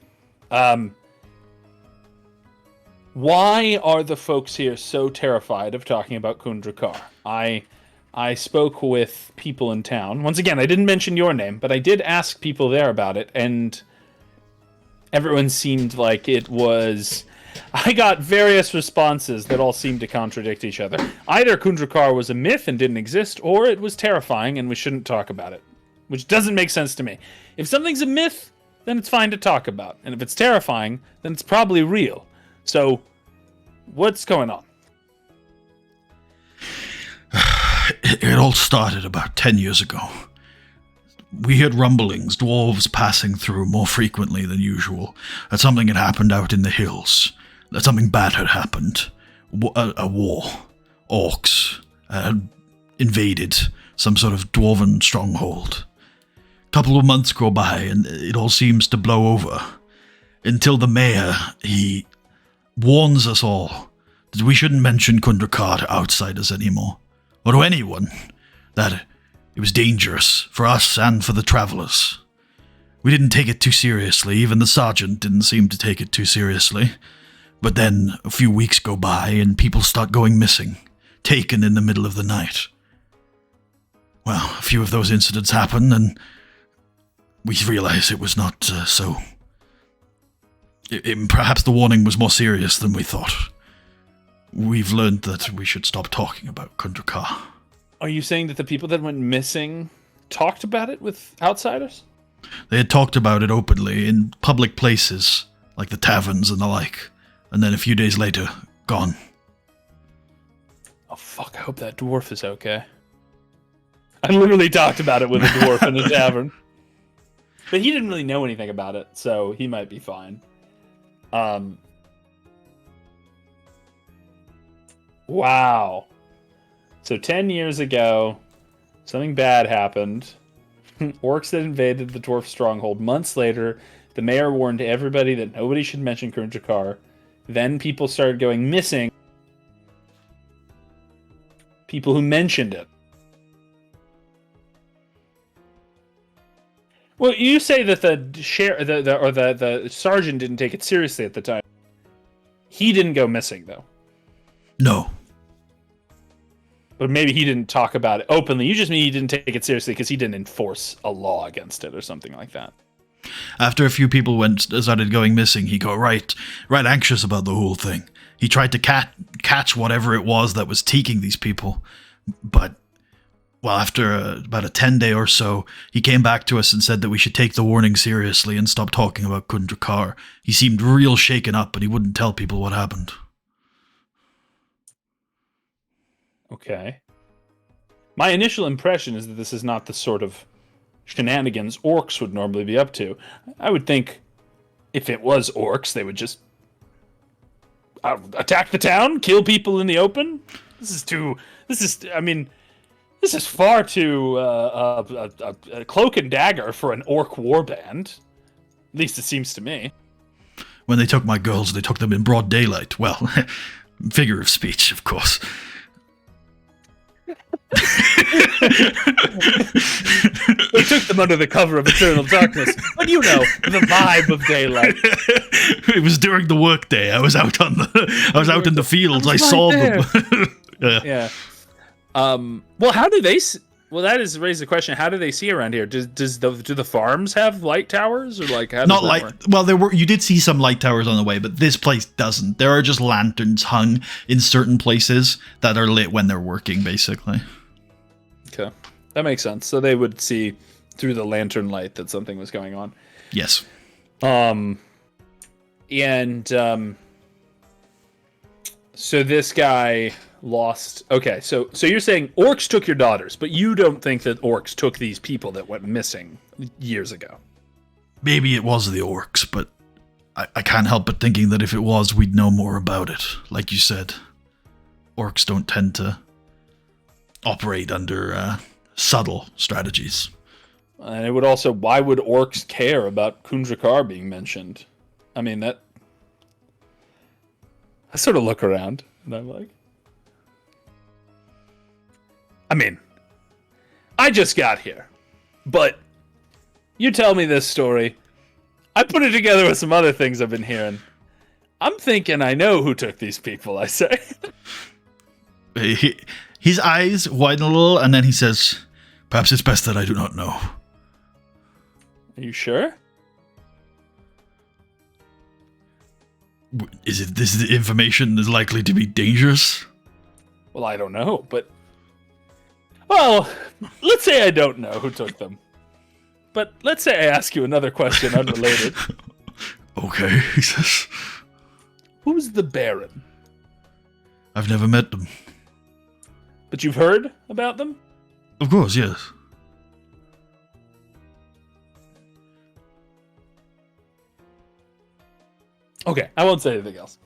Why are the folks here so terrified of talking about Kundrakar? I spoke with people in town. Once again, I didn't mention your name, but I did ask people there about it, and everyone seemed like it was... I got various responses that all seemed to contradict each other. Either Kundrakar was a myth and didn't exist, or it was terrifying and we shouldn't talk about it. Which doesn't make sense to me. If something's a myth, then it's fine to talk about. And if it's terrifying, then it's probably real. So, what's going on? It all started about 10 years ago. We heard rumblings, dwarves passing through more frequently than usual, that something had happened out in the hills, that something bad had happened. A war. Orcs had invaded some sort of dwarven stronghold. A couple of months go by and it all seems to blow over, until the mayor, he warns us all that we shouldn't mention Kundrakar to outsiders anymore, or to anyone, that it was dangerous for us and for the travelers. We didn't take it too seriously. Even the sergeant didn't seem to take it too seriously. But then a few weeks go by and people start going missing, taken in the middle of the night. Well, a few of those incidents happen, and we realize it was not so. Perhaps the warning was more serious than we thought. We've learned that we should stop talking about Kundrakar. Are you saying that the people that went missing talked about it with outsiders? They had talked about it openly in public places, like the taverns and the like, and then a few days later, gone. Oh fuck, I hope that dwarf is okay. I literally talked about it with a dwarf in the tavern. But he didn't really know anything about it, so he might be fine. Wow. So 10 years ago, something bad happened. Orcs that invaded the dwarf stronghold. Months later, the mayor warned everybody that nobody should mention Kundrakar. Then people started going missing. People who mentioned it. Well, you say that the sergeant didn't take it seriously at the time. He didn't go missing, though. No. But maybe he didn't talk about it openly. You just mean he didn't take it seriously because he didn't enforce a law against it or something like that. After a few people started going missing, he got right anxious about the whole thing. He tried to catch whatever it was that was taking these people. But, well, after about a 10-day or so, he came back to us and said that we should take the warning seriously and stop talking about Kundrakar. He seemed real shaken up, but he wouldn't tell people what happened. Okay. My initial impression is that this is not the sort of shenanigans orcs would normally be up to. I would think if it was orcs, they would just attack the town, kill people in the open. This is far too a cloak and dagger for an orc warband. At least it seems to me. When they took my girls, they took them in broad daylight. Well, figure of speech, of course. They took them under the cover of eternal darkness. But you know, the vibe of daylight. It was during the workday. I was out in the fields. I saw them. Yeah. Well, how do they? Well, that is raised the question. How do they see around here? Do the farms have light towers or like? How Not light. Well, you did see some light towers on the way, but this place doesn't. There are just lanterns hung in certain places that are lit when they're working, basically. Okay, that makes sense. So they would see through the lantern light that something was going on. Yes. So this guy lost. Okay, so you're saying orcs took your daughters, but you don't think that orcs took these people that went missing years ago. Maybe it was the orcs, but I can't help but thinking that if it was, we'd know more about it. Like you said, orcs don't tend to operate under subtle strategies. And it would also, why would orcs care about Kundrakar being mentioned? I mean, I sort of look around and I'm like, I mean, I just got here, but you tell me this story. I put it together with some other things I've been hearing. I'm thinking I know who took these people, I say. His eyes widen a little, and then he says, perhaps it's best that I do not know. Are you sure? This information is likely to be dangerous? Well, I don't know, but... Well, let's say I don't know who took them. But let's say I ask you another question unrelated. Okay, he says. Who's the Baron? I've never met them. But you've heard about them? Of course, yes. Okay, I won't say anything else.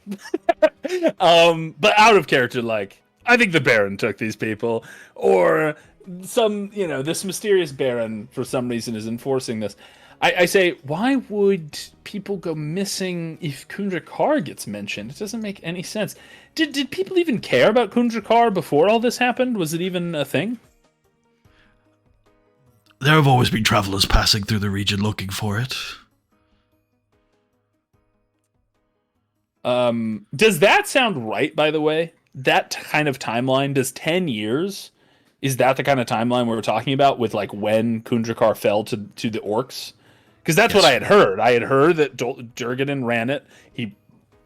But out of character, like, I think the Baron took these people, or some, this mysterious Baron for some reason is enforcing this. I say, why would people go missing if Kundrakar gets mentioned? It doesn't make any sense. Did people even care about Kundrakar before all this happened? Was it even a thing? There have always been travelers passing through the region looking for it. Does that sound right, by the way? That kind of timeline, does 10 years, is that the kind of timeline we're talking about with like when Kundrakar fell to the orcs? Because that's what I had heard. I had heard that Durgadan ran it. He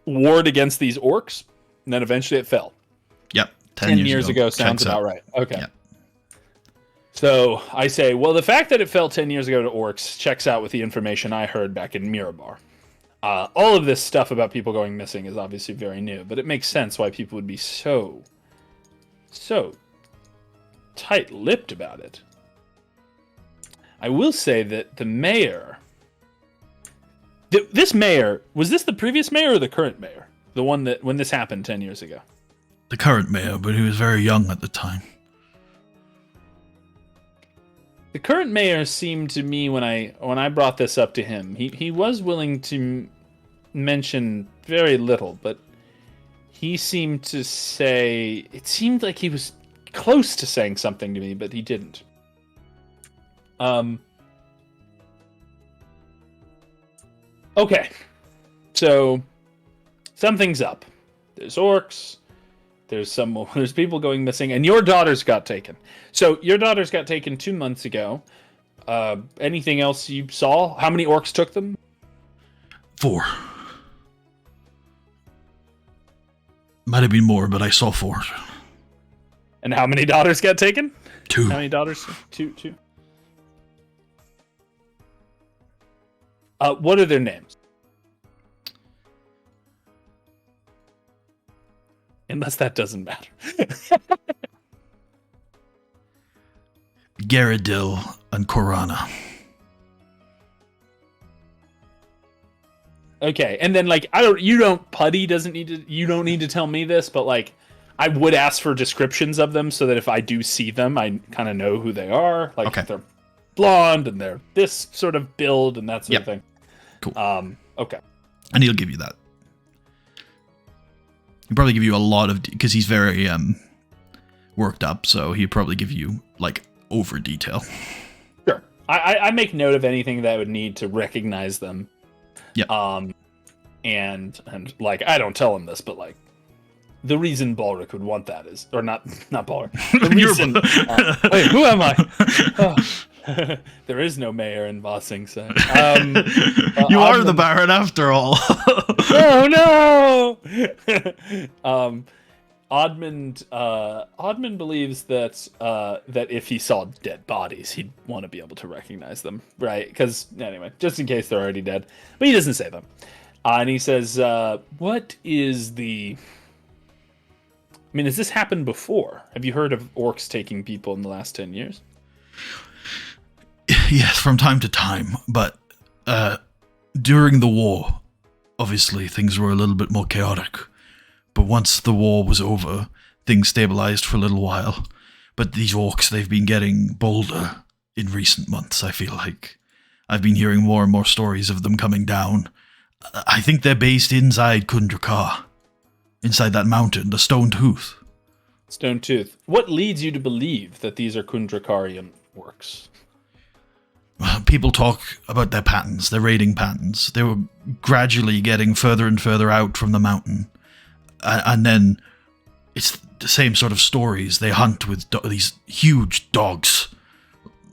warred against these orcs, and then eventually it fell. Yep. 10 years ago sounds about right. Okay. Yep. So I say, well, the fact that it fell 10 years ago to orcs checks out with the information I heard back in Mirabar. All of this stuff about people going missing is obviously very new, but it makes sense why people would be so tight-lipped about it. I will say that the mayor... This mayor, was this the previous mayor or the current mayor? The one that, when this happened 10 years ago? The current mayor, but he was very young at the time. The current mayor seemed to me, when I brought this up to him, he was willing to mention very little, but he seemed to say... It seemed like he was close to saying something to me, but he didn't. Okay. So, something's up. There's orcs. There's people going missing, and your daughters got taken. So your daughters got taken 2 months ago. Anything else you saw? How many orcs took them? 4. Might have been more, but I saw 4. And how many daughters got taken? 2. How many daughters? 2. What are their names? Unless that doesn't matter. Garadil and Korana. Okay, and then like Putty doesn't need to. You don't need to tell me this, but like I would ask for descriptions of them so that if I do see them, I kind of know who they are. Like if they're blonde and they're this sort of build and that sort of thing. Cool. Okay. And he'll give you that. He'll probably give you a lot of... Because he's very worked up, so he'll probably give you, like, over detail. Sure. I make note of anything that I would need to recognize them. Yeah. And like, I don't tell him this, but, like, the reason Balric would want that is... Or not Balric. The reason... wait, who am I? Oh. There is no mayor in Vossing, so... you are the Baron after all. Oh no! Admand believes that if he saw dead bodies, he'd want to be able to recognize them, right? Because anyway, just in case they're already dead, but he doesn't say them. And he says, "What is the? I mean, has this happened before? Have you heard of orcs taking people in the last 10 years?" Yes, from time to time, but during the war, obviously things were a little bit more chaotic. But once the war was over, things stabilized for a little while. But these orcs, they've been getting bolder in recent months, I feel like. I've been hearing more and more stories of them coming down. I think they're based inside Kundrakar. Inside that mountain, the Stone Tooth. Stone Tooth. What leads you to believe that these are Kundrakarian orcs? People talk about their patterns, their raiding patterns. They were gradually getting further and further out from the mountain. And then it's the same sort of stories. They hunt with these huge dogs.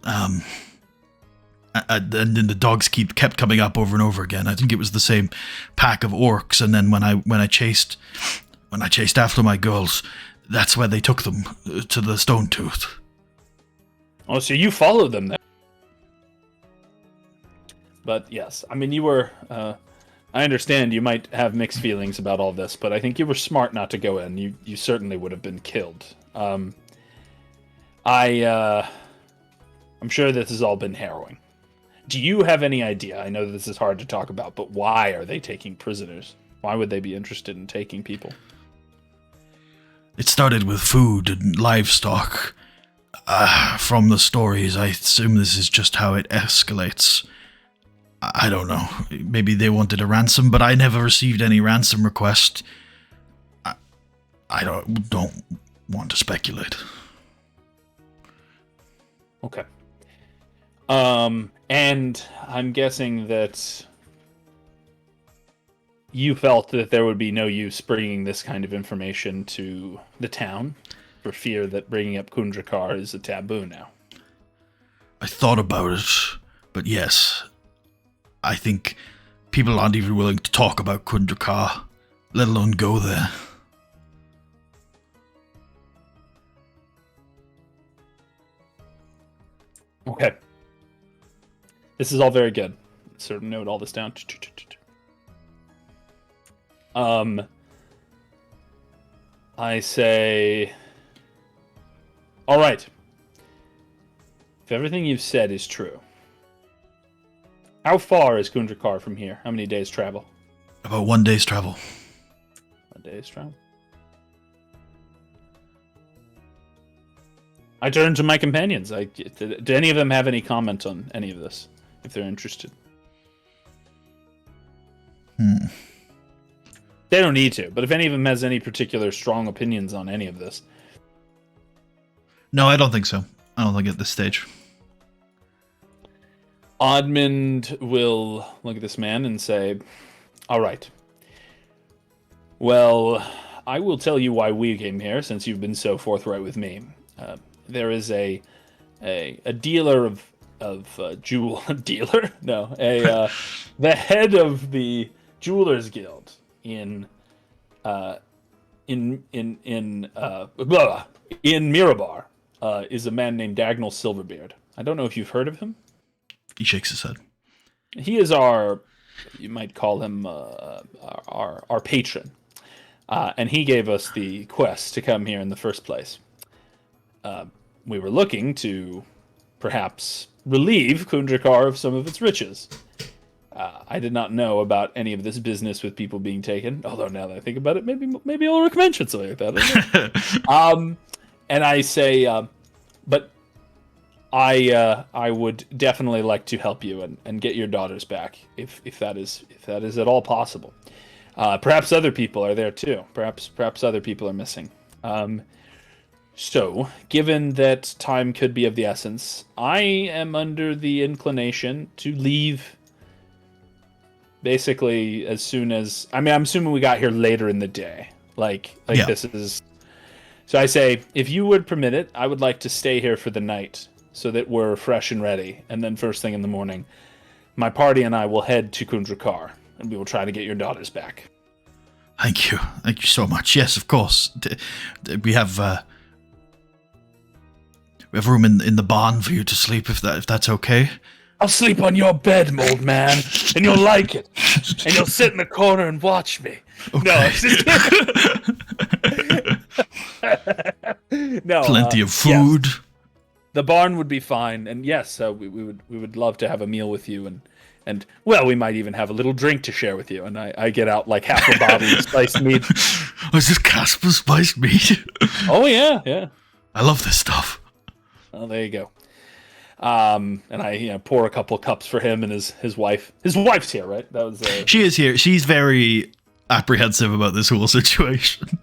And then the dogs kept coming up over and over again. I think it was the same pack of orcs. And then when I chased after my girls, that's where they took them, to the Stone Tooth. Oh, so you followed them then? But yes, I mean, you were, I understand you might have mixed feelings about all this, but I think you were smart not to go in. You certainly would have been killed. I'm sure this has all been harrowing. Do you have any idea? I know this is hard to talk about, but why are they taking prisoners? Why would they be interested in taking people? It started with food and livestock. From the stories, I assume this is just how it escalates. I don't know. Maybe they wanted a ransom, but I never received any ransom request. I don't want to speculate. Okay. And I'm guessing that you felt that there would be no use bringing this kind of information to the town for fear that bringing up Kundrakar is a taboo now. I thought about it, but yes, I think people aren't even willing to talk about Kundrakar, let alone go there. Okay. This is all very good. Sort of note all this down. I say, all right. If everything you've said is true, how far is Kundrakar from here? How many days travel? About 1 day's travel. 1 day's travel. I turn to my companions. Do any of them have any comment on any of this, if they're interested? They don't need to, but if any of them has any particular strong opinions on any of this. No, I don't think so. I don't think at this stage. Admand will look at this man and say, all right. Well, I will tell you why we came here, since you've been so forthright with me. There is a dealer of jewel dealer? No, the head of the Jewelers Guild in Mirabar is a man named Dagnall Silverbeard. I don't know if you've heard of him. He shakes his head. He is you might call him our patron, and he gave us the quest to come here in the first place. We were looking to perhaps relieve Kundrakar of some of its riches. I did not know about any of this business with people being taken. Although now that I think about it, maybe Ulrich mentioned something like that. And I say, but I would definitely like to help you and get your daughters back, if that is at all possible. Perhaps other people are there too. Perhaps other people are missing. So, given that time could be of the essence, I am under the inclination to leave basically as soon as... I'm assuming we got here later in the day. Yeah. This is... So I say, if you would permit it, I would like to stay here for the night so that we're fresh and ready. And then first thing in the morning, my party and I will head to Kundrakar, and we will try to get your daughters back. Thank you. Thank you so much. Yes, of course. We have room in the barn for you to sleep, if that's okay. I'll sleep on your bed, old man, and you'll like it. And you'll sit in the corner and watch me. Okay. No. Plenty of food. Yes. The barn would be fine, and yes, we would love to have a meal with you, and well, we might even have a little drink to share with you. And I get out like half a bottle of spiced mead. Oh, is this Casper spiced mead? Oh yeah. I love this stuff. Oh, there you go. And I pour a couple cups for him and his wife. His wife's here, right? That was. She is here. She's very apprehensive about this whole situation.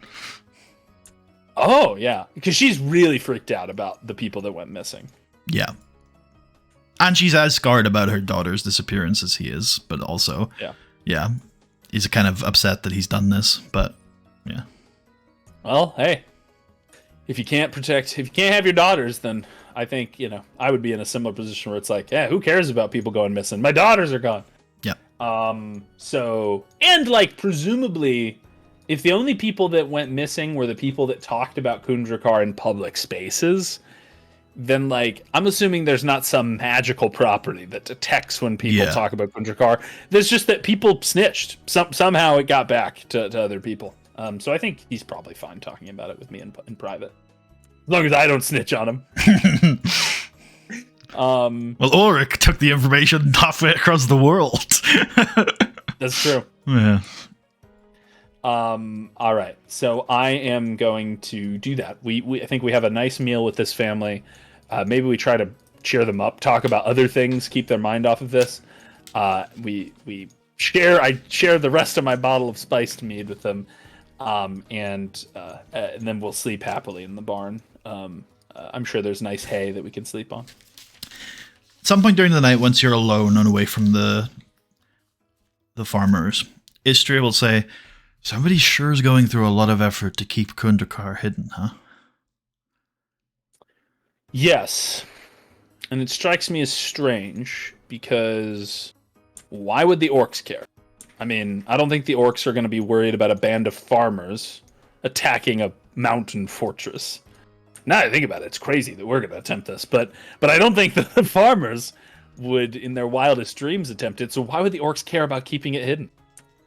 Oh yeah, because she's really freaked out about the people that went missing. Yeah, and she's as scarred about her daughter's disappearance as he is, but also, yeah, he's kind of upset that he's done this. But yeah. Well, hey, if you can't have your daughters, then I think I would be in a similar position where it's like, yeah, who cares about people going missing? My daughters are gone. Yeah. So, and presumably, if the only people that went missing were the people that talked about Kundrakar in public spaces, then I'm assuming there's not some magical property that detects when people talk about Kundrakar. There's just that people snitched. Somehow it got back to other people. So I think he's probably fine talking about it with me in private. As long as I don't snitch on him. Well, Ulrich took the information halfway across the world. That's true. Yeah. All right. So I am going to do that. I think we have a nice meal with this family. Maybe we try to cheer them up, talk about other things, keep their mind off of this. I share the rest of my bottle of spiced mead with them. And then we'll sleep happily in the barn. I'm sure there's nice hay that we can sleep on. At some point during the night, once you're alone and away from the farmers, Istria will say, "Somebody sure is going through a lot of effort to keep Kundrakar hidden, huh?" Yes. And it strikes me as strange, because why would the orcs care? I mean, I don't think the orcs are going to be worried about a band of farmers attacking a mountain fortress. Now that I think about it, it's crazy that we're going to attempt this, but I don't think the farmers would, in their wildest dreams, attempt it, so why would the orcs care about keeping it hidden?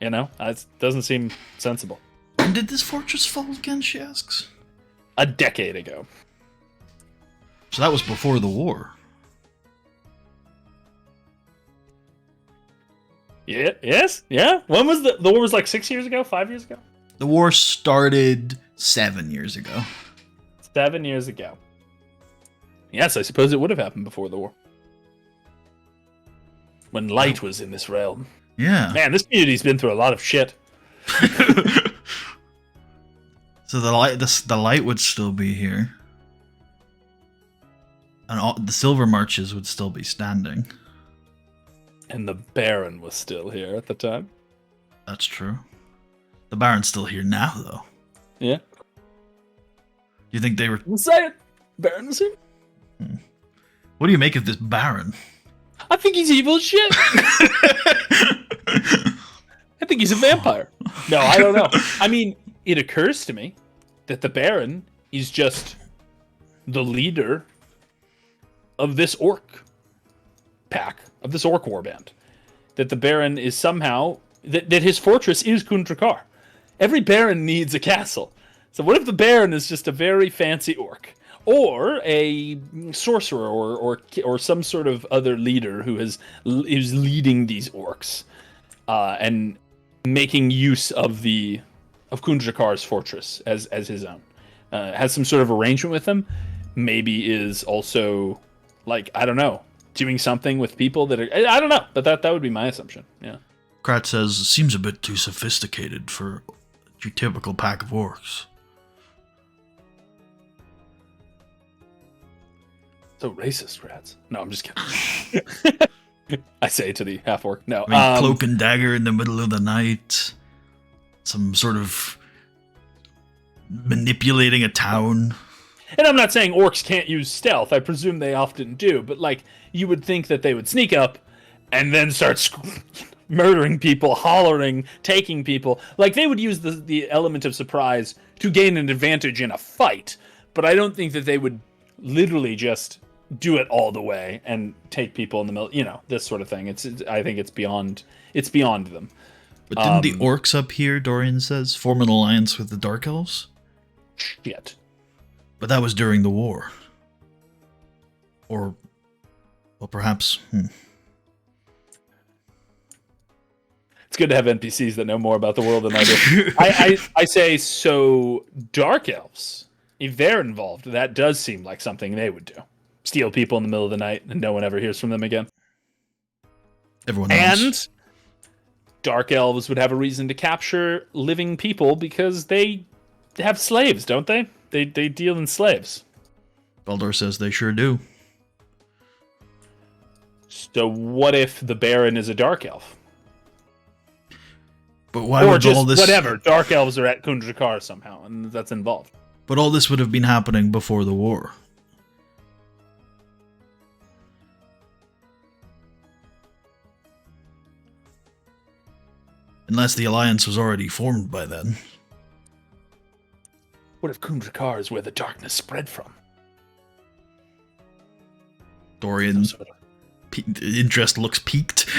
You know? That doesn't seem sensible. When did this fortress fall again, she asks? A decade ago. So that was before the war. Yeah. Yes. Yeah. When was the war? Was like 6 years ago? 5 years ago? The war started 7 years ago. 7 years ago. Yes, I suppose it would have happened before the war. When light was in this realm. Yeah. Man, this community's been through a lot of shit. So the light would still be here. And the silver marches would still be standing. And the Baron was still here at the time. That's true. The Baron's still here now, though. Yeah. You think they were... Say it! Baron was here? What do you make of this Baron? I think he's evil as shit. I think he's a vampire. No, I don't know. I mean, it occurs to me that the Baron is just the leader of this orc pack, of this orc warband. That the Baron is somehow... That his fortress is Kundrakar. Every Baron needs a castle. So what if the Baron is just a very fancy orc? Or a sorcerer or some sort of other leader who is leading these orcs and making use of Kundrakar's fortress as his own. Has some sort of arrangement with them. Maybe is also, like, I don't know, doing something with people that are... I don't know, but that would be my assumption, yeah. Krat says, seems a bit too sophisticated for your typical pack of orcs. So racist, Kratz. No, I'm just kidding. I say to the half-orc. No. I mean, cloak and dagger in the middle of the night. Some sort of manipulating a town. And I'm not saying orcs can't use stealth. I presume they often do. But, like, you would think that they would sneak up and then start murdering people, hollering, taking people. Like, they would use the element of surprise to gain an advantage in a fight. But I don't think that they would literally just do it all the way and take people in the middle. You know, this sort of thing. I think it's beyond them. But didn't the orcs up here, Dorian says, form an alliance with the Dark Elves? Shit. But that was during the war. Or, well, perhaps... It's good to have NPCs that know more about the world than I do. I say, so Dark Elves, if they're involved, that does seem like something they would do. Steal people in the middle of the night and no one ever hears from them again. Everyone else. And Dark Elves would have a reason to capture living people because they have slaves, don't they? They deal in slaves. Baldur says they sure do. So what if the Baron is a Dark Elf? But why or would just all this... whatever, Dark Elves are at Kundrakar somehow, and that's involved. But all this would have been happening before the war. Unless the alliance was already formed by then. What if Kundrakar is where the darkness spread from? Dorian's interest looks piqued.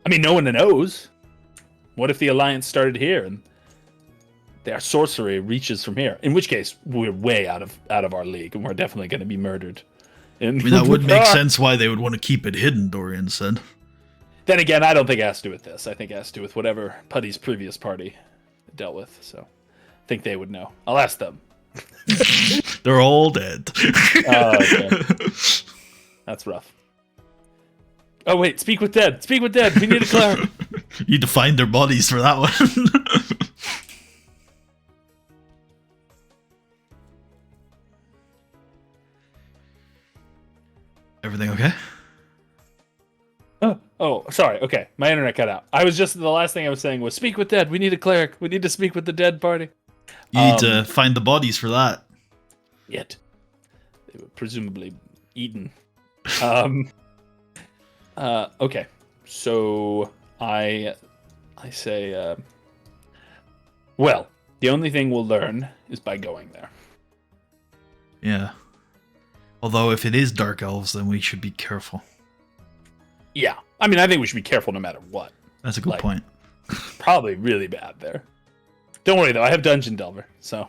I mean, no one knows. What if the alliance started here and their sorcery reaches from here? In which case, we're way out of our league, and we're definitely going to be murdered. I mean, that would make sense why they would want to keep it hidden, Dorian said. Then again, I don't think it has to do with this. I think it has to do with whatever Putty's previous party dealt with. So I think they would know. I'll ask them. They're all dead. Okay. That's rough. Oh, wait. Speak with dead. Speak with dead. We need to clarify. You need to find their bodies for that one. Oh, sorry. Okay, my internet cut out. The last thing I was saying was speak with dead. We need a cleric. We need to speak with the dead party. You need to find the bodies for that. Yet they were presumably eaten. Okay, so I say, well, the only thing we'll learn is by going there. Yeah. Although if it is dark elves, then we should be careful. Yeah, I mean, I think we should be careful no matter what. That's a good point. Probably really bad there. Don't worry though, I have Dungeon Delver, so.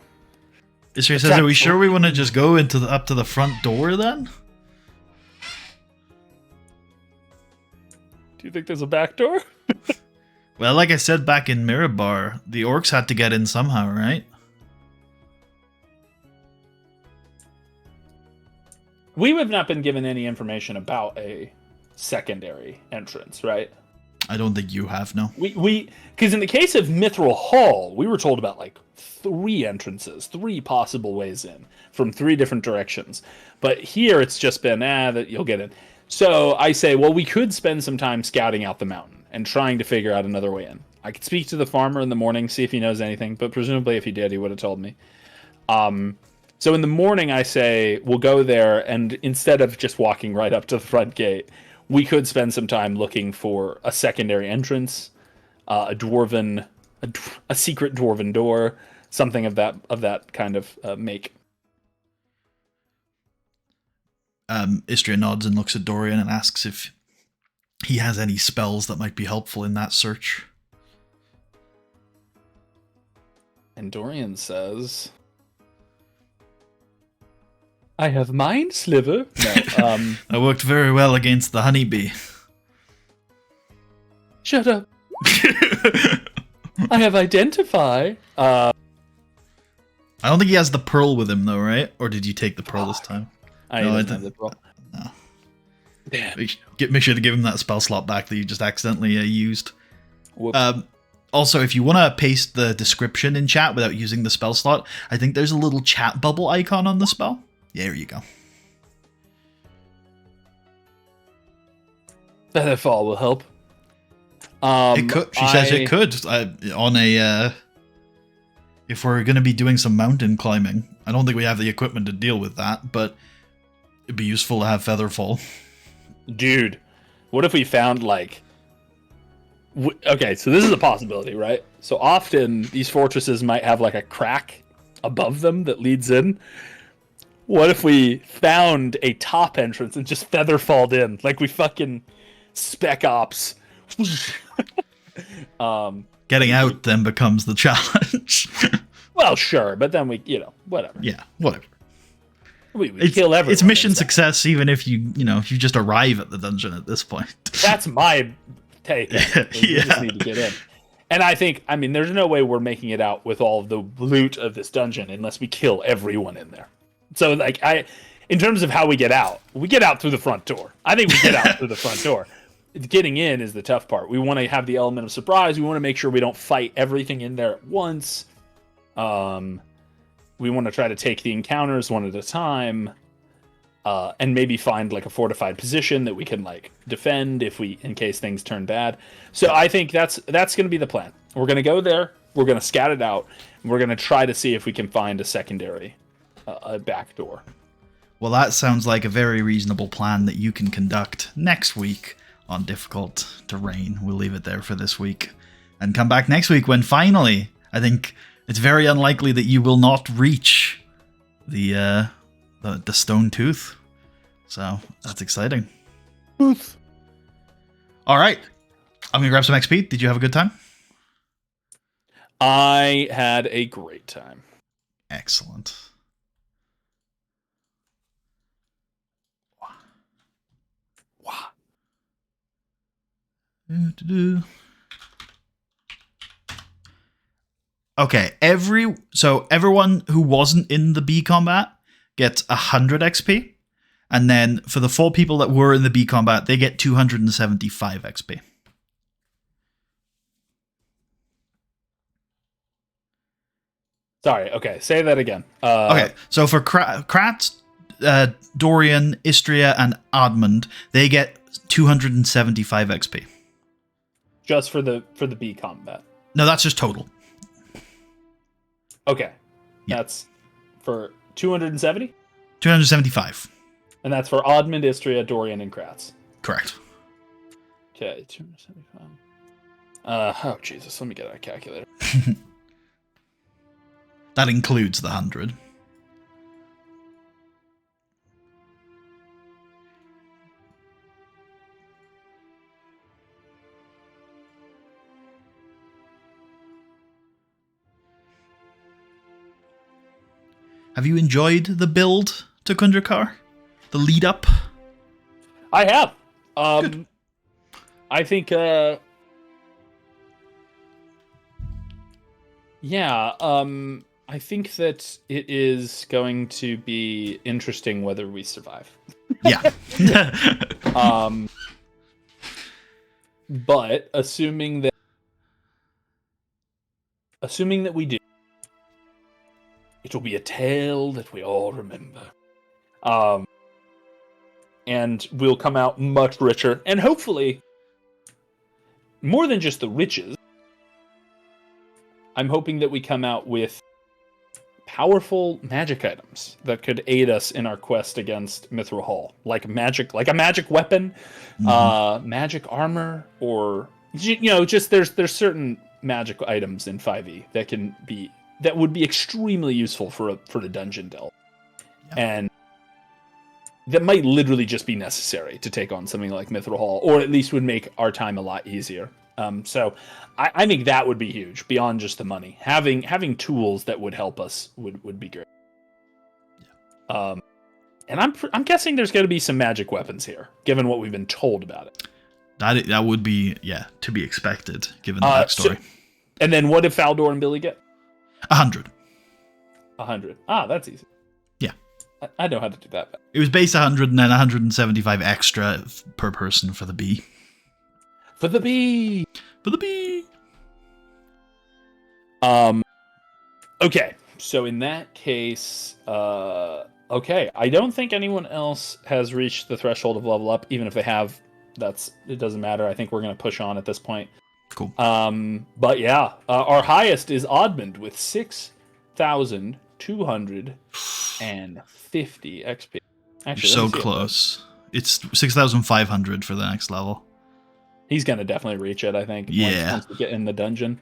Istria says, "Are we sure we want to just go up to the front door then?" Do you think there's a back door? Well, like I said back in Mirabar, the orcs had to get in somehow, right? We have not been given any information about a secondary entrance, right? I don't think you have, no. Because in the case of Mithril Hall, we were told about like 3 entrances, 3 possible ways in from 3 different directions. But here it's just been, that you'll get in. So I say, well, we could spend some time scouting out the mountain and trying to figure out another way in. I could speak to the farmer in the morning, see if he knows anything, but presumably if he did, he would have told me. So in the morning, I say, we'll go there, and instead of just walking right up to the front gate, we could spend some time looking for a secondary entrance, a secret dwarven door, something of that kind of make. Istria nods and looks at Dorian and asks if he has any spells that might be helpful in that search. And Dorian says, I have Mind Sliver. No, that worked very well against the honeybee. Shut up. I have Identify. I don't think he has the pearl with him though, right? Or did you take the pearl this time? I didn't have the pearl. No. Damn. Make sure to give him that spell slot back that you just accidentally used. Whoops. Also, if you want to paste the description in chat without using the spell slot, I think there's a little chat bubble icon on the spell. Yeah, there you go. Featherfall will help. It could. She says it could. If we're going to be doing some mountain climbing, I don't think we have the equipment to deal with that, but it'd be useful to have Featherfall. Dude, what if we found like... Okay, so this is a possibility, right? So often these fortresses might have like a crack above them that leads in. What if we found a top entrance and just Featherfalled in? Like we fucking Spec Ops. Getting out then becomes the challenge. Well, sure, but then we, whatever. Yeah, whatever. We kill everyone. It's mission success even if you just arrive at the dungeon at this point. That's my take. We just need to get in. And I think, there's no way we're making it out with all of the loot of this dungeon unless we kill everyone in there. So, in terms of how we get out through the front door. I think we get out through the front door. Getting in is the tough part. We want to have the element of surprise. We want to make sure we don't fight everything in there at once. We want to try to take the encounters one at a time, and maybe find like a fortified position that we can defend in case things turn bad. So I think that's going to be the plan. We're going to go there. We're going to scout it out. And we're going to try to see if we can find a secondary, a back door. Well, that sounds like a very reasonable plan that you can conduct next week on difficult terrain. We'll leave it there for this week and come back next week when finally, I think it's very unlikely that you will not reach the stone tooth. So that's exciting. Tooth. All right. I'm going to grab some XP. Did you have a good time? I had a great time. Excellent. Okay, everyone who wasn't in the B combat gets 100 XP, and then for the 4 people that were in the B combat, they get 275 XP. Sorry, okay, say that again. Okay, so for Kratz, Dorian, Istria, and Admand, they get 275 XP. Just for the B combat. No, that's just total. Okay. Yeah. That's for 270? 275. And that's for Admand, Istria, Dorian, and Kratz. Correct. Okay, 275. Oh, Jesus. Let me get a calculator. That includes the 100. Have you enjoyed the build to Kundrakar? The lead up? I have. Good. I think, I think that it is going to be interesting whether we survive. Yeah. But assuming that we do, it will be a tale that we all remember. And we'll come out much richer, and hopefully more than just the riches. I'm hoping that we come out with powerful magic items that could aid us in our quest against Mithril Hall, like a magic weapon, magic armor, or just there's certain magic items in 5e that would be extremely useful for the dungeon delve, and that might literally just be necessary to take on something like Mithril Hall, or at least would make our time a lot easier. So I think that would be huge beyond just the money. Having tools that would help us would be great. Yeah. And I'm guessing there's going to be some magic weapons here, given what we've been told about it. That would be to be expected, given the backstory. And then what did Faldor and Billy get? 100. 100. Ah, that's easy. Yeah. I know how to do that. It was base 100 and then 175 extra per person for the B. For the B. Okay. So in that case, okay. I don't think anyone else has reached the threshold of level up. Even if they have, it doesn't matter. I think we're going to push on at this point. Cool. But yeah, our highest is Admand with 6,250 XP. Actually, so close. It's 6,500 for the next level. He's going to definitely reach it, I think. Yeah. Once we get in the dungeon.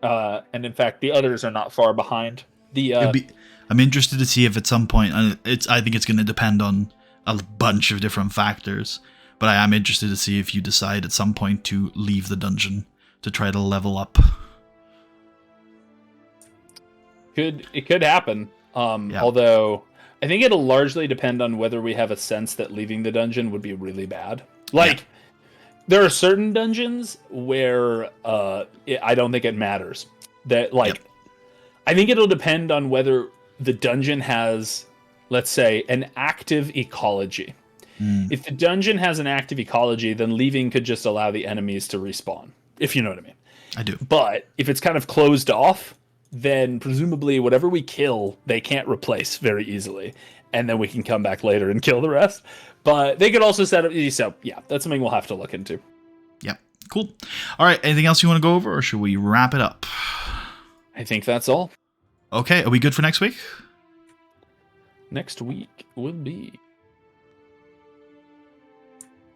And in fact, the others are not far behind. I'm interested to see if at some point, and I think it's going to depend on a bunch of different factors, but I am interested to see if you decide at some point to leave the dungeon to try to level up. It could happen. Although I think it'll largely depend on whether we have a sense that leaving the dungeon would be really bad. There are certain dungeons where I don't think it matters. I think it'll depend on whether the dungeon has, let's say, an active ecology. If the dungeon has an active ecology, then leaving could just allow the enemies to respawn, if you know what I mean. I do. But if it's kind of closed off, then presumably whatever we kill, they can't replace very easily. And then we can come back later and kill the rest. But they could also set up... So, yeah, that's something we'll have to look into. Yep. Cool. All right, anything else you want to go over, or should we wrap it up? I think that's all. Okay, are we good for next week? Next week will be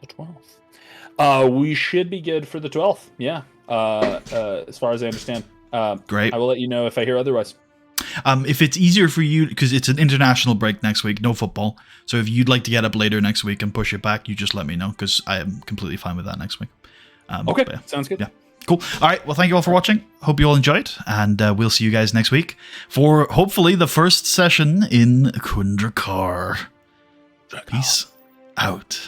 the 12th. We should be good for the 12th, yeah. As far as I understand. Great. I will let you know if I hear otherwise. If it's easier for you, because it's an international break next week, no football. So if you'd like to get up later next week and push it back, you just let me know, because I am completely fine with that next week. Okay, sounds good. Yeah, cool. All right, well, thank you all for watching. Hope you all enjoyed, and we'll see you guys next week for hopefully the first session in Kundrakar. Peace out.